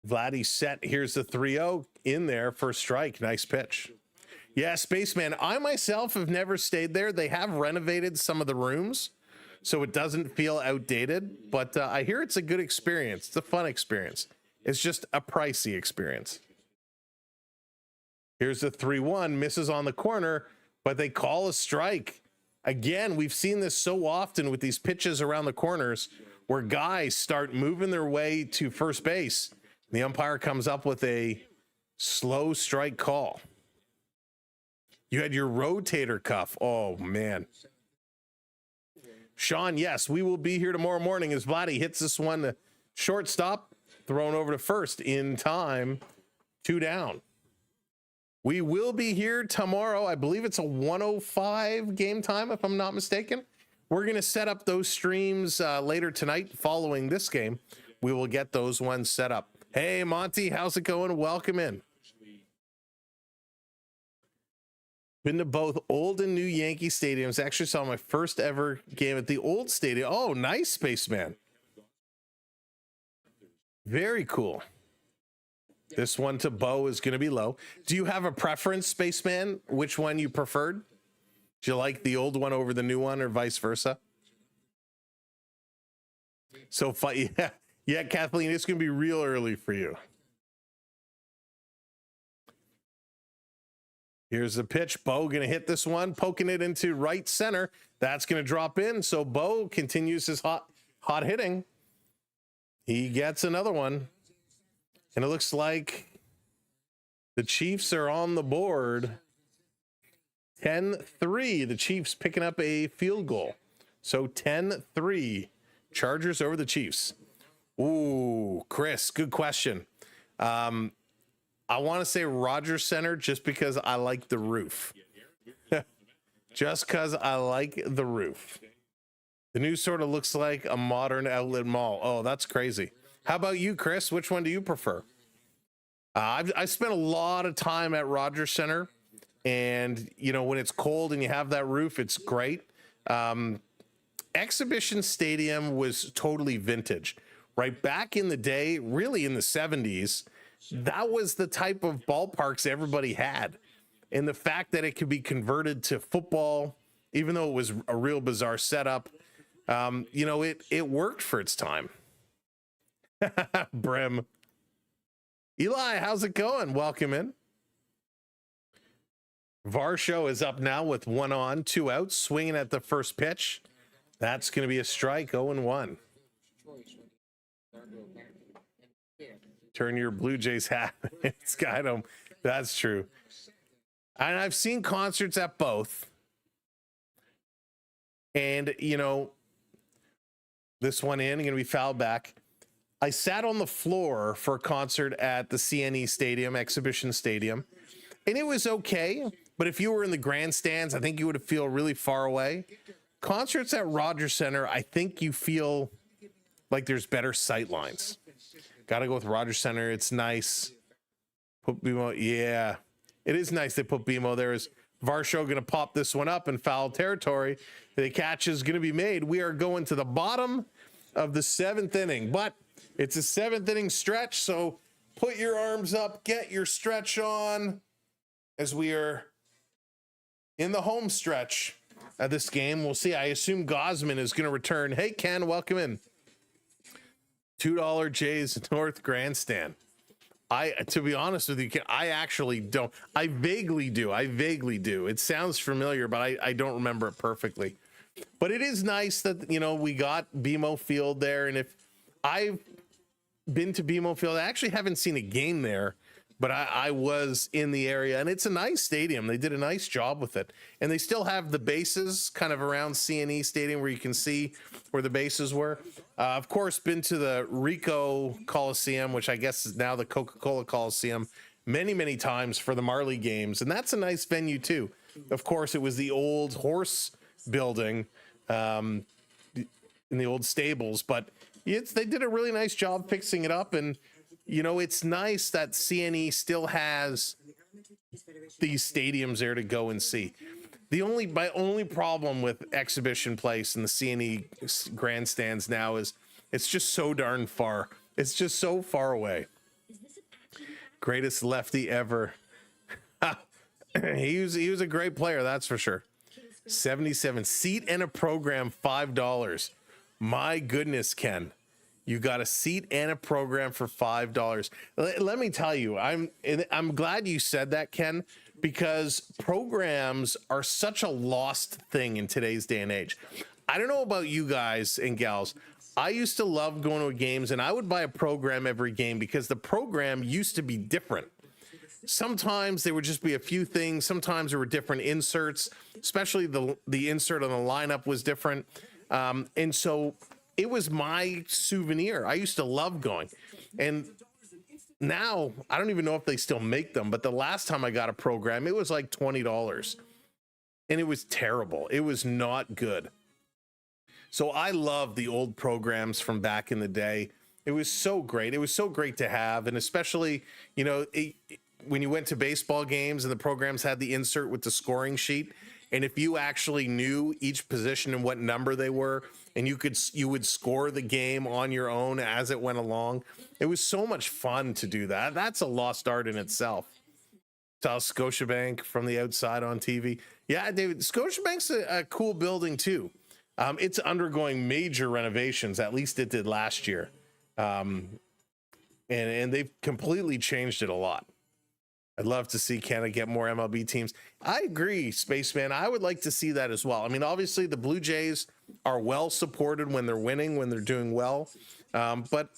Vladdy set. Here's the 3-0 in there for a strike. Nice pitch. Yeah, Spaceman, I myself have never stayed there. They have renovated some of the rooms, so it doesn't feel outdated, but I hear it's a good experience. It's a fun experience. It's just a pricey experience. Here's the 3-1, misses on the corner, but they call a strike. Again, we've seen this so often with these pitches around the corners where guys start moving their way to first base. The umpire comes up with a slow strike call. You had your rotator cuff. Oh, man. Sean, yes, we will be here tomorrow morning as Vladdy hits this one to shortstop, thrown over to first in time, 2 down. We will be here tomorrow. I believe it's a 1:05 game time, if I'm not mistaken. We're going to set up those streams later tonight following this game. We will get those ones set up. Hey, Monty, how's it going? Welcome in. Been to both old and new Yankee stadiums. Actually saw my first ever game at the old stadium. Oh, nice, Spaceman. Very cool. This one to Bo is going to be low. Do you have a preference, Spaceman? Which one you preferred? Do you like the old one over the new one or vice versa? So, yeah, Kathleen, it's going to be real early for you. Here's the pitch. Bo going to hit this one, poking it into right center. That's going to drop in. So Bo continues his hot hitting. He gets another one. And it looks like the Chiefs are on the board. 10-3. The Chiefs picking up a field goal. So 10-3. Chargers over the Chiefs. Ooh, Chris, good question. I want to say Rogers Center just because I like the roof. Just because I like the roof. The new sort of looks like a modern outlet mall. Oh, that's crazy. How about you, Chris? Which one do you prefer? I spent a lot of time at Rogers Center, and you know, when it's cold and you have that roof, it's great. Exhibition Stadium was totally vintage. Right back in the day, really in the 70s, that was the type of ballparks everybody had. And the fact that it could be converted to football, even though it was a real bizarre setup, you know, it worked for its time. Brim. Eli, how's it going? Welcome in. Varsho is up now with 1 on, 2 outs, swinging at the first pitch. That's going to be a strike, 0-1. Turn your Blue Jays hat. It's got him. That's true. And I've seen concerts at both. And, you know, this one in, going to be fouled back. I sat on the floor for a concert at the CNE Stadium, Exhibition Stadium, and it was okay. But if you were in the grandstands, I think you would feel really far away. Concerts at Rogers Center, I think you feel like there's better sight lines. Got to go with Rogers Center. It's nice. Put BMO. Yeah, it is nice they put BMO there. Is Varsho going to pop this one up in foul territory? The catch is going to be made. We are going to the bottom of the 7th inning, but it's a 7th inning stretch. So put your arms up, get your stretch on as we are in the home stretch of this game. We'll see. I assume Gausman is going to return. Hey, Ken, welcome in. $2 Jays North Grandstand. To be honest with you, I actually don't. I vaguely do. It sounds familiar, but I don't remember it perfectly. But it is nice that, you know, we got BMO Field there. And if I've been to BMO Field, I actually haven't seen a game there, but I was in the area, and it's a nice stadium. They did a nice job with it. And they still have the bases kind of around CNE Stadium where you can see where the bases were. Of course, been to the Ricoh Coliseum, which I guess is now the Coca-Cola Coliseum, many, many times for the Marley games. And that's a nice venue too. Of course, it was the old horse building in the old stables, but they did a really nice job fixing it up. And, you know, it's nice that CNE still has these stadiums there to go and see. My only problem with Exhibition Place and the CNE grandstands now is it's just so darn far. It's just so far away. Greatest lefty ever. He was a great player, that's for sure. 77 seat and a program, $5. My goodness, Ken. You got a seat and a program for $5. Let me tell you, I'm glad you said that, Ken, because programs are such a lost thing in today's day and age. I don't know about you guys and gals. I used to love going to games, and I would buy a program every game because the program used to be different. Sometimes there would just be a few things. Sometimes there were different inserts, especially the insert on the lineup was different. And so it was my souvenir. I used to love going. And now I don't even know if they still make them, but the last time I got a program, it was like $20 and it was terrible. It was not good. So I love the old programs from back in the day. It was so great. It was so great to have. And especially, you know, when you went to baseball games and the programs had the insert with the scoring sheet, and if you actually knew each position and what number they were, and you would score the game on your own as it went along, it was so much fun to do that. That's a lost art in itself. Saw Scotiabank from the outside on TV. Yeah, David, Scotiabank's a cool building too. It's undergoing major renovations. At least it did last year, and they've completely changed it a lot. I'd love to see Canada get more MLB teams. I agree, Spaceman. I would like to see that as well. I mean, obviously the Blue Jays are well supported when they're winning, when they're doing well. But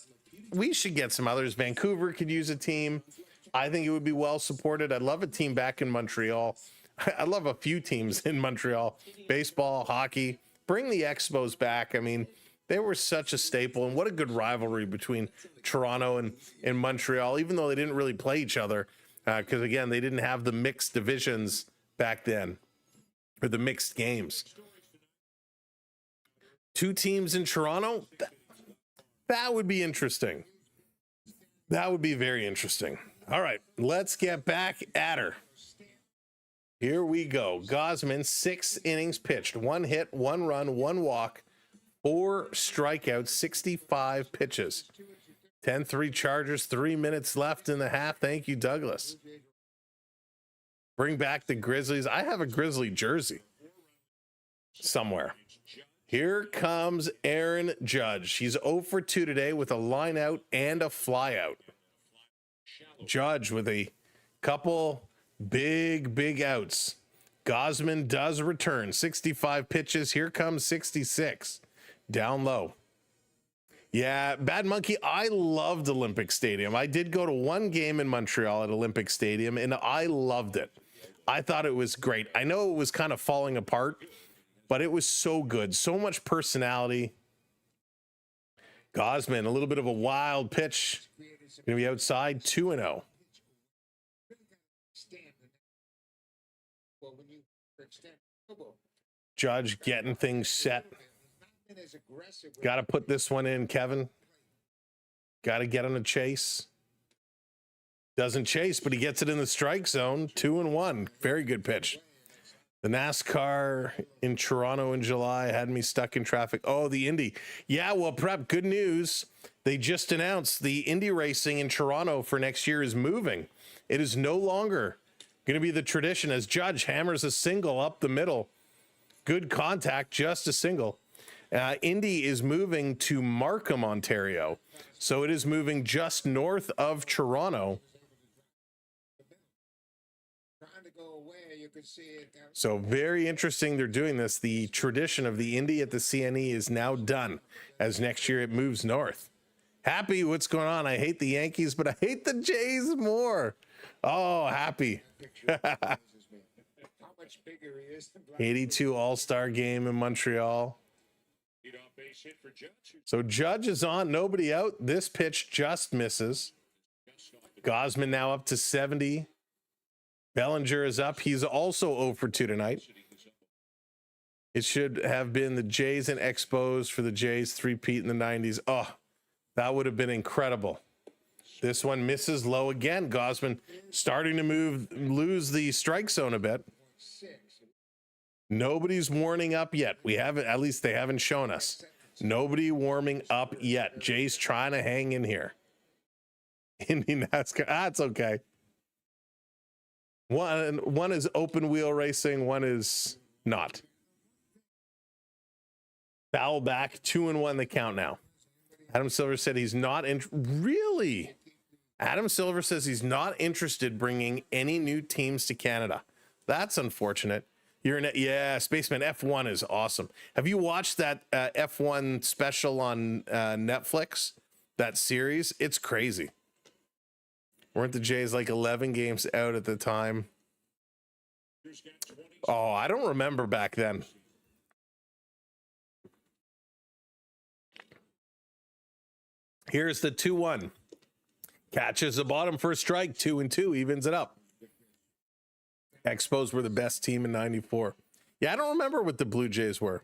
we should get some others. Vancouver could use a team. I think it would be well supported. I'd love a team back in Montreal. I love a few teams in Montreal. Baseball, hockey. Bring the Expos back. I mean, they were such a staple, and what a good rivalry between Toronto and Montreal, even though they didn't really play each other. Because, again, they didn't have the mixed divisions back then, or the mixed games. Two teams in Toronto, that would be interesting. That would be very interesting. All right, let's get back at her. Here we go. Gausman, 6 innings pitched, 1 hit, 1 run, 1 walk, 4 strikeouts, 65 pitches. 10-3 Chargers, 3 minutes left in the half. Thank you, Douglas. Bring back the Grizzlies. I have a Grizzly jersey somewhere. Here comes Aaron Judge. He's 0 for 2 today with a line out and a fly out. Judge with a couple big outs. Gausman does return. 65 pitches. Here comes 66. Down low. Yeah, Bad Monkey, I loved Olympic Stadium. I did go to one game in Montreal at Olympic Stadium, and I loved it. I thought it was great. I know it was kind of falling apart, but it was so good. So much personality. Gausman, a little bit of a wild pitch. Going to be outside, 2-0. Judge getting things set. Got to put this one in, Kevin. Got to get on a chase. Doesn't chase, but he gets it in the strike zone. 2-1. Very good pitch. The NASCAR in Toronto in July had me stuck in traffic. Oh, the Indy. Yeah, well, Prep, good news. They just announced the Indy racing in Toronto for next year is moving. It is no longer going to be the tradition as Judge hammers a single up the middle. Good contact, just a single. Indy is moving to Markham, Ontario. So it is moving just north of Toronto. So very interesting they're doing this. The tradition of the Indy at the CNE is now done as next year it moves north. Happy, what's going on? I hate the Yankees, but I hate the Jays more. Oh, happy. 82 All-Star game in Montreal. So Judge is on, nobody out. This pitch just misses. Gausman now up to 70. Bellinger is up. He's also 0 for 2 tonight. It should have been the Jays and Expos for the Jays three-peat in the 90s. Oh, that would have been incredible. This one misses low again. Gausman starting to lose the strike zone a bit. Nobody's warming up yet. We haven't, at least they haven't shown us. Nobody warming up yet. Jay's trying to hang in here. Indy NASCAR. It's okay. One is open wheel racing, one is not. Foul back, 2-1 the count now. Adam Silver said he's not really. Adam Silver says he's not interested bringing any new teams to Canada. That's unfortunate. Yeah, Spaceman F1 is awesome. Have you watched that F1 special on Netflix? That series? It's crazy. Weren't the Jays like 11 games out at the time? Oh, I don't remember back then. Here's the 2-1. Catches the bottom for a strike, 2-2, evens it up. Expos were the best team in 94. Yeah, I don't remember what the Blue Jays were.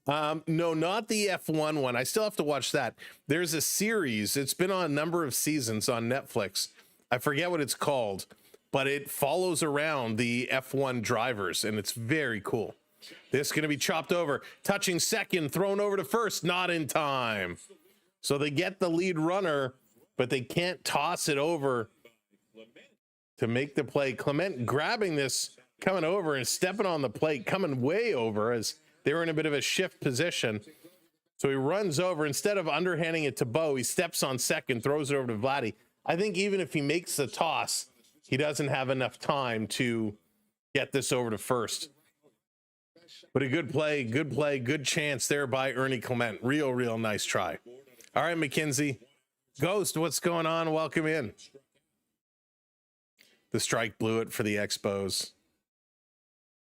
No, not the F1 one. I still have to watch that. There's a series. It's been on a number of seasons on Netflix. I forget what it's called, but it follows around the F1 drivers, and it's very cool. This is going to be chopped over. Touching second, thrown over to first, not in time. So they get the lead runner, but they can't toss it over to make the play. Clement grabbing this, coming over and stepping on the plate, coming way over as they were in a bit of a shift position. So he runs over. Instead of underhanding it to Bo, he steps on second, throws it over to Vladdy. I think even if he makes the toss, he doesn't have enough time to get this over to first. But a good play, good chance there by Ernie Clement. Real nice try. All right, McKenzie. Ghost, what's going on? Welcome in. The strike blew it for the Expos.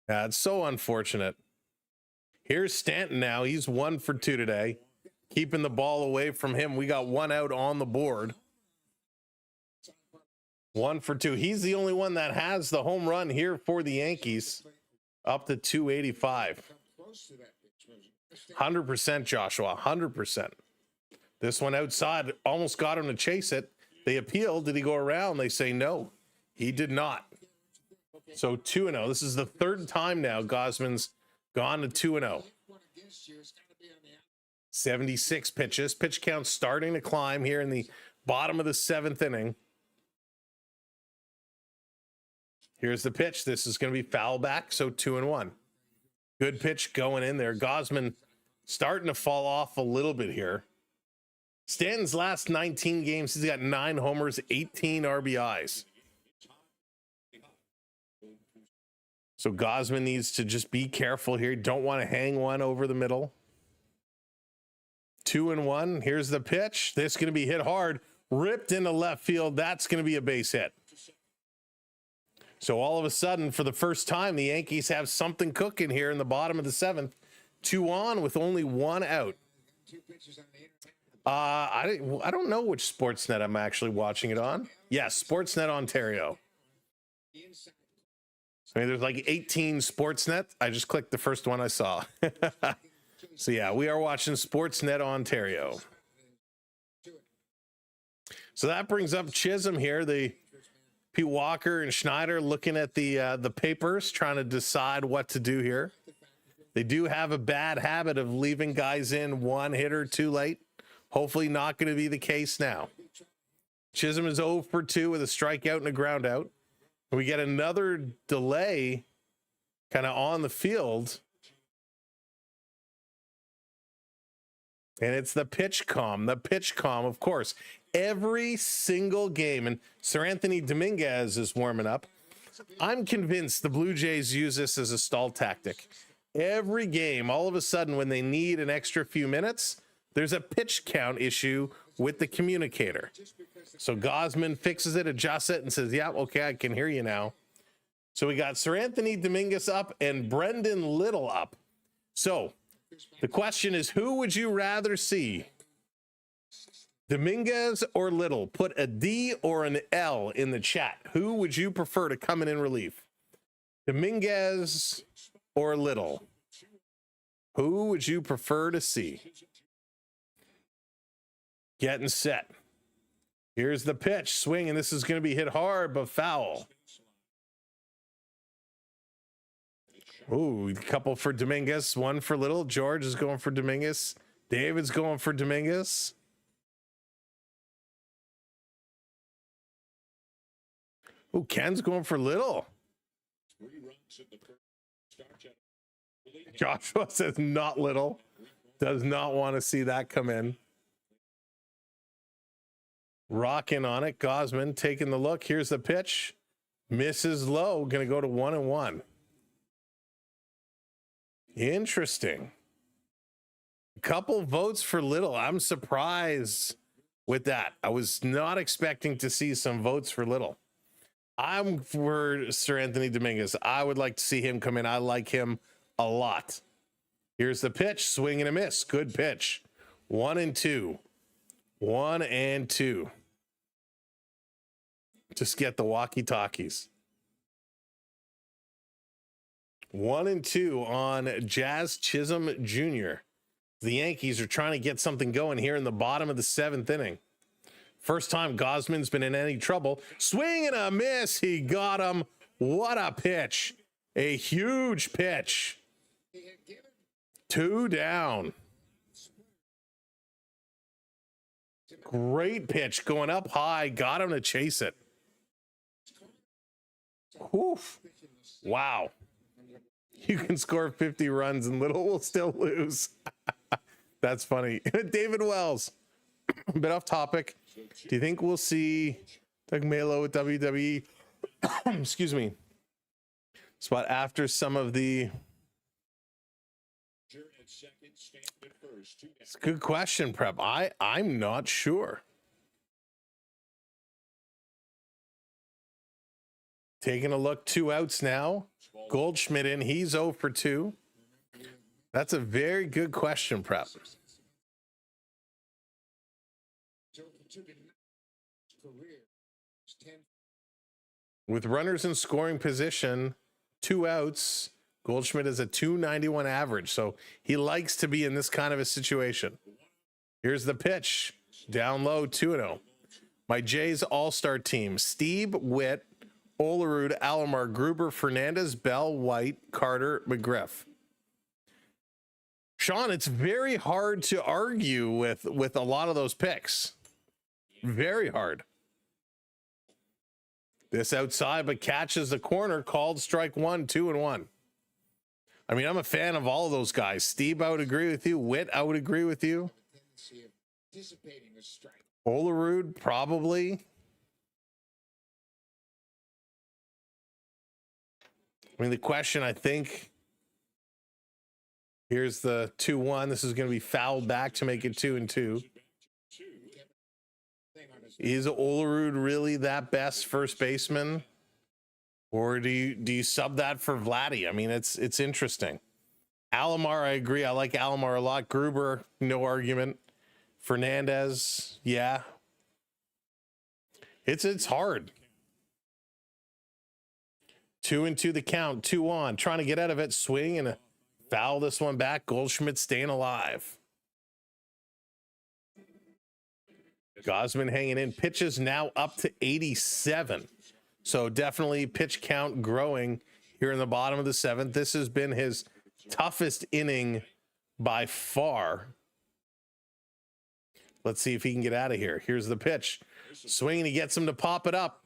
Yeah, it's so unfortunate. Here's Stanton now. He's 1 for 2 today. Keeping the ball away from him. We got one out on the board. 1 for 2. He's the only one that has the home run here for the Yankees. Up to 285. 100%, Joshua. 100%. This one outside almost got him to chase it. They appealed. Did he go around? They say no. He did not. So 2-0. This is the third time now Gausman's gone to 2-0. 76 pitches. Pitch count starting to climb here in the bottom of the 7th inning. Here's the pitch. This is going to be foul back, so 2-1. Good pitch going in there. Gausman starting to fall off a little bit here. Stanton's last 19 games, he's got 9 homers, 18 RBIs. So Gausman needs to just be careful here. Don't want to hang one over the middle. 2-1. Here's the pitch. This is going to be hit hard. Ripped into left field. That's going to be a base hit. So all of a sudden, for the first time, the Yankees have something cooking here in the bottom of the 7th. 2 on with only 1 out. I don't know which Sportsnet I'm actually watching it on. Yes, Sportsnet Ontario. I mean, there's like 18 Sportsnet. I just clicked the first one I saw. So yeah, we are watching Sportsnet Ontario. So that brings up Chisholm here. The Pete Walker and Schneider looking at the papers, trying to decide what to do here. They do have a bad habit of leaving guys in one hitter too late. Hopefully not going to be the case now. Chisholm is 0 for 2 with a strikeout and a ground out. We get another delay kind of on the field. And it's the pitch calm, of course. Every single game, and Sir Anthony Dominguez is warming up. I'm convinced the Blue Jays use this as a stall tactic. Every game, all of a sudden, when they need an extra few minutes, there's a pitch count issue with the communicator. So Gausman fixes it, adjusts it, and says, yeah, okay, I can hear you now. So we got Sir Anthony Dominguez up and Brendan Little up. So the question is, who would you rather see? Dominguez or Little? Put a D or an L in the chat. Who would you prefer to come in relief? Dominguez or Little? Who would you prefer to see? Getting set. Here's the pitch. Swing, and this is going to be hit hard, but foul. Ooh, a couple for Dominguez, one for Little. George is going for Dominguez. David's going for Dominguez. Ooh, Ken's going for Little. Joshua says not Little. Does not want to see that come in. Rocking on it. Gausman taking the look. Here's the pitch. Misses low. Going to go to 1-1. Interesting. A couple votes for Little. I'm surprised with that. I was not expecting to see some votes for Little. I'm for Sir Anthony Dominguez. I would like to see him come in. I like him a lot. Here's the pitch. Swing and a miss. Good pitch. 1-2. 1-2. Just get the walkie-talkies. 1-2 on Jazz Chisholm Jr. The Yankees are trying to get something going here in the bottom of the 7th inning. First time Gausman's been in any trouble. Swing and a miss. He got him. What a pitch. A huge pitch. 2 down. Great pitch going up high. Got him to chase it. Oof. Wow. You can score 50 runs and Little will still lose. That's funny. David Wells, a bit off topic. Do you think we'll see Doug Melo with WWE? Excuse me. Spot after some of the. It's a good question, Prep. I'm not sure. Taking a look, 2 outs now. Goldschmidt in, he's 0 for 2. That's a very good question, Prep. With runners in scoring position, 2 outs, Goldschmidt is a 291 average, so he likes to be in this kind of a situation. Here's the pitch. Down low, 2-0. My Jays all-star team, Steve, Witt, Olerud, Alomar, Gruber, Fernandez, Bell, White, Carter, McGriff. Sean, it's very hard to argue with a lot of those picks. Very hard. This outside, but catches the corner, called strike 1, 2-1. I mean, I'm a fan of all of those guys. Steve, I would agree with you. Witt, I would agree with you. Olerud, probably. I mean, the question, I think, here's the 2-1. This is going to be fouled back to make it 2-2. Is Olerud really that best first baseman? Or do you sub that for Vladdy? I mean, it's interesting. Alomar, I agree. I like Alomar a lot. Gruber, no argument. Fernandez, yeah. It's hard. 2-2 the count, 2 on. Trying to get out of it, swing and foul this one back. Goldschmidt staying alive. Gausman hanging in. Pitches now up to 87. So definitely pitch count growing here in the bottom of the 7th. This has been his toughest inning by far. Let's see if he can get out of here. Here's the pitch. Swinging, he gets him to pop it up.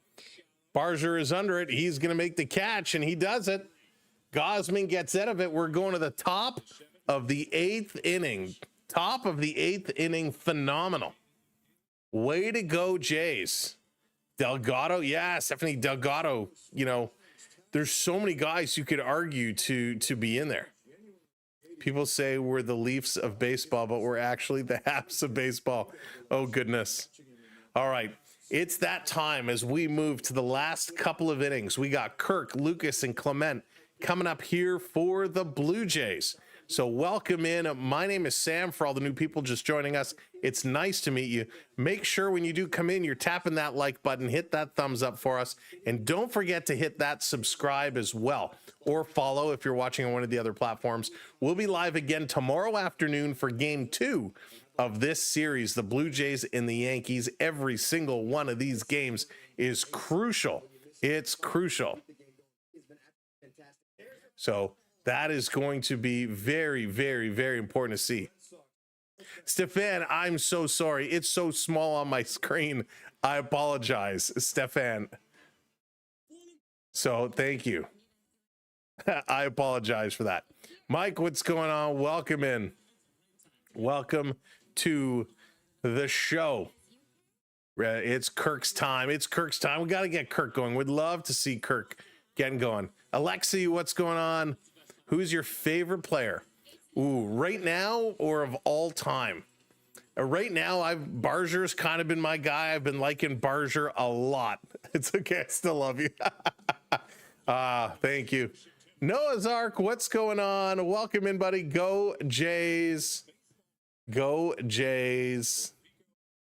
Barger is under it. He's going to make the catch, and he does it. Gausman gets out of it. We're going to the top of the 8th inning. Top of the 8th inning. Phenomenal. Way to go, Jays. Delgado, yeah, Stephanie Delgado. You know, there's so many guys you could argue to be in there. People say we're the Leafs of baseball, but we're actually the Habs of baseball. Oh, goodness. All right. It's that time as we move to the last couple of innings. We got Kirk, Lucas, and Clement coming up here for the Blue Jays. So welcome in. My name is Sam. For all the new people just joining us, it's nice to meet you. Make sure when you do come in, you're tapping that like button, hit that thumbs up for us, and don't forget to hit that subscribe as well, or follow if you're watching on one of the other platforms. We'll be live again tomorrow afternoon for game 2 of this series, the Blue Jays and the Yankees. Every single one of these games is crucial. It's crucial. So that is going to be very, very, very important to see. Stefan, I'm so sorry. It's so small on my screen. I apologize, Stefan. So thank you. I apologize for that. Mike, what's going on? Welcome in. Welcome to the show. It's Kirk's time. It's Kirk's time. We got to get Kirk going. We'd love to see Kirk getting going. Alexi, what's going on? Who's your favorite player? Ooh, right now or of all time? Right now, Barger's kind of been my guy. I've been liking Barger a lot. It's okay. I still love you. Thank you. Noah's Ark, what's going on? Welcome in, buddy. Go Jays. Go Jays.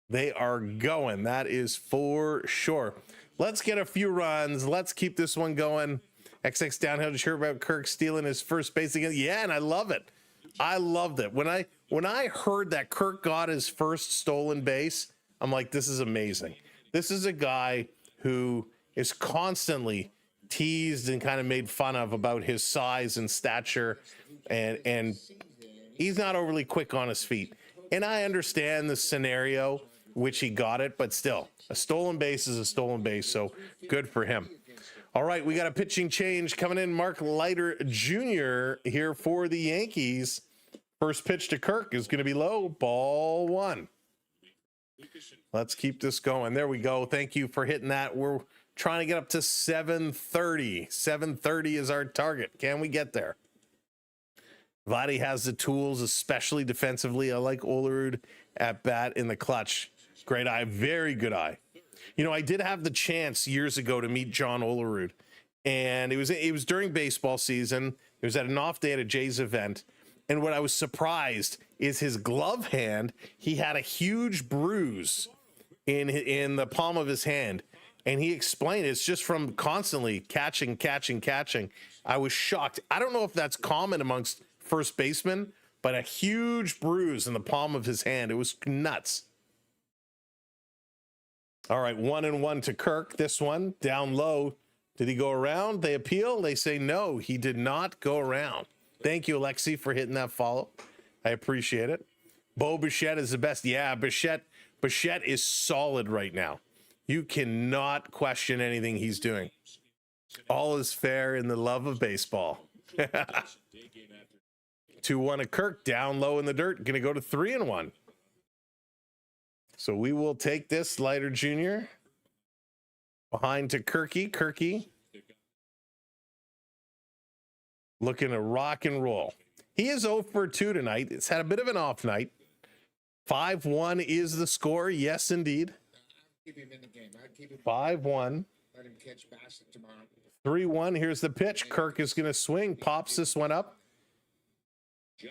They are going. That is for sure. Let's get a few runs. Let's keep this one going. XX Downhill, did you hear about Kirk stealing his first base again? Yeah, and I love it. I loved it. When I heard that Kirk got his first stolen base, I'm like, this is amazing. This is a guy who is constantly teased and kind of made fun of about his size and stature, and he's not overly quick on his feet. And I understand the scenario which he got it, but still, a stolen base is a stolen base, so good for him. All right, we got a pitching change coming in. Mark Leiter Jr. here for the Yankees. First pitch to Kirk is going to be low. Ball 1. Let's keep this going. There we go. Thank you for hitting that. We're trying to get up to 730. 730 is our target. Can we get there? Vladdy has the tools, especially defensively. I like Olerud at bat in the clutch. Great eye. Very good eye. You know, I did have the chance years ago to meet John Olerud, and it was during baseball season. It was at an off day at a Jays event, and what I was surprised is his glove hand. He had a huge bruise in the palm of his hand, and he explained it's just from constantly catching. I was shocked. I don't know if that's common amongst first basemen, but a huge bruise in the palm of his hand. It was nuts. All right, 1-1 to Kirk. This one down low. Did he go around? They appeal. They say no, he did not go around. Thank you, Alexi, for hitting that follow. I appreciate it. Bo Bichette is the best. Yeah, Bichette is solid right now. You cannot question anything he's doing. All is fair in the love of baseball. 2-1 to Kirk, down low in the dirt. Going to go to 3-1. So we will take this, Leiter Jr. Behind to Kirky. looking to rock and roll. He is 0 for 2 tonight. It's had a bit of an off night. 5-1 is the score. Yes, indeed. Keep him in the game. I'd keep him. 5-1. Let him catch Bassett tomorrow. 3-1. Here's the pitch. Kirk is going to swing. Pops this one up.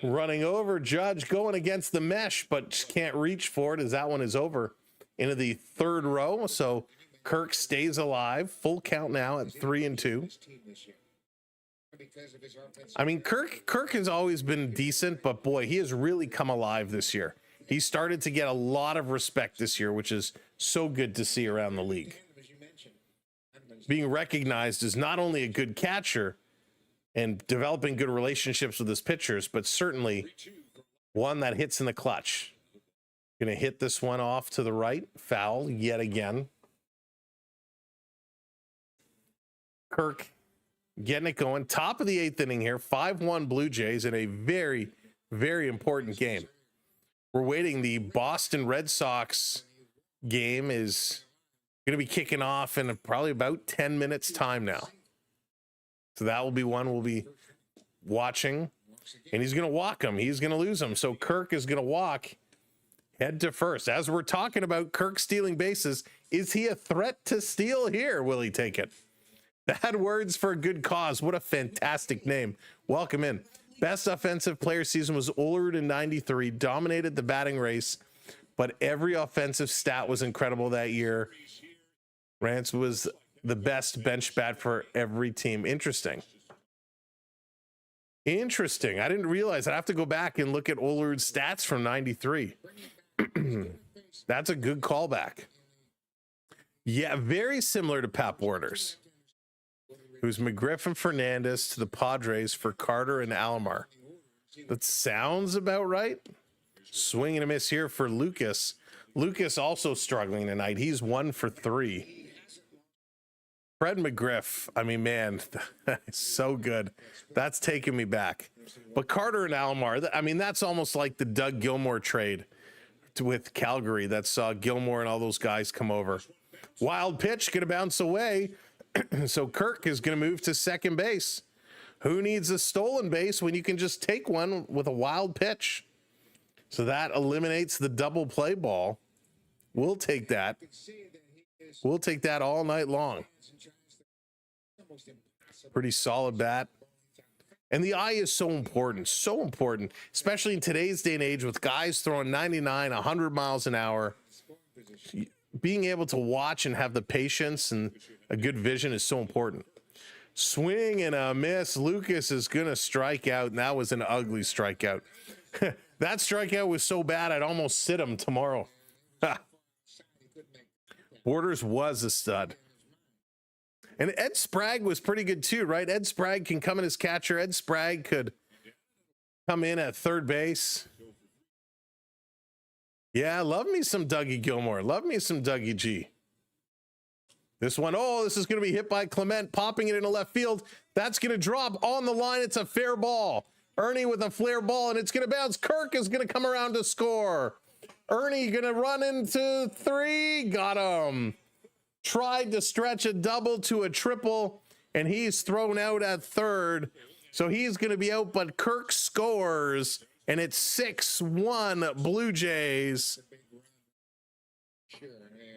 Running over. Judge going against the mesh, but just can't reach for it as that one is over into the third row. So Kirk stays alive. Full count now at 3-2. His team this year. Because of his offensive. I mean, Kirk has always been decent, but boy, he has really come alive this year. He started to get a lot of respect this year, which is so good to see around the league. As you mentioned. Being recognized as not only a good catcher and developing good relationships with his pitchers, but certainly one that hits in the clutch. Going to hit this one off to the right. Foul yet again. Kirk getting it going. Top of the 8th inning here. 5-1 Blue Jays in a very, very important game. We're waiting. The Boston Red Sox game is going to be kicking off in probably about 10 minutes time now. So that will be one we'll be watching. And he's going to walk him. He's going to lose him. So Kirk is going to walk head to first. As we're talking about Kirk stealing bases, is he a threat to steal here? Will he take it? Bad words for a good cause. What a fantastic name. Welcome in. Best offensive player season was Olerud in 93, dominated the batting race, but every offensive stat was incredible that year. Rance was the best bench bat for every team. Interesting. Interesting. I didn't realize. I'd have to go back and look at Olerud's stats from 93. That's a good callback. Yeah, very similar to Pat Warner's. Who's McGriff and Fernandez to the Padres for Carter and Alomar. That sounds about right. Swing and a miss here for Lucas. Lucas also struggling tonight. He's 1 for 3. Fred McGriff, I mean, man, so good. That's taking me back. But Carter and Alomar, I mean, that's almost like the Doug Gilmour trade with Calgary that saw Gilmour and all those guys come over. Wild pitch, going to bounce away. So Kirk is going to move to second base. Who needs a stolen base when you can just take one with a wild pitch? So that eliminates the double play ball. We'll take that. We'll take that all night long. Pretty solid bat. And the eye is so important, especially in today's day and age with guys throwing 99, 100 miles an hour. Being able to watch and have the patience and a good vision is so important. Swing and a miss. Lucas is going to strike out, and that was an ugly strikeout. That strikeout was so bad, I'd almost sit him tomorrow. Borders was a stud. And Ed Sprague was pretty good too, right? Ed Sprague can come in as catcher. Ed Sprague could come in at third base. Yeah, love me some Dougie Gilmour. Love me some Dougie G. This one, oh, this is going to be hit by Clement, popping it into left field. That's going to drop on the line. It's a fair ball. Ernie with a flare ball, and it's going to bounce. Kirk is going to come around to score. Ernie going to run into 3. Got him. Tried to stretch a double to a triple, and he's thrown out at third. So he's going to be out, but Kirk scores, and it's 6-1 Blue Jays.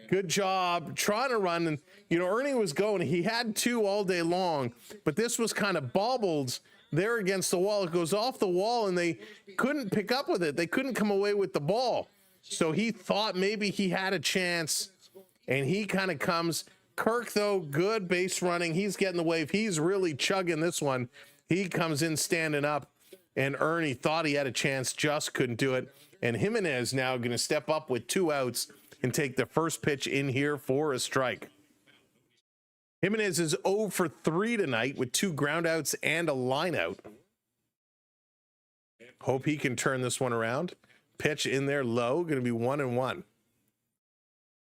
Good job trying to run. And, you know, Ernie was going. He had 2 all day long, but this was kind of bobbled there against the wall. It goes off the wall, and they couldn't pick up with it. They couldn't come away with the ball. So he thought maybe he had a chance, and he kind of comes. Kirk, though, good base running. He's getting the wave. He's really chugging this one. He comes in standing up, and Ernie thought he had a chance, just couldn't do it. And Jimenez now going to step up with 2 outs and take the first pitch in here for a strike. Jimenez is 0 for 3 tonight with 2 ground outs and a line out. Hope he can turn this one around. Pitch in there low, going to be 1-1.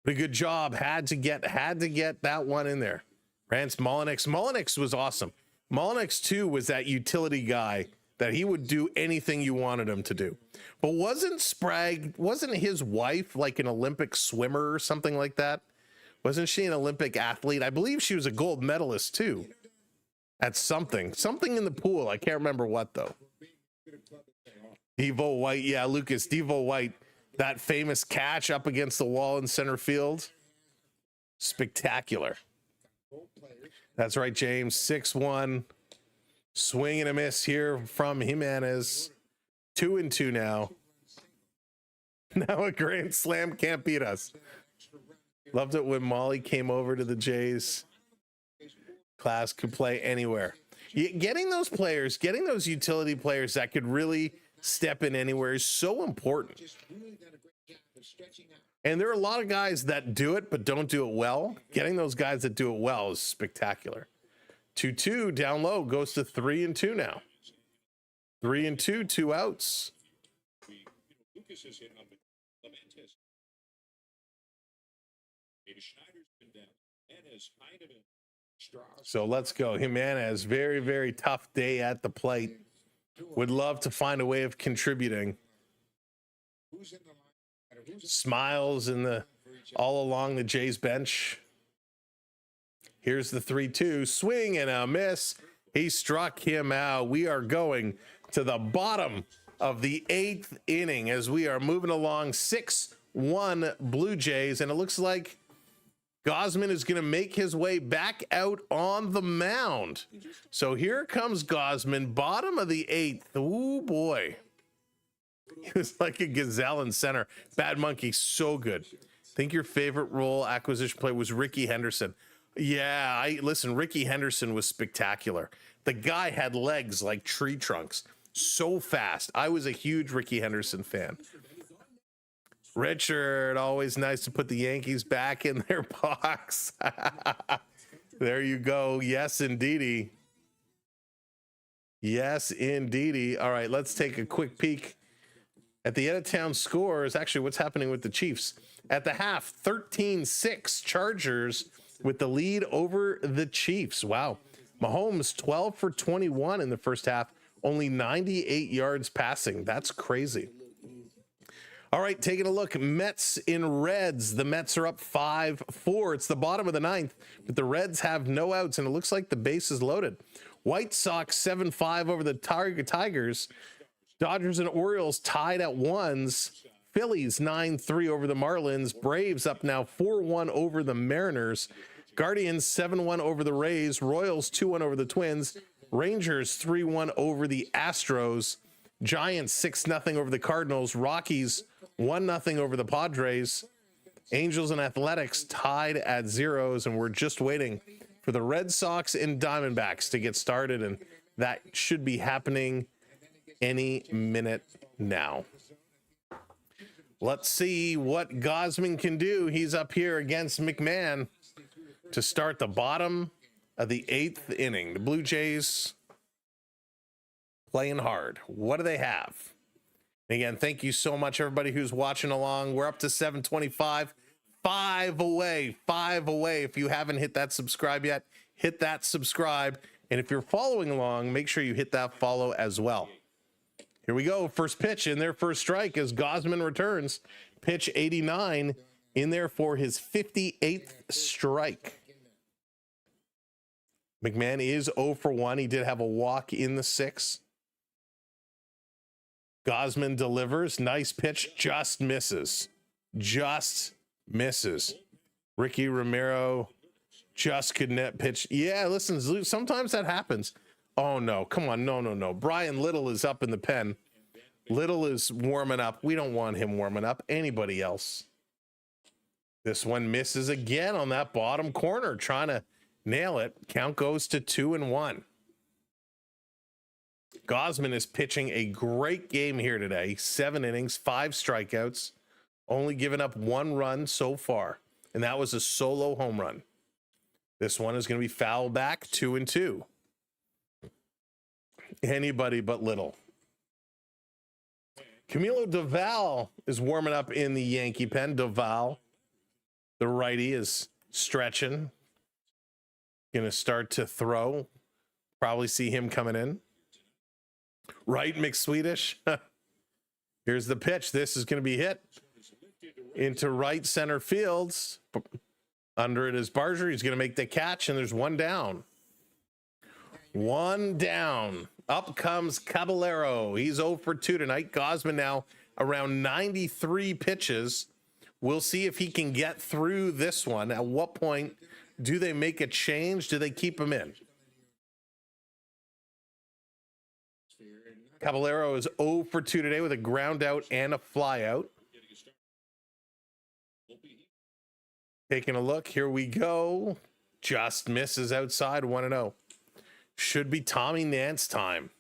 But a good job. Had to get that one in there. Rance Molyneux. Molyneux was awesome. Molyneux too was that utility guy that he would do anything you wanted him to do. But wasn't his wife like an Olympic swimmer or something like that? Wasn't she an Olympic athlete? I believe she was a gold medalist too. at something in the pool. I can't remember what though. Devo White, yeah, Lucas Devo White, that famous catch up against the wall in center field, spectacular. That's right, James. 6-1, swing and a miss here from Jimenez. 2-2 now. Now a grand slam can't beat us. Loved it when Molly came over to the Jays. Class could play anywhere. Getting those players, getting those utility players that could really step in anywhere is so important. And there are a lot of guys that do it but don't do it well. Getting those guys that do it well is spectacular. 2-2 down low, goes to 3-2 now. 3-2, 2 outs. Lucas is hit on Clemente. Maybe Schneider's been down. And has Heineman. So let's go. Jimenez, very, very tough day at the plate. Would love to find a way of contributing. Smiles all along the Jays bench. Here's the 3-2, swing and a miss. He struck him out. We are going to the bottom of the 8th inning as we are moving along. 6-1 Blue Jays, and it looks like Gausman is going to make his way back out on the mound. So here comes Gausman, bottom of the 8th. Oh boy. He was like a gazelle in center. Bad Monkey, so good. I think your favorite role acquisition player was Ricky Henderson. Yeah, listen, Ricky Henderson was spectacular. The guy had legs like tree trunks. So fast. I was a huge Ricky Henderson fan. Richard, always nice to put the Yankees back in their box. There you go. Yes, indeedy. Yes, indeedy. All right, let's take a quick peek at the out-of-town scores. Actually, what's happening with the Chiefs? At the half, 13-6 Chargers with the lead over the Chiefs. Wow. Mahomes, 12 for 21 in the first half, only 98 yards passing. That's crazy. All right, taking a look. Mets in Reds. The Mets are up 5-4. It's the bottom of the 9th, but the Reds have no outs, and it looks like the base is loaded. White Sox 7-5 over the Tigers. Dodgers and Orioles tied at 1s. Phillies 9-3 over the Marlins. Braves up now 4-1 over the Mariners. Guardians 7-1 over the Rays. Royals 2-1 over the Twins. Rangers 3-1 over the Astros. Giants 6-0 over the Cardinals. Rockies 1-0 over the Padres. Angels and Athletics tied at 0s, and we're just waiting for the Red Sox and Diamondbacks to get started, and that should be happening any minute now. Let's see what Gausman can do. He's up here against McMahon to start the bottom of the 8th inning. The Blue Jays playing hard. What do they have? Again, thank you so much, everybody who's watching along. We're up to 725. 5 away. If you haven't hit that subscribe yet, hit that subscribe. And if you're following along, make sure you hit that follow as well. Here we go. First pitch in there, first strike as Gausman returns. Pitch 89 in there for his 58th strike. McMahon is 0 for 1. He did have a walk in the 6th. Gausman delivers. Nice pitch. Just misses. Ricky Romero just could net pitch. Yeah, listen, sometimes that happens. Oh, no. Come on. No. Brian Little is up in the pen. Little is warming up. We don't want him warming up. Anybody else. This one misses again on that bottom corner, trying to nail it. Count goes to 2-1. Gausman is pitching a great game here today. 7 innings, 5 strikeouts, only given up 1 run so far, and that was a solo home run. This one is going to be foul back, 2-2. Anybody but Little. Camilo Doval is warming up in the Yankee pen. Doval, the righty, is stretching. Going to start to throw. Probably see him coming in. Right, McSwedish. Here's the pitch. This is going to be hit into right center fields. Under it is Barger. He's going to make the catch, and there's one down. One down. Up comes Caballero. He's 0 for 2 tonight. Gausman now around 93 pitches. We'll see if he can get through this one. At what point do they make a change? Do they keep him in? Caballero is 0 for 2 today with a ground out and a fly out. Taking a look. Here we go. Just misses outside 1-0. Should be Tommy Nance time.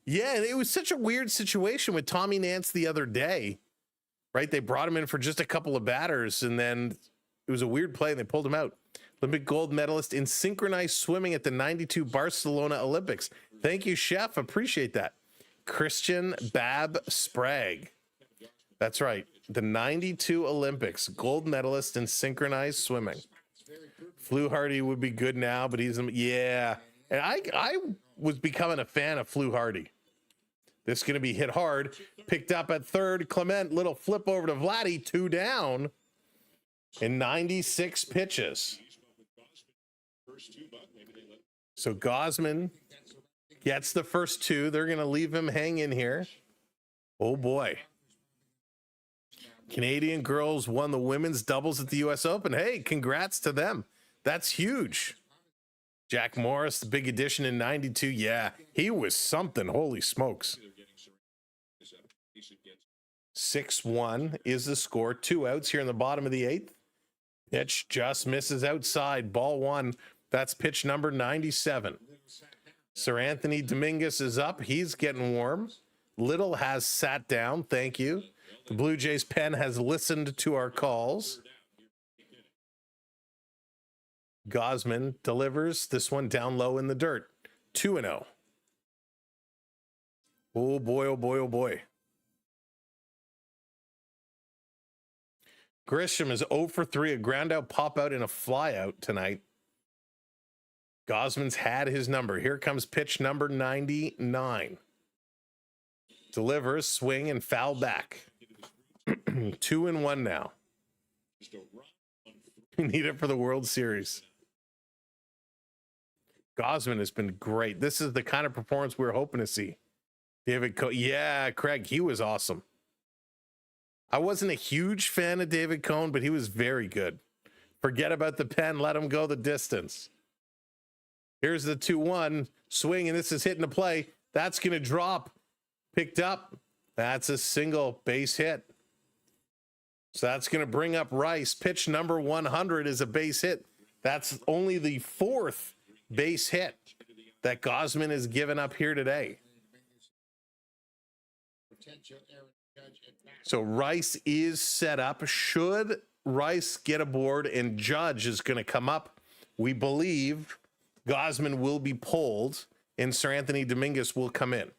Yeah, it was such a weird situation with Tommy Nance the other day, right? They brought him in for just a couple of batters, and then it was a weird play, and they pulled him out. Olympic gold medalist in synchronized swimming at the 92 Barcelona Olympics. Thank you, Chef. Appreciate that. Christian Bab Sprague. That's right. The 92 Olympics, gold medalist in synchronized swimming. Fluharty would be good now, but he's, yeah. And I was becoming a fan of Fluharty. This is going to be hit hard. Picked up at third. Clement, little flip over to Vladdy, 2 down in 96 pitches. So Gausman gets the first 2. They're going to leave him hang in here. Oh, boy. Canadian girls won the women's doubles at the U.S. Open. Hey, congrats to them. That's huge. Jack Morris, the big addition in 92. Yeah, he was something. Holy smokes. 6-1 is the score. 2 outs here in the bottom of the 8th. Pitch just misses outside. Ball 1. That's pitch number 97. Sir Anthony Dominguez is up. He's getting warm. Little has sat down. Thank you. The Blue Jays pen has listened to our calls. Gausman delivers this one down low in the dirt. 2-0. Oh boy, oh boy, oh boy. Grisham is 0 for 3, a ground out, pop out, and a fly out tonight. Gausman's had his number. Here comes pitch number 99. Delivers, swing, and foul back. 2-1 now. We need it for the World Series. Gausman has been great. This is the kind of performance we were hoping to see. David Cone, yeah, Craig, he was awesome. I wasn't a huge fan of David Cone, but he was very good. Forget about the pen. Let him go the distance. Here's the 2-1 swing, and this is hitting the play. That's going to drop. Picked up. That's a single base hit. So that's going to bring up Rice. Pitch number 100 is a base hit. That's only the 4th base hit that Gausman has given up here today. So Rice is set up. Should Rice get aboard and Judge is going to come up, we believe Gausman will be pulled and Sir Anthony Dominguez will come in.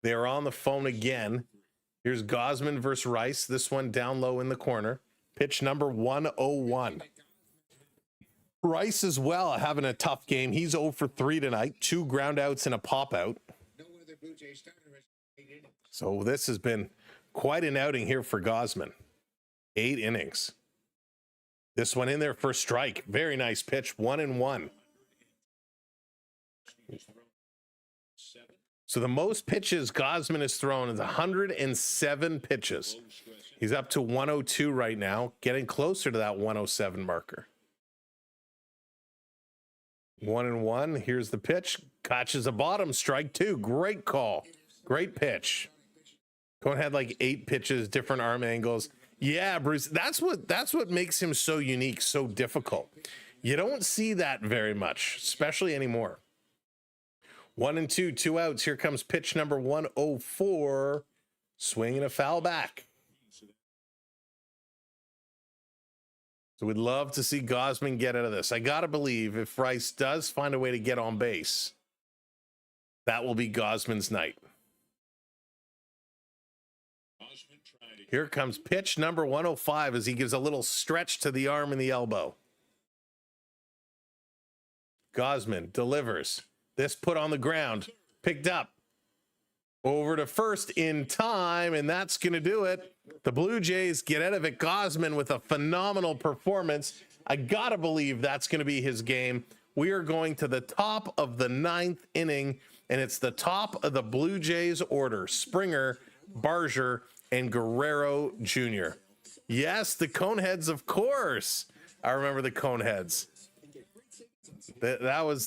They're on the phone again. Here's Gausman versus Rice. This one down low in the corner. Pitch number 101. Rice as well having a tough game. He's 0 for 3 tonight. 2 ground outs and a pop out. So this has been quite an outing here for Gausman. 8 innings. This one in there for strike. Very nice pitch. 1-1. So the most pitches Gausman has thrown is 107 pitches. He's up to 102 right now, getting closer to that 107 marker. 1-1. Here's the pitch. Catches a bottom, strike 2. Great call. Great pitch. Cone had like 8 pitches, different arm angles. Yeah, Bruce, that's what makes him so unique, so difficult. You don't see that very much, especially anymore. 1-2, 2 outs. Here comes pitch number 104. Swing and a foul back. So we'd love to see Gausman get out of this. I got to believe if Rice does find a way to get on base, that will be Gausman's night. Here comes pitch number 105 as he gives a little stretch to the arm and the elbow. Gausman delivers. This put on the ground, picked up. Over to first in time, and that's going to do it. The Blue Jays get out of it. Gausman with a phenomenal performance. I got to believe that's going to be his game. We are going to the top of the 9th inning, and it's the top of the Blue Jays order: Springer, Barger, and Guerrero Jr. Yes, the Coneheads, of course. I remember the Coneheads.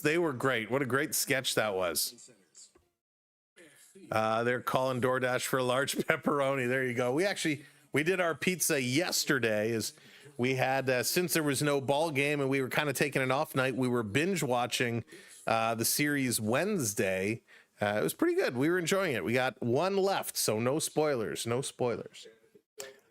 They were great. What a great sketch that was. They're calling DoorDash for a large pepperoni. There you go. We did our pizza yesterday. As we had, since there was no ball game and we were kind of taking an off night, we were binge watching the series Wednesday. It was pretty good. We were enjoying it. We got one left, so no spoilers. No spoilers.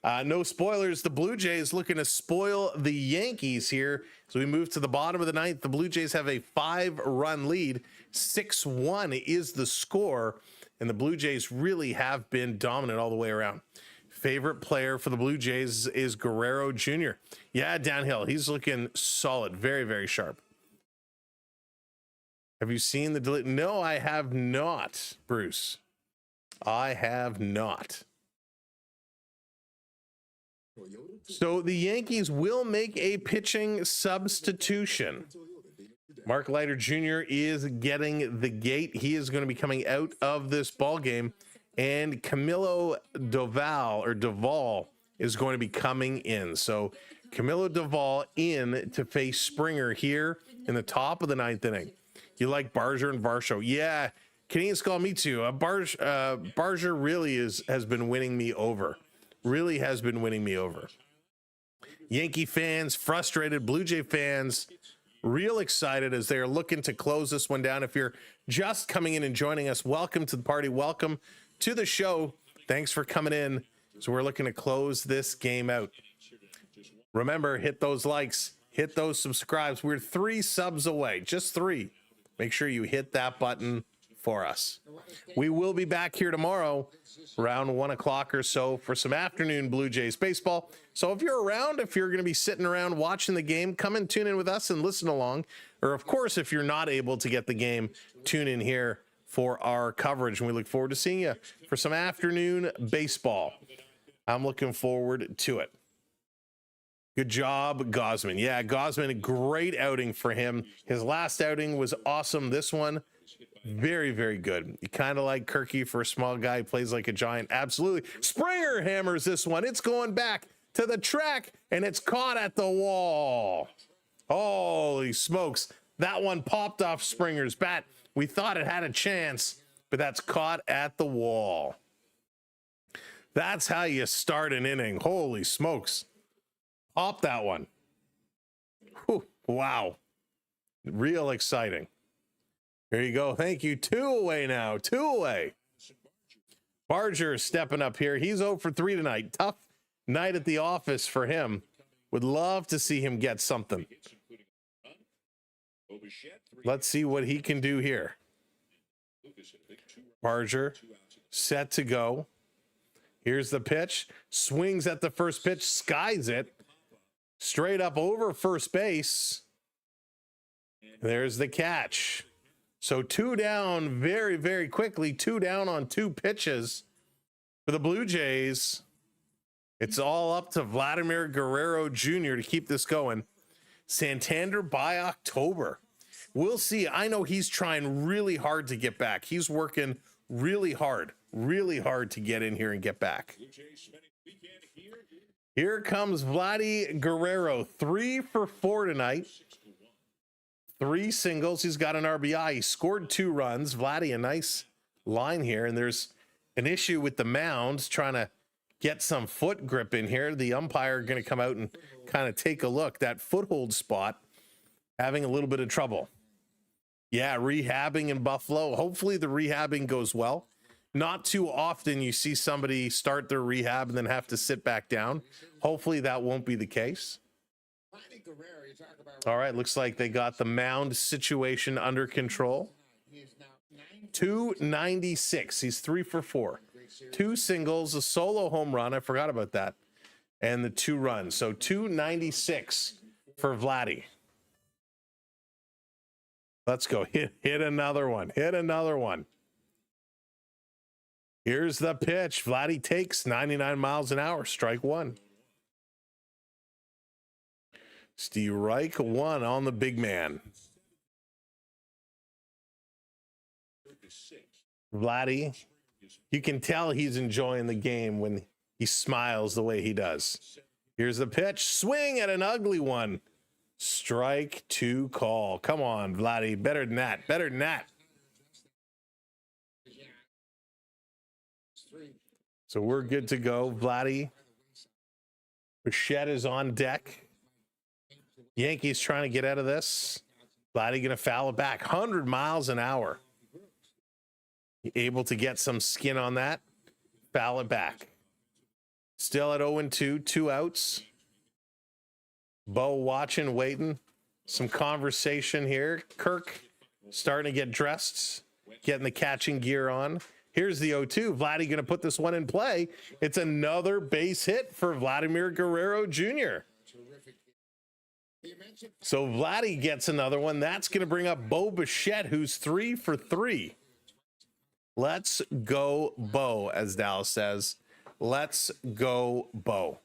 No spoilers. The Blue Jays looking to spoil the Yankees here. So we move to the bottom of the 9th. The Blue Jays have a 5-run lead. 6-1 is the score. And the Blue Jays really have been dominant all the way around. Favorite player for the Blue Jays is Guerrero Jr. Yeah, downhill. He's looking solid. Very, very sharp. Have you seen the delete? No, I have not, Bruce. I have not. So the Yankees will make a pitching substitution. Mark Leiter Jr. is getting the gate. He is going to be coming out of this ball game, and Camilo Doval is going to be coming in. So Camilo Doval in to face Springer here in the top of the 9th inning. You like Barger and Varsho? Yeah, Canadian Skull, me too. Barger really has been winning me over. Really has been winning me over. Yankee fans frustrated, Blue Jay fans real excited as they are looking to close this one down. If you're just coming in and joining us, welcome to the party. Welcome to the show. Thanks for coming in. So we're looking to close this game out. Remember, hit those likes, hit those subscribes. We're 3 subs away, just 3. Make sure you hit that button for us. We will be back here tomorrow around 1 o'clock or so for some afternoon Blue Jays baseball. So if you're around, if you're going to be sitting around watching the game, come and tune in with us and listen along. Or of course, if you're not able to get the game, tune in here for our coverage. And we look forward to seeing you for some afternoon baseball. I'm looking forward to it. Good job, Gausman. Yeah, Gausman, a great outing for him. His last outing was awesome. This one, very, very good. You kind of like Kirky for a small guy who plays like a giant. Absolutely. Springer hammers this one. It's going back to the track, and it's caught at the wall. Holy smokes. That one popped off Springer's bat. We thought it had a chance, but that's caught at the wall. That's how you start an inning. Holy smokes. Pop that one. Whew, wow. Real exciting. There you go. Thank you. 2 away now. 2 away. Barger stepping up here. He's 0 for 3 tonight. Tough night at the office for him. Would love to see him get something. Let's see what he can do here. Barger set to go. Here's the pitch. Swings at the first pitch. Skies it. Straight up over first base. There's the catch. So 2 down very, very quickly. 2 down on 2 pitches for the Blue Jays. It's all up to Vladimir Guerrero Jr. to keep this going. Santander by October. We'll see. I know he's trying really hard to get back. He's working really hard to get in here and get back. Here comes Vladdy Guerrero. 3 for 4 tonight. 3 singles. He's got an RBI. He scored 2 runs. Vladdy, a nice line here. And there's an issue with the mound, trying to get some foot grip in here. The umpire going to come out and kind of take a look. That foothold spot having a little bit of trouble. Yeah, rehabbing in Buffalo. Hopefully the rehabbing goes well. Not too often you see somebody start their rehab and then have to sit back down. Hopefully that won't be the case. All right, looks like they got the mound situation under control. 296. He's 3 for 4. 2 singles, a solo home run. I forgot about that. And the 2 runs. So 296 for Vladdy. Let's go. Hit another one. Hit another one. Here's the pitch. Vladdy takes 99 miles an hour. Strike 1. Strike 1 on the big man. Vladdy, you can tell he's enjoying the game when he smiles the way he does. Here's the pitch. Swing at an ugly one. Strike 2 call. Come on, Vladdy. Better than that. Better than that. So we're good to go. Vladdy. Bichette is on deck. Yankees trying to get out of this. Vladdy going to foul it back. 100 miles an hour. Able to get some skin on that. Foul it back. Still at 0-2, 2 outs. Bo watching, waiting. Some conversation here. Kirk starting to get dressed, getting the catching gear on. Here's the 0-2. Vladdy going to put this one in play. It's another base hit for Vladimir Guerrero Jr. So Vladdy gets another one. That's going to bring up Bo Bichette, who's 3 for 3. Let's go, Bo, as Dallas says. Let's go, Bo.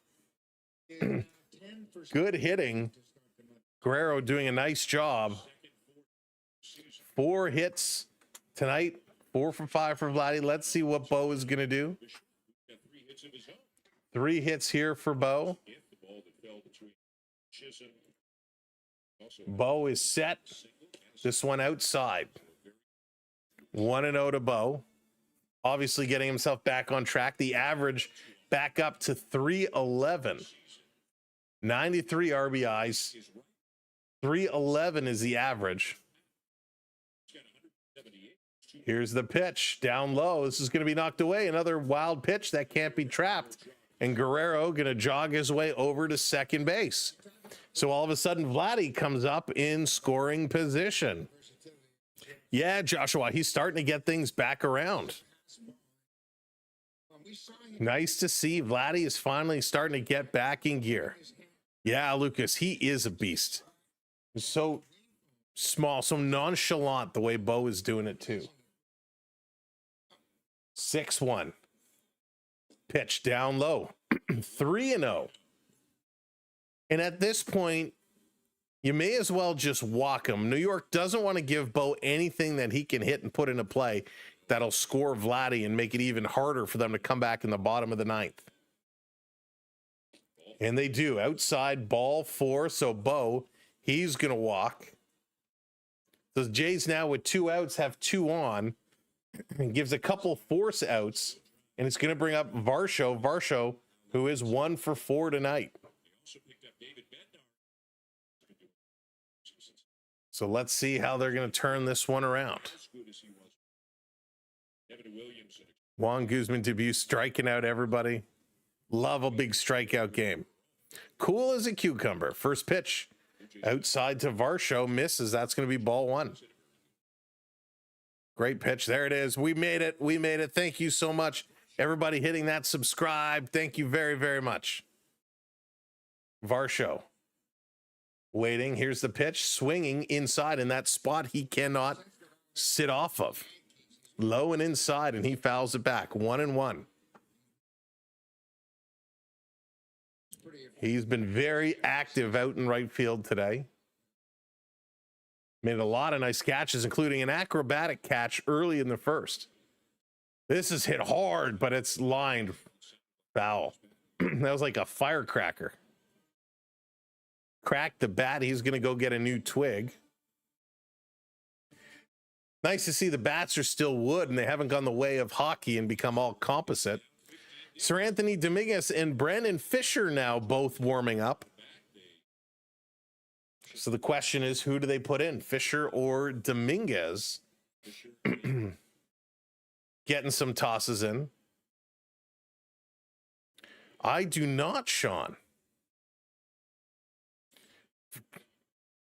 Good hitting. Guerrero doing a nice job. 4 hits tonight. 4 for 5 for Vladdy. Let's see what Bo is going to do. 3 hits here for Bo. Bo is set. This one outside. 1-0 to Bo. Obviously getting himself back on track. The average back up to 311. 93 RBIs. 311 is the average. Here's the pitch down low. This is going to be knocked away. Another wild pitch that can't be trapped. And Guerrero going to jog his way over to second base. So all of a sudden, Vladdy comes up in scoring position. Yeah, Joshua, he's starting to get things back around. Nice to see Vladdy is finally starting to get back in gear. Yeah, Lucas, he is a beast. He's so small, so nonchalant the way Bo is doing it too. 6-1. Pitch down low. 3-0. And at this point, you may as well just walk him. New York doesn't want to give Bo anything that he can hit and put into play that'll score Vladdy and make it even harder for them to come back in the bottom of the 9th. And they do. Outside, ball 4. So Bo, he's going to walk. So the Jays now with 2 outs have 2 on. And gives a couple force outs. And it's going to bring up Varsho. Varsho, who is 1 for 4 tonight. So let's see how they're going to turn this one around. Juan Guzman debut striking out everybody. Love a big strikeout game. Cool as a cucumber. First pitch outside to Varsho, misses. That's going to be ball 1. Great pitch. There it is. We made it. We made it. Thank you so much. Everybody hitting that subscribe. Thank you very, very much. Varsho. Waiting. Here's the pitch. Swinging inside in that spot he cannot sit off of. Low and inside, and he fouls it back. 1-1. He's been very active out in right field today. Made a lot of nice catches, including an acrobatic catch early in the first. This is hit hard, but it's lined foul. That was like a firecracker. Cracked the bat. He's going to go get a new twig. Nice to see the bats are still wood and they haven't gone the way of hockey and become all composite. Sir Anthony Dominguez and Brandon Fisher now both warming up. So the question is, who do they put in, Fisher or Dominguez? Getting some tosses in. I do not, Sean.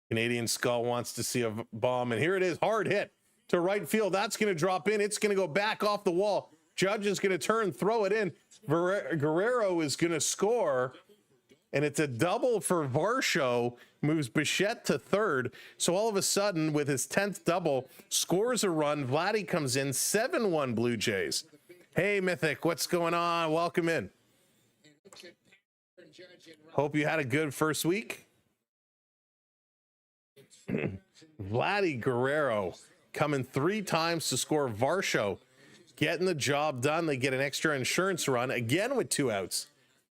Canadian Skull wants to see a bomb, and here it is, hard hit to right field. That's going to drop in. It's going to go back off the wall. Judge is going to turn, throw it in. Guerrero is going to score, and it's a double for Varsho. Moves Bichette to third. So all of a sudden, with his 10th double, scores a run. Vladdy comes in, 7-1 Blue Jays. Hey, Mythic, what's going on? Welcome in. Hope you had a good first week. Vladdy Guerrero coming 3 times to score. Varsho getting the job done. They get an extra insurance run again with 2 outs.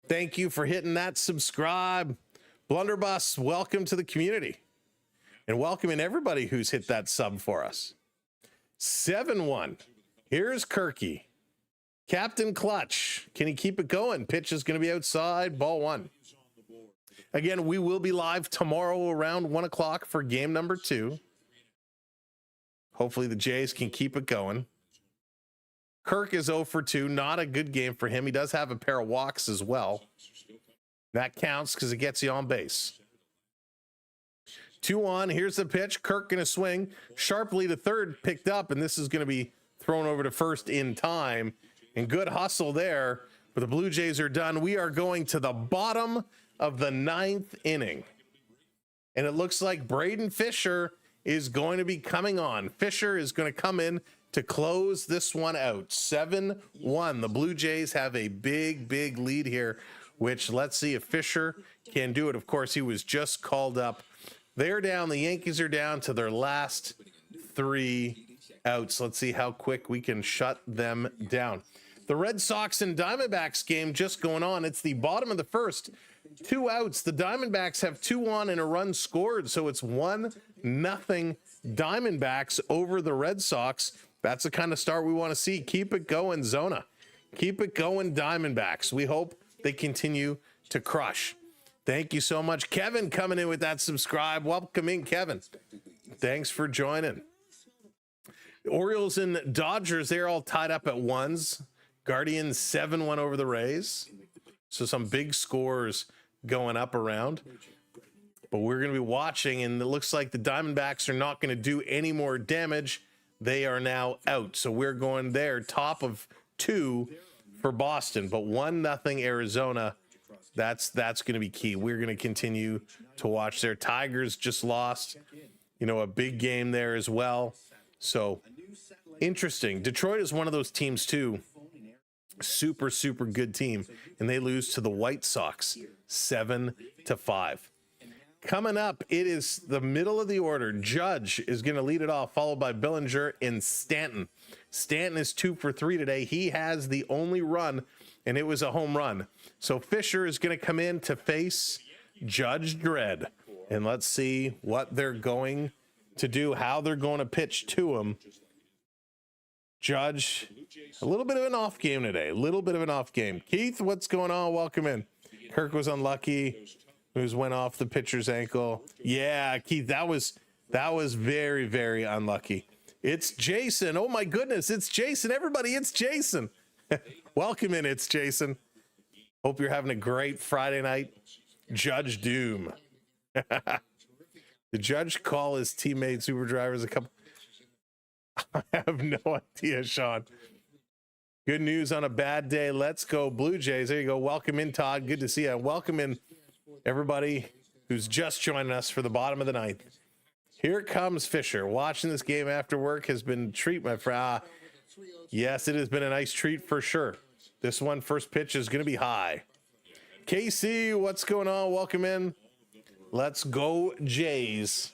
Thank you for hitting that subscribe. Blunderbuss, welcome to the community. And welcoming everybody who's hit that sub for us. 7-1. Here's Kirky. Captain Clutch. Can he keep it going? Pitch is going to be outside. Ball 1. Again, we will be live tomorrow around 1 o'clock for game number 2. Hopefully the Jays can keep it going. Kirk is 0 for 2. Not a good game for him. He does have a pair of walks as well. That counts because it gets you on base. 2 on. Here's the pitch. Kirk going to swing. Sharply to third, picked up, and this is going to be thrown over to first in time. And good hustle there. But the Blue Jays are done. We are going to the bottom of the 9th inning. And it looks like Braden Fisher is going to be coming on. Fisher is going to come in to close this one out. 7-1. The Blue Jays have a big, big lead here, which let's see if Fisher can do it. Of course, he was just called up. They're down. The Yankees are down to their last 3 outs. Let's see how quick we can shut them down. The Red Sox and Diamondbacks game just going on. It's the bottom of the first. 2 outs. The Diamondbacks have 2 on and a run scored. So it's 1-0 Diamondbacks over the Red Sox. That's the kind of start we want to see. Keep it going, Zona. Keep it going, Diamondbacks. We hope they continue to crush. Thank you so much. Kevin coming in with that subscribe. Welcome in, Kevin. Thanks for joining. Orioles and Dodgers, they're all tied up at 1s. Guardians 7-1 over the Rays. So some big scores going up around. But we're going to be watching, and it looks like the Diamondbacks are not going to do any more damage. They are now out. So we're going there, top of 2 for Boston. But 1-0 Arizona. That's going to be key. We're going to continue to watch there. Tigers just lost, a big game there as well. So interesting. Detroit is one of those teams too. Super, super good team. And they lose to the White Sox 7-5. Coming up, it is the middle of the order. Judge is going to lead it off, followed by Bellinger and Stanton. Stanton is 2 for 3 today. He has the only run, and it was a home run. So Fisher is going to come in to face Judge Dredd. And let's see what they're going to do, how they're going to pitch to him. Judge, a little bit of an off game today. A little bit of an off game. Keith, what's going on? Welcome in. Kirk was unlucky. Who's went off the pitcher's ankle. Yeah, Keith, that was very, very unlucky. It's Jason. Oh my goodness, it's Jason. Everybody, it's Jason. Welcome in, it's Jason. Hope you're having a great Friday night. Judge Doom. The Judge call his teammate super drivers a couple. I have no idea, Sean. Good news on a bad day. Let's go Blue Jays. There you go. Welcome in, Todd. Good to see you. Welcome in everybody who's just joining us for the bottom of the 9th. Here comes Fisher. Watching this game after work has been a treat, my friend. Yes, it has been a nice treat for sure. This one, first pitch is going to be high. KC, what's going on? Welcome in. Let's go Jays.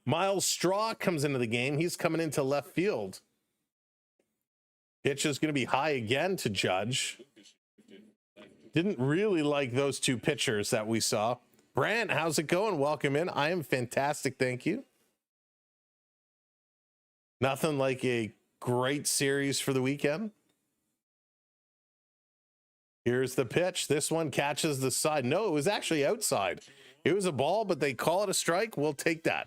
Miles Straw comes into the game. He's coming into left field. Pitch is going to be high again to Judge. Didn't really like those 2 pitchers that we saw. Brant, how's it going? Welcome in. I am fantastic. Thank you. Nothing like a great series for the weekend. Here's the pitch. This one catches the side. No, it was actually outside. It was a ball, but they call it a strike. We'll take that.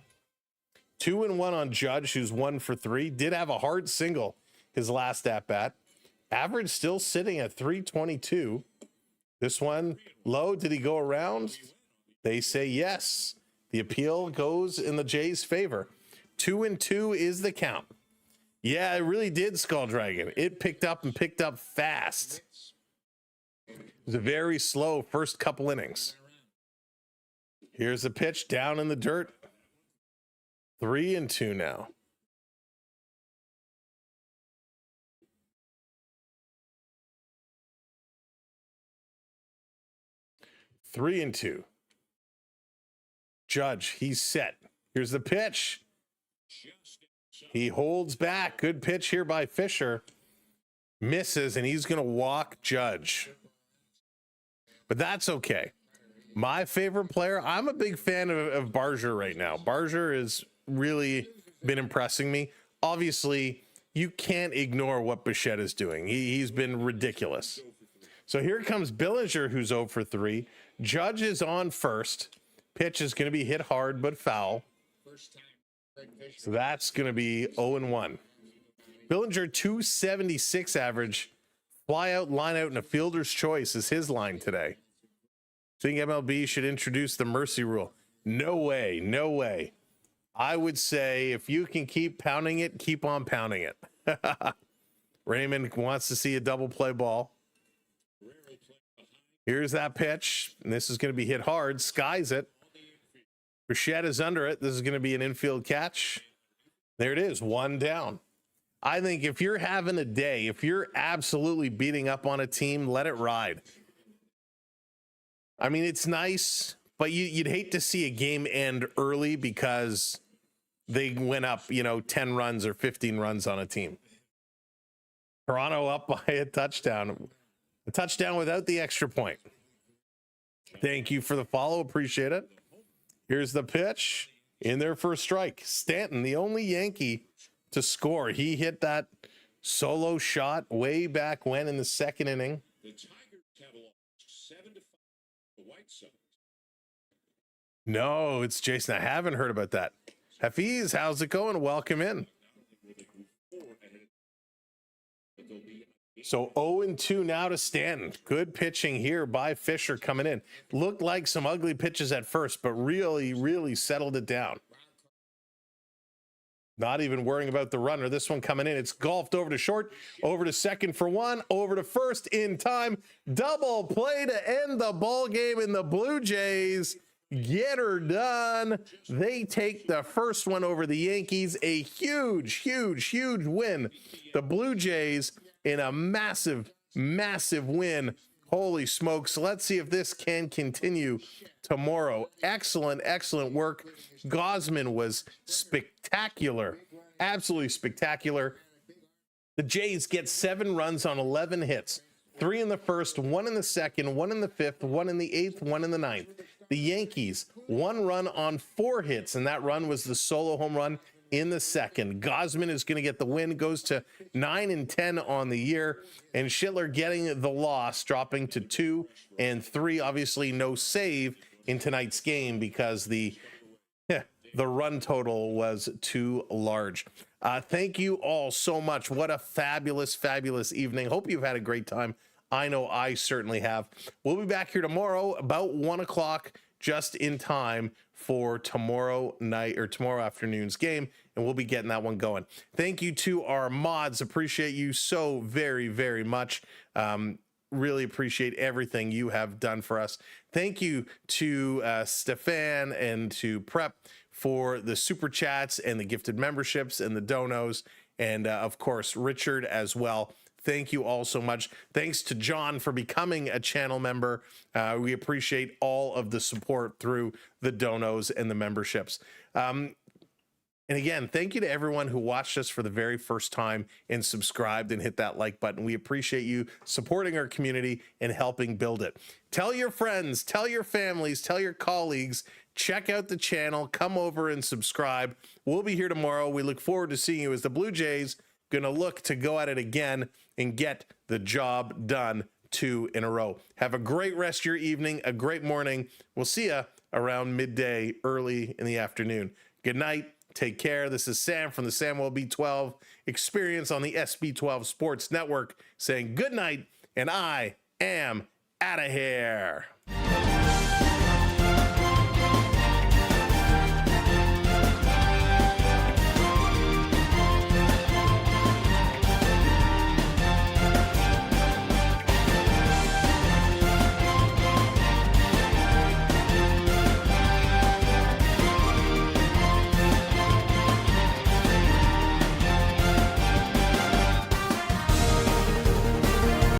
2-1 on Judge, who's 1 for 3. Did have a hard single his last at bat. Average still sitting at 322. This one low. Did he go around? They say yes. The appeal goes in the Jays' favor. 2-2 is the count. Yeah, it really did, Skull Dragon. It picked up and picked up fast. It was a very slow first couple innings. Here's a pitch down in the dirt. 3-2 now. Three and two. Judge, he's set. Here's the pitch. He holds back. Good pitch here by Fisher. Misses, and he's going to walk Judge. But that's okay. My favorite player, I'm a big fan of Barger right now. Barger has really been impressing me. Obviously, you can't ignore what Bichette is doing. He's been ridiculous. So here comes Billinger, who's 0 for 3. Judge is on first. Pitch is going to be hit hard but foul. So that's going to be 0-1. Billinger, 276 average. Fly out, line out, and a fielder's choice is his line today. Think MLB should introduce the mercy rule? No way, no way. I would say if you can keep pounding it, keep on pounding it. Raymond wants to see a double play ball. Here's that pitch, and this is going to be hit hard. Skies it. Bichette is under it. This is going to be an infield catch. There it is, 1 down. I think if you're having a day, if you're absolutely beating up on a team, let it ride. I mean, it's nice, but you'd hate to see a game end early because they went up, 10 runs or 15 runs on a team. Toronto up by a touchdown without the extra point. Thank you for the follow. Appreciate it. Here's the pitch in there for a strike. Stanton, the only Yankee to score. He hit that solo shot way back when in the second inning. The Tigers have lost 7-5 the White Sox. No, it's Jason. I haven't heard about that. Hafiz, how's it going? Welcome in. So 0-2 now to Stanton. Good pitching here by Fisher coming in. Looked like some ugly pitches at first, but really, really settled it down. Not even worrying about the runner. This one coming in. It's golfed over to short, over to second for 1, over to first in time. Double play to end the ball game, and the Blue Jays get her done. They take the first one over the Yankees. A huge, huge, huge win. The Blue Jays in a massive, massive win. Holy smokes. Let's see if this can continue tomorrow. Excellent, excellent work. Gausman was spectacular, absolutely spectacular. The Jays get 7 runs on 11 hits, 3 in the first, 1 in the second, 1 in the fifth, 1 in the eighth, 1 in the ninth. The Yankees, 1 run on 4 hits, and that run was the solo home run in the second. Gausman is going to get the win, goes to 9-10 on the year, and Schlittler getting the loss, dropping to 2 and 3. Obviously, no save in tonight's game because the run total was too large. Thank you all so much. What a fabulous, fabulous evening. Hope you've had a great time. I know I certainly have. We'll be back here tomorrow about 1 o'clock, just in time for tomorrow night or tomorrow afternoon's game, and we'll be getting that one going. Thank you to our mods. Appreciate you so very, very much. Really appreciate everything you have done for us. Thank you to Stefan and to Prep for the super chats and the gifted memberships and the donos, and of course Richard as well. Thank you all so much. Thanks to John for becoming a channel member. We appreciate all of the support through the donos and the memberships. And again, thank you to everyone who watched us for the very first time and subscribed and hit that like button. We appreciate you supporting our community and helping build it. Tell your friends, tell your families, tell your colleagues, check out the channel, come over and subscribe. We'll be here tomorrow. We look forward to seeing you as the Blue Jays going to look to go at it again and get the job done 2 in a row. Have a great rest of your evening, a great morning. We'll see you around midday, early in the afternoon. Good night. Take care. This is Sam from the Samuel B12 Experience on the SB12 Sports Network saying good night, and I am out of here.